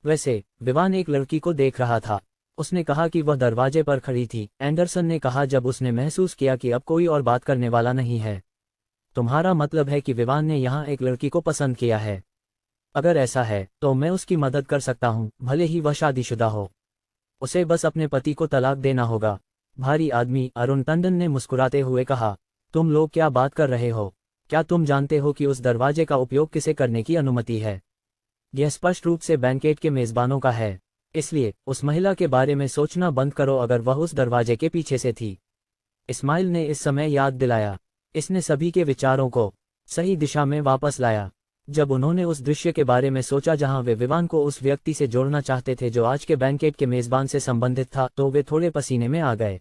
वैसे विवान एक लड़की को देख रहा था। उसने कहा कि वह दरवाजे पर खड़ी थी। एंडरसन ने कहा जब उसने महसूस किया कि अब कोई और बात करने वाला नहीं है। तुम्हारा मतलब है कि विवान ने यहाँ एक लड़की को पसंद किया है? अगर ऐसा है तो मैं उसकी मदद कर सकता हूँ, भले ही वह शादीशुदा हो। उसे बस अपने पति को तलाक देना होगा। भारी आदमी अरुण टंडन ने मुस्कुराते हुए कहा। तुम लोग क्या बात कर रहे हो? क्या तुम जानते हो कि उस दरवाजे का उपयोग किसे करने की अनुमति है? यह स्पष्ट रूप से बैंकेट के मेजबानों का है, इसलिए उस महिला के बारे में सोचना बंद करो अगर वह उस दरवाजे के पीछे से थी। इस्माइल ने इस समय याद दिलाया। इसने सभी के विचारों को सही दिशा में वापस लाया। जब उन्होंने उस दृश्य के बारे में सोचा जहां वे विवान को उस व्यक्ति से जोड़ना चाहते थे जो आज के बैंकेट के मेजबान से संबंधित था, तो वे थोड़े पसीने में आ गए।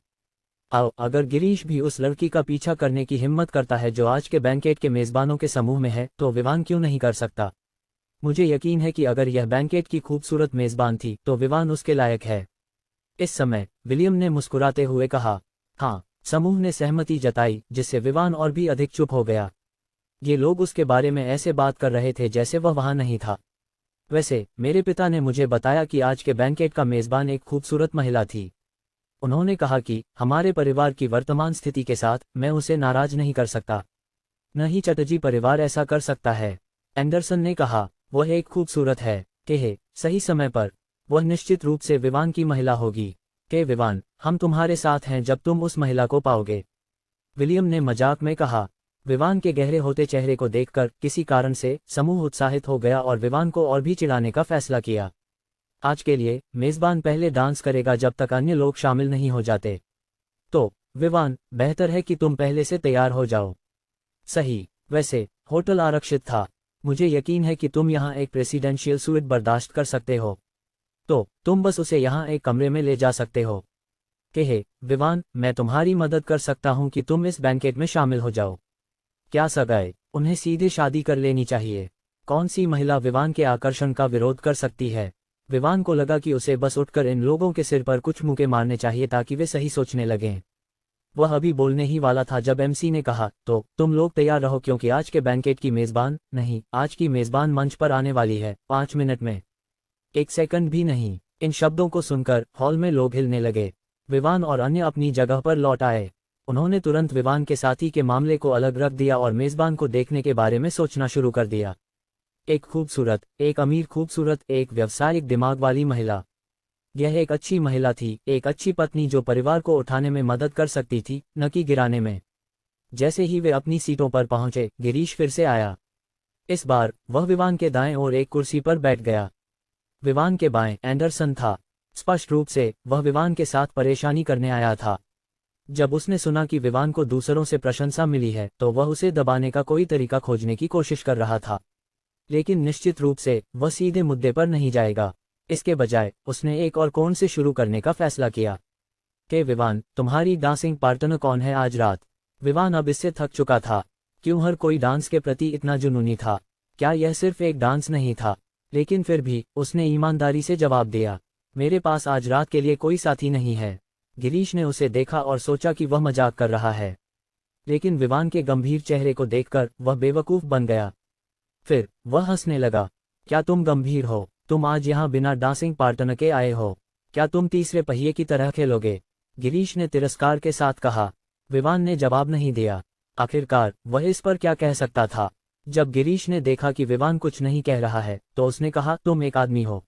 आओ, अगर गिरीश भी उस लड़की का पीछा करने की हिम्मत करता है जो आज के बैंकेट के मेजबानों के समूह में है, तो विवान क्यों नहीं कर सकता? मुझे यकीन है कि अगर यह बैंकेट की खूबसूरत मेजबान थी तो विवान उसके लायक है। इस समय विलियम ने मुस्कुराते हुए कहा। हाँ, समूह ने सहमति जताई, जिससे विवान और भी अधिक चुप हो गया। ये लोग उसके बारे में ऐसे बात कर रहे थे जैसे वह वहां नहीं था। वैसे मेरे पिता ने मुझे बताया कि आज के बैंकेट का मेजबान एक खूबसूरत महिला थी। उन्होंने कहा कि हमारे परिवार की वर्तमान स्थिति के साथ मैं उसे नाराज नहीं कर सकता। न ही चटर्जी परिवार ऐसा कर सकता है। एंडरसन ने कहा, वह एक खूबसूरत है। कहे, सही समय पर वह निश्चित रूप से विवान की महिला होगी। के विवान, हम तुम्हारे साथ हैं जब तुम उस महिला को पाओगे। विलियम ने मजाक में कहा। विवान के गहरे होते चेहरे को देखकर किसी कारण से समूह उत्साहित हो गया और विवान को और भी चिढ़ाने का फैसला किया। आज के लिए मेजबान पहले डांस करेगा जब तक अन्य लोग शामिल नहीं हो जाते। तो विवान, बेहतर है कि तुम पहले से तैयार हो जाओ। सही। वैसे होटल आरक्षित था। मुझे यकीन है कि तुम यहाँ एक प्रेसिडेंशियल सूट बर्दाश्त कर सकते हो। तो तुम बस उसे यहाँ एक कमरे में ले जा सकते हो। कहे, विवान, मैं तुम्हारी मदद कर सकता हूँ कि तुम इस बैंकेट में शामिल हो जाओ। क्या सगाई? उन्हें सीधे शादी कर लेनी चाहिए। कौन सी महिला विवान के आकर्षण का विरोध कर सकती है? विवान को लगा कि उसे बस उठकर इन लोगों के सिर पर कुछ मुक्के मारने चाहिए ताकि वे सही सोचने लगें। वह अभी बोलने ही वाला था जब एमसी ने कहा, तो तुम लोग तैयार रहो क्योंकि आज के बैंकेट की मेजबान नहीं, आज की मेजबान मंच पर आने वाली है 5 मिनट में। 1 सेकंड भी नहीं। इन शब्दों को सुनकर हॉल में लोग हिलने लगे। विवान और अन्य अपनी जगह पर लौट आए। उन्होंने तुरंत विवान के साथी के मामले को अलग रख दिया और मेजबान को देखने के बारे में सोचना शुरू कर दिया। एक खूबसूरत, एक अमीर खूबसूरत, एक व्यावसायिक दिमाग वाली महिला। यह एक अच्छी महिला थी, एक अच्छी पत्नी जो परिवार को उठाने में मदद कर सकती थी, न कि गिराने में। जैसे ही वे अपनी सीटों पर पहुंचे, गिरीश फिर से आया। इस बार वह विवान के दाएं ओर एक कुर्सी पर बैठ गया। विवान के बाएं एंडरसन था। स्पष्ट रूप से वह विवान के साथ परेशानी करने आया था। जब उसने सुना कि विवान को दूसरों से प्रशंसा मिली है तो वह उसे दबाने का कोई तरीका खोजने की कोशिश कर रहा था। लेकिन निश्चित रूप से वह सीधे मुद्दे पर नहीं जाएगा। इसके बजाय उसने एक और कोण से शुरू करने का फैसला किया। के विवान, तुम्हारी डांसिंग पार्टनर कौन है आज रात? विवान अब इससे थक चुका था। क्यों हर कोई डांस के प्रति इतना जुनूनी था? क्या यह सिर्फ एक डांस नहीं था? लेकिन फिर भी उसने ईमानदारी से जवाब दिया, मेरे पास आज रात के लिए कोई साथी नहीं है। गिरीश ने उसे देखा और सोचा कि वह मजाक कर रहा है, लेकिन विवान के गंभीर चेहरे को देखकर वह बेवकूफ बन गया। फिर वह हंसने लगा। क्या तुम गंभीर हो? तुम आज यहाँ बिना डांसिंग पार्टनर के आए हो? क्या तुम तीसरे पहिए की तरह खेलोगे? गिरीश ने तिरस्कार के साथ कहा। विवान ने जवाब नहीं दिया। आखिरकार वह इस पर क्या कह सकता था। जब गिरीश ने देखा कि विवान कुछ नहीं कह रहा है तो उसने कहा, तुम एक आदमी हो,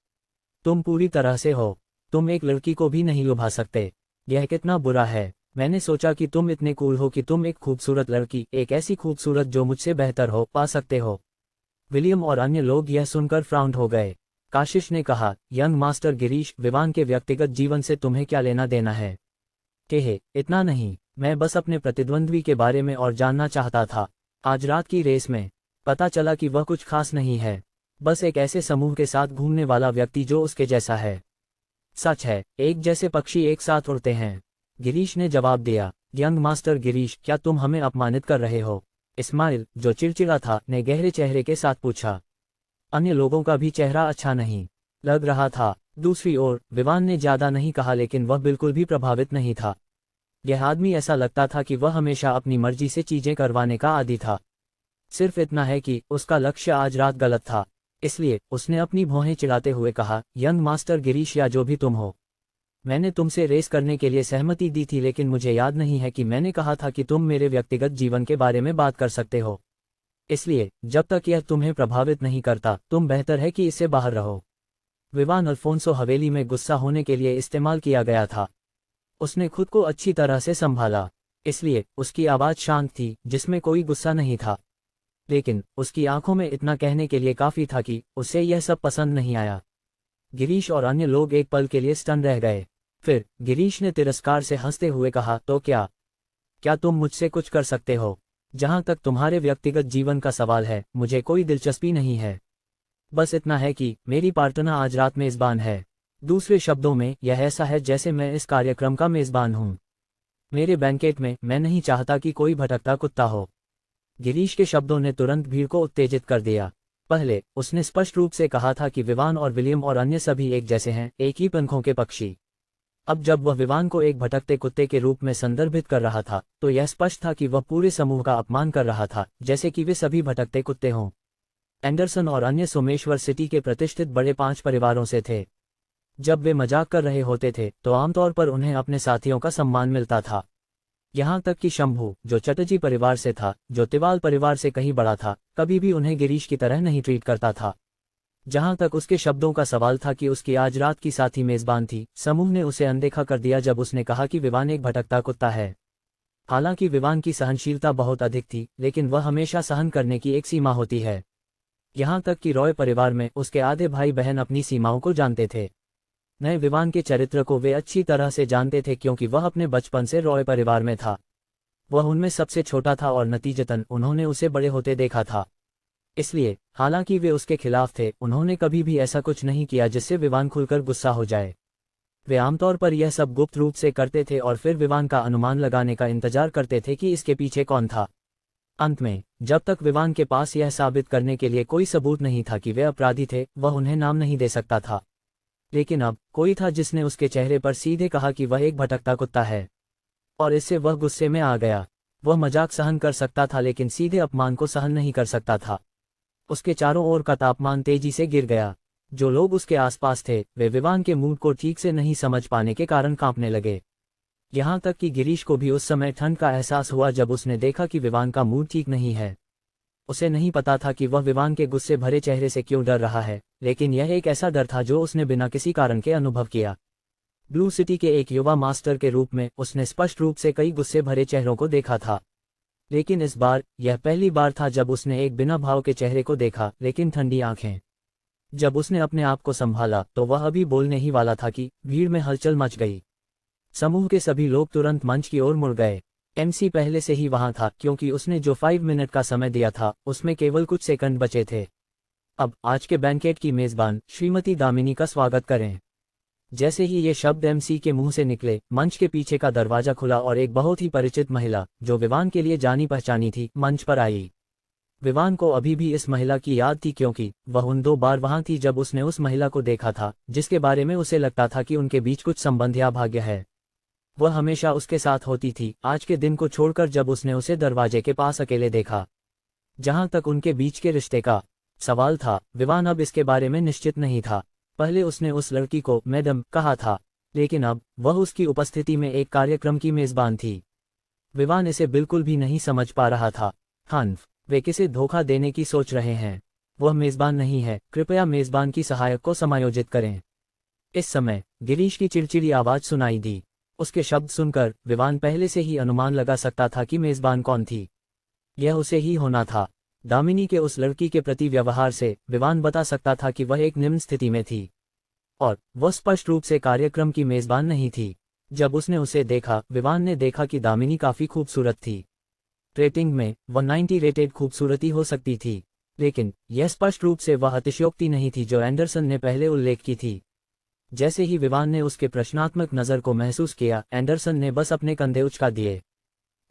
तुम पूरी तरह से हो, तुम एक लड़की को भी नहीं लुभा सकते। यह कितना बुरा है। मैंने सोचा कि तुम इतने कूल हो कि तुम एक खूबसूरत लड़की, एक ऐसी खूबसूरत जो मुझसे बेहतर हो, पा सकते हो। विलियम और अन्य लोग यह सुनकर फ्राउंड हो गए। काशिश ने कहा, यंग मास्टर गिरीश, विवान के व्यक्तिगत जीवन से तुम्हें क्या लेना देना है? कहे, इतना नहीं, मैं बस अपने प्रतिद्वंद्वी के बारे में और जानना चाहता था। आज रात की रेस में पता चला कि वह कुछ खास नहीं है, बस एक ऐसे समूह के साथ घूमने वाला व्यक्ति जो उसके जैसा है। सच है, एक जैसे पक्षी एक साथ उड़ते हैं। गिरीश ने जवाब दिया। यंग मास्टर गिरीश, क्या तुम हमें अपमानित कर रहे हो? इस्माइल, जो चिड़चिड़ा था, ने गहरे चेहरे के साथ पूछा। अन्य लोगों का भी चेहरा अच्छा नहीं लग रहा था। दूसरी ओर विवान ने ज्यादा नहीं कहा, लेकिन वह बिल्कुल भी प्रभावित नहीं था। यह आदमी ऐसा लगता था कि वह हमेशा अपनी मर्जी से चीजें करवाने का आदी था। सिर्फ इतना है कि उसका लक्ष्य आज रात गलत था। इसलिए उसने अपनी भौहें चिढ़ाते हुए कहा, यंग मास्टर गिरीश, या जो भी तुम हो, मैंने तुमसे रेस करने के लिए सहमति दी थी, लेकिन मुझे याद नहीं है कि मैंने कहा था कि तुम मेरे व्यक्तिगत जीवन के बारे में बात कर सकते हो। इसलिए जब तक यह तुम्हें प्रभावित नहीं करता, तुम बेहतर है कि इससे बाहर रहो। विवान अल्फोंसो हवेली में गुस्सा होने के लिए इस्तेमाल किया गया था। उसने खुद को अच्छी तरह से संभाला, इसलिए उसकी आवाज शांत थी, जिसमें कोई गुस्सा नहीं था। लेकिन उसकी आंखों में इतना कहने के लिए काफी था कि उसे यह सब पसंद नहीं आया। गिरीश और अन्य लोग एक पल के लिए स्टन रह गए। फिर गिरीश ने तिरस्कार से हंसते हुए कहा, तो क्या क्या तुम मुझसे कुछ कर सकते हो? जहां तक तुम्हारे व्यक्तिगत जीवन का सवाल है, मुझे कोई दिलचस्पी नहीं है। बस इतना है कि मेरी पार्टनर आज रात मेजबान है। दूसरे शब्दों में, यह ऐसा है जैसे मैं इस कार्यक्रम का मेजबान हूं। मेरे बैंकेट में मैं नहीं चाहता कि कोई भटकता कुत्ता हो। गिरीश के शब्दों ने तुरंत भीड़ को उत्तेजित कर दिया। पहले उसने स्पष्ट रूप से कहा था कि विवान और विलियम और अन्य सभी एक जैसे हैं, एक ही पंखों के पक्षी। अब जब वह विवान को एक भटकते कुत्ते के रूप में संदर्भित कर रहा था, तो यह स्पष्ट था कि वह पूरे समूह का अपमान कर रहा था, जैसे कि वे सभी भटकते कुत्ते हों। एंडरसन और अन्य सोमेश्वर सिटी के प्रतिष्ठित बड़े 5 परिवारों से थे। जब वे मजाक कर रहे होते थे तो आमतौर पर उन्हें अपने साथियों का सम्मान मिलता था। यहाँ तक कि शंभू, जो चटर्जी परिवार से था, जो तिवाल परिवार से कहीं बड़ा था, कभी भी उन्हें गिरीश की तरह नहीं ट्रीट करता था। जहां तक उसके शब्दों का सवाल था कि उसकी आज रात की साथी मेजबान थी, समूह ने उसे अनदेखा कर दिया जब उसने कहा कि विवान एक भटकता कुत्ता है। हालांकि विवान की सहनशीलता बहुत अधिक थी, लेकिन वह हमेशा सहन करने की एक सीमा होती है। यहाँ तक कि रॉय परिवार में उसके आधे भाई बहन अपनी सीमाओं को जानते थे। नए विवान के चरित्र को वे अच्छी तरह से जानते थे क्योंकि वह अपने बचपन से रॉय परिवार में था। वह उनमें सबसे छोटा था और नतीजतन उन्होंने उसे बड़े होते देखा था। इसलिए हालांकि वे उसके खिलाफ थे, उन्होंने कभी भी ऐसा कुछ नहीं किया जिससे विवान खुलकर गुस्सा हो जाए। वे आमतौर पर यह सब गुप्त रूप से करते थे और फिर विवान का अनुमान लगाने का इंतजार करते थे कि इसके पीछे कौन था। अंत में, जब तक विवान के पास यह साबित करने के लिए कोई सबूत नहीं था कि वे अपराधी थे, वह उन्हें नाम नहीं दे सकता था। लेकिन अब कोई था जिसने उसके चेहरे पर सीधे कहा कि वह एक भटकता कुत्ता है, और इससे वह गुस्से में आ गया। वह मजाक सहन कर सकता था लेकिन सीधे अपमान को सहन नहीं कर सकता था। उसके चारों ओर का तापमान तेजी से गिर गया। जो लोग उसके आसपास थे, वे विवान के मूड को ठीक से नहीं समझ पाने के कारण कांपने लगे। यहाँ तक कि गिरीश को भी उस समय ठंड का एहसास हुआ जब उसने देखा कि विवान का मूड ठीक नहीं है। उसे नहीं पता था कि वह विवान के गुस्से भरे चेहरे से क्यों डर रहा है, लेकिन यह एक ऐसा डर था जो उसने बिना किसी कारण के अनुभव किया। ब्लू सिटी के एक युवा मास्टर के रूप में उसने स्पष्ट रूप से कई गुस्से भरे चेहरों को देखा था, लेकिन इस बार यह पहली बार था जब उसने एक बिना भाव के चेहरे को देखा, लेकिन ठंडी आंखें। जब उसने अपने आप को संभाला तो वह अभी बोलने ही वाला था कि भीड़ में हलचल मच गई। समूह के सभी लोग तुरंत मंच की ओर मुड़ गए। एमसी पहले से ही वहां था क्योंकि उसने जो 5 मिनट का समय दिया था उसमें केवल कुछ सेकंड बचे थे। अब आज के बैंकेट की मेजबान श्रीमती दामिनी का स्वागत करें। जैसे ही ये शब्द एमसी के मुंह से निकले, मंच के पीछे का दरवाजा खुला और एक बहुत ही परिचित महिला, जो विवान के लिए जानी पहचानी थी, मंच पर आई। विवान को अभी भी इस महिला की याद थी क्योंकि वह उन 2 बार वहां थी जब उसने उस महिला को देखा था जिसके बारे में उसे लगता था कि उनके बीच कुछ संबंध या भाग्य है। वह हमेशा उसके साथ होती थी, आज के दिन को छोड़कर जब उसने उसे दरवाजे के पास अकेले देखा। जहां तक उनके बीच के रिश्ते का सवाल था, विवान अब इसके बारे में निश्चित नहीं था। पहले उसने उस लड़की को मैडम कहा था, लेकिन अब वह उसकी उपस्थिति में एक कार्यक्रम की मेजबान थी। विवान इसे बिल्कुल भी नहीं समझ पा रहा था। हन्फ, वे किसे धोखा देने की सोच रहे हैं। वह मेजबान नहीं है, कृपया मेजबान की सहायक को समायोजित करें। इस समय गिरीश की चिड़चिड़ी आवाज सुनाई दी। उसके शब्द सुनकर विवान पहले से ही अनुमान लगा सकता था कि मेजबान कौन थी। यह उसे ही होना था। दामिनी के उस लड़की के प्रति व्यवहार से विवान बता सकता था कि वह एक निम्न स्थिति में थी, और वह स्पष्ट रूप से कार्यक्रम की मेजबान नहीं थी। जब उसने उसे देखा, विवान ने देखा कि दामिनी काफी खूबसूरत थी। रेटिंग में 190 रेटेड खूबसूरती हो सकती थी, लेकिन यह स्पष्ट रूप से वह अतिशयोक्ति नहीं थी जो एंडरसन ने पहले उल्लेख की थी। जैसे ही विवान ने उसके प्रश्नात्मक नज़र को महसूस किया, एंडरसन ने बस अपने कंधे उचका दिए।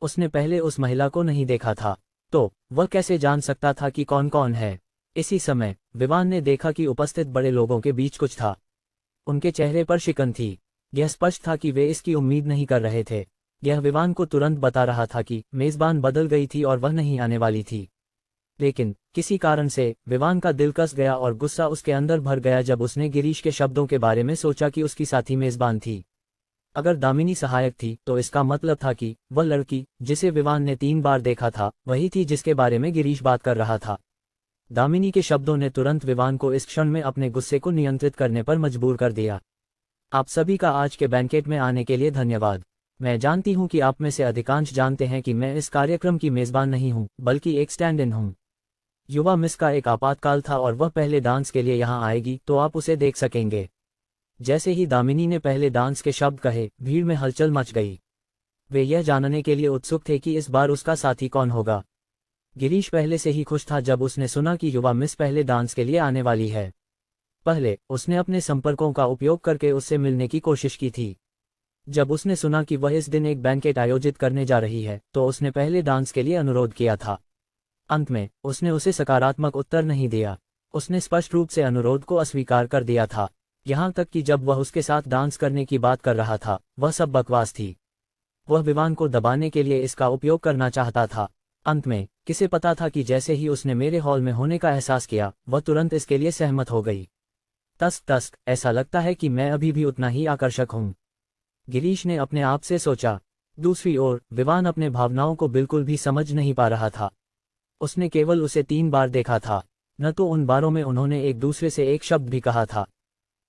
उसने पहले उस महिला को नहीं देखा था, तो वह कैसे जान सकता था कि कौन कौन है। इसी समय विवान ने देखा कि उपस्थित बड़े लोगों के बीच कुछ था। उनके चेहरे पर शिकन थी। यह स्पष्ट था कि वे इसकी उम्मीद नहीं कर रहे थे। यह विवान को तुरंत बता रहा था कि मेजबान बदल गई थी और वह नहीं आने वाली थी। लेकिन किसी कारण से विवान का दिल कस गया और गुस्सा उसके अंदर भर गया जब उसने गिरीश के शब्दों के बारे में सोचा कि उसकी साथी मेजबान थी। अगर दामिनी सहायक थी तो इसका मतलब था कि वह लड़की जिसे विवान ने 3 बार देखा था वही थी जिसके बारे में गिरीश बात कर रहा था। दामिनी के शब्दों ने तुरंत विवान को इस क्षण में अपने गुस्से को नियंत्रित करने पर मजबूर कर दिया। आप सभी का आज के बैंकेट में आने के लिए धन्यवाद। मैं जानती हूं कि आप में से अधिकांश जानते हैं कि मैं इस कार्यक्रम की मेजबान नहीं हूं, बल्कि एक स्टैंड इन हूं। युवा मिस का एक आपातकाल था और वह पहले डांस के लिए यहाँ आएगी तो आप उसे देख सकेंगे। जैसे ही दामिनी ने पहले डांस के शब्द कहे, भीड़ में हलचल मच गई। वे यह जानने के लिए उत्सुक थे कि इस बार उसका साथी कौन होगा। गिरीश पहले से ही खुश था जब उसने सुना कि युवा मिस पहले डांस के लिए आने वाली है। पहले उसने अपने संपर्कों का उपयोग करके उससे मिलने की कोशिश की थी। जब उसने सुना कि वह इस दिन एक बैंकेट आयोजित करने जा रही है तो उसने पहले डांस के लिए अनुरोध किया था। अंत में उसने उसे सकारात्मक उत्तर नहीं दिया। उसने स्पष्ट रूप से अनुरोध को अस्वीकार कर दिया था। यहाँ तक कि जब वह उसके साथ डांस करने की बात कर रहा था, वह सब बकवास थी। वह विवान को दबाने के लिए इसका उपयोग करना चाहता था। अंत में किसे पता था कि जैसे ही उसने मेरे हॉल में होने का एहसास किया, वह तुरंत इसके लिए सहमत हो गई। तस्क तस्क, ऐसा लगता है कि मैं अभी भी उतना ही आकर्षक हूँ, गिरीश ने अपने आप से सोचा। दूसरी ओर विवान अपने भावनाओं को बिल्कुल भी समझ नहीं पा रहा था। उसने केवल उसे 3 बार देखा था, न तो उन बारों में उन्होंने एक दूसरे से एक शब्द भी कहा था।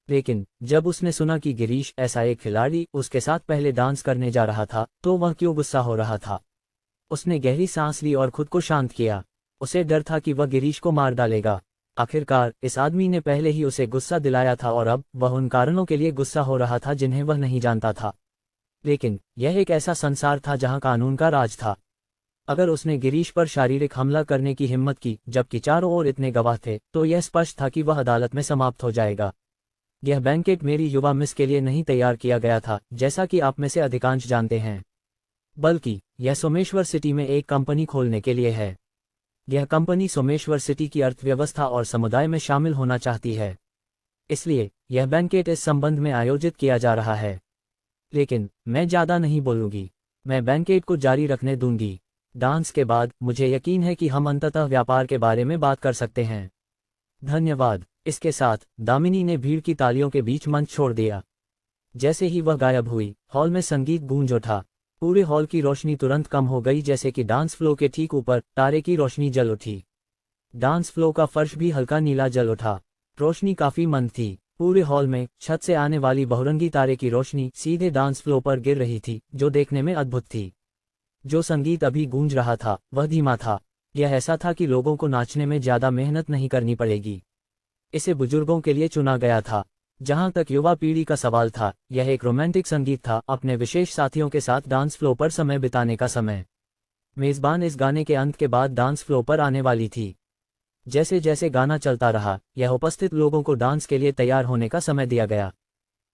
लेकिन जब उसने सुना कि गिरीश ऐसा एक खिलाड़ी उसके साथ पहले डांस करने जा रहा था, तो वह क्यों गुस्सा हो रहा था। उसने गहरी सांस ली और खुद को शांत किया। उसे डर था कि वह गिरीश को मार डालेगा। आखिरकार इस आदमी ने पहले ही उसे गुस्सा दिलाया था और अब वह उन कारणों के लिए गुस्सा हो रहा था जिन्हें वह नहीं जानता था। लेकिन यह एक ऐसा संसार था जहां कानून का राज था। अगर उसने गिरीश पर शारीरिक हमला करने की हिम्मत की जबकि चारों ओर इतने गवाह थे, तो यह स्पष्ट था कि वह अदालत में समाप्त हो जाएगा। यह बैंकेट मेरी युवा मिस के लिए नहीं तैयार किया गया था, जैसा कि आप में से अधिकांश जानते हैं, बल्कि यह सोमेश्वर सिटी में एक कंपनी खोलने के लिए है। यह कंपनी सोमेश्वर सिटी की अर्थव्यवस्था और समुदाय में शामिल होना चाहती है। इसलिए यह बैंकेट इस संबंध में आयोजित किया जा रहा है। लेकिन मैं ज़्यादा नहीं बोलूंगी, मैं बैंकेट को जारी रखने दूंगी। डांस के बाद मुझे यकीन है कि हम अंततः व्यापार के बारे में बात कर सकते हैं। धन्यवाद। इसके साथ दामिनी ने भीड़ की तालियों के बीच मंच छोड़ दिया। जैसे ही वह गायब हुई, हॉल में संगीत गूंज उठा। पूरे हॉल की रोशनी तुरंत कम हो गई, जैसे कि डांस फ्लो के ठीक ऊपर तारे की रोशनी जल उठी। डांस फ्लो का फर्श भी हल्का नीला जल उठा। रोशनी काफी मंद थी। पूरे हॉल में छत से आने वाली बहुरंगी तारे की रोशनी सीधे डांस फ्लो पर गिर रही थी, जो देखने में अद्भुत थी। जो संगीत अभी गूंज रहा था वह धीमा था। यह ऐसा था कि लोगों को नाचने में ज्यादा मेहनत नहीं करनी पड़ेगी। इसे बुजुर्गों के लिए चुना गया था। जहां तक युवा पीढ़ी का सवाल था, यह एक रोमांटिक संगीत था, अपने विशेष साथियों के साथ डांस फ्लो पर समय बिताने का समय। मेजबान इस गाने के अंत के बाद डांस फ्लो पर आने वाली थी। जैसे जैसे गाना चलता रहा, यह उपस्थित लोगों को डांस के लिए तैयार होने का समय दिया गया।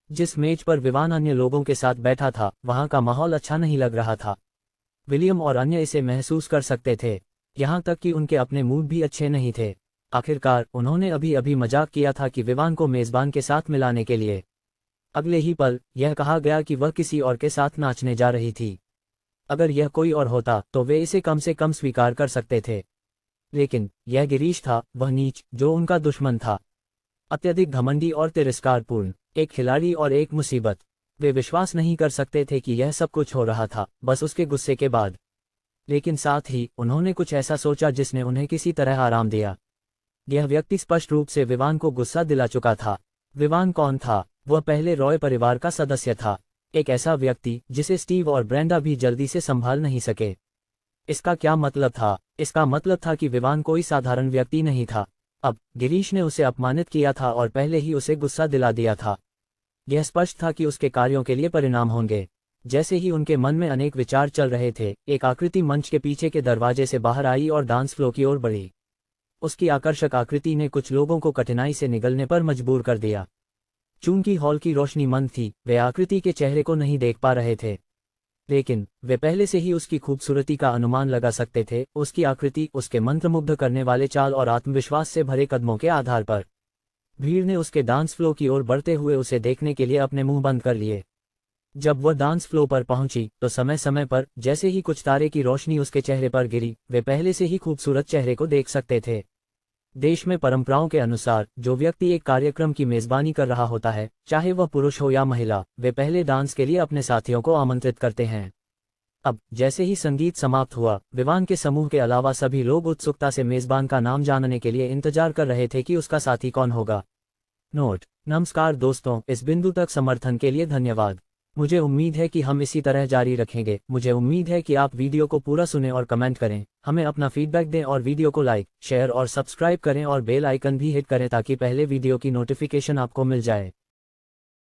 जिस मेज पर विवान अन्य लोगों के साथ बैठा था, वहां का माहौल अच्छा नहीं लग रहा था। विलियम और अन्य इसे महसूस कर सकते थे, यहाँ तक कि उनके अपने मूड भी अच्छे नहीं थे। आखिरकार उन्होंने अभी अभी मजाक किया था कि विवान को मेजबान के साथ मिलाने के लिए। अगले ही पल यह कहा गया कि वह किसी और के साथ नाचने जा रही थी। अगर यह कोई और होता तो वे इसे कम से कम स्वीकार कर सकते थे। लेकिन यह गिरीश था, वह नीच, जो उनका दुश्मन था। अत्यधिक घमंडी और तिरस्कारपूर्ण, एक खिलाड़ी और एक मुसीबत। वे विश्वास नहीं कर सकते थे कि यह सब कुछ हो रहा था बस उसके गुस्से के बाद। लेकिन साथ ही उन्होंने कुछ ऐसा सोचा जिसने उन्हें किसी तरह आराम दिया। यह व्यक्ति स्पष्ट रूप से विवान को गुस्सा दिला चुका था। विवान कौन था? वह पहले रॉय परिवार का सदस्य था। एक ऐसा व्यक्ति जिसे स्टीव और ब्रेंडा भी जल्दी से संभाल नहीं सके। इसका क्या मतलब था? इसका मतलब था कि विवान कोई साधारण व्यक्ति नहीं था। अब गिरीश ने उसे अपमानित किया था और पहले ही उसे गुस्सा दिला दिया था। यह स्पष्ट था कि उसके कार्यों के लिए परिणाम होंगे। जैसे ही उनके मन में अनेक विचार चल रहे थे, एक आकृति मंच के पीछे के दरवाजे से बाहर आई और डांस फ्लो की ओर बढ़ी। उसकी आकर्षक आकृति ने कुछ लोगों को कठिनाई से निगलने पर मजबूर कर दिया। चूंकि हॉल की रोशनी मंद थी, वे आकृति के चेहरे को नहीं देख पा रहे थे, लेकिन वे पहले से ही उसकी खूबसूरती का अनुमान लगा सकते थे, उसकी आकृति, उसके मंत्रमुग्ध करने वाले चाल और आत्मविश्वास से भरे कदमों के आधार पर। भीड़ ने उसके डांस फ्लो की ओर बढ़ते हुए उसे देखने के लिए अपने मुंह बंद कर लिए। जब वह डांस फ्लो पर पहुंची तो समय समय पर जैसे ही कुछ तारे की रोशनी उसके चेहरे पर गिरी, वे पहले से ही खूबसूरत चेहरे को देख सकते थे। देश में परंपराओं के अनुसार जो व्यक्ति एक कार्यक्रम की मेजबानी कर रहा होता है, चाहे वह पुरुष हो या महिला, वे पहले डांस के लिए अपने साथियों को आमंत्रित करते हैं। अब जैसे ही संगीत समाप्त हुआ, विवान के समूह के अलावा सभी लोग उत्सुकता से मेजबान का नाम जानने के लिए इंतजार कर रहे थे कि उसका साथी कौन होगा। नोट: नमस्कार दोस्तों, इस बिंदु तक समर्थन के लिए धन्यवाद। मुझे उम्मीद है कि हम इसी तरह जारी रखेंगे। मुझे उम्मीद है कि आप वीडियो को पूरा सुने और कमेंट करें, हमें अपना फीडबैक दें और वीडियो को लाइक, शेयर और सब्सक्राइब करें और बेल आइकन भी हिट करें ताकि पहले वीडियो की नोटिफिकेशन आपको मिल जाए।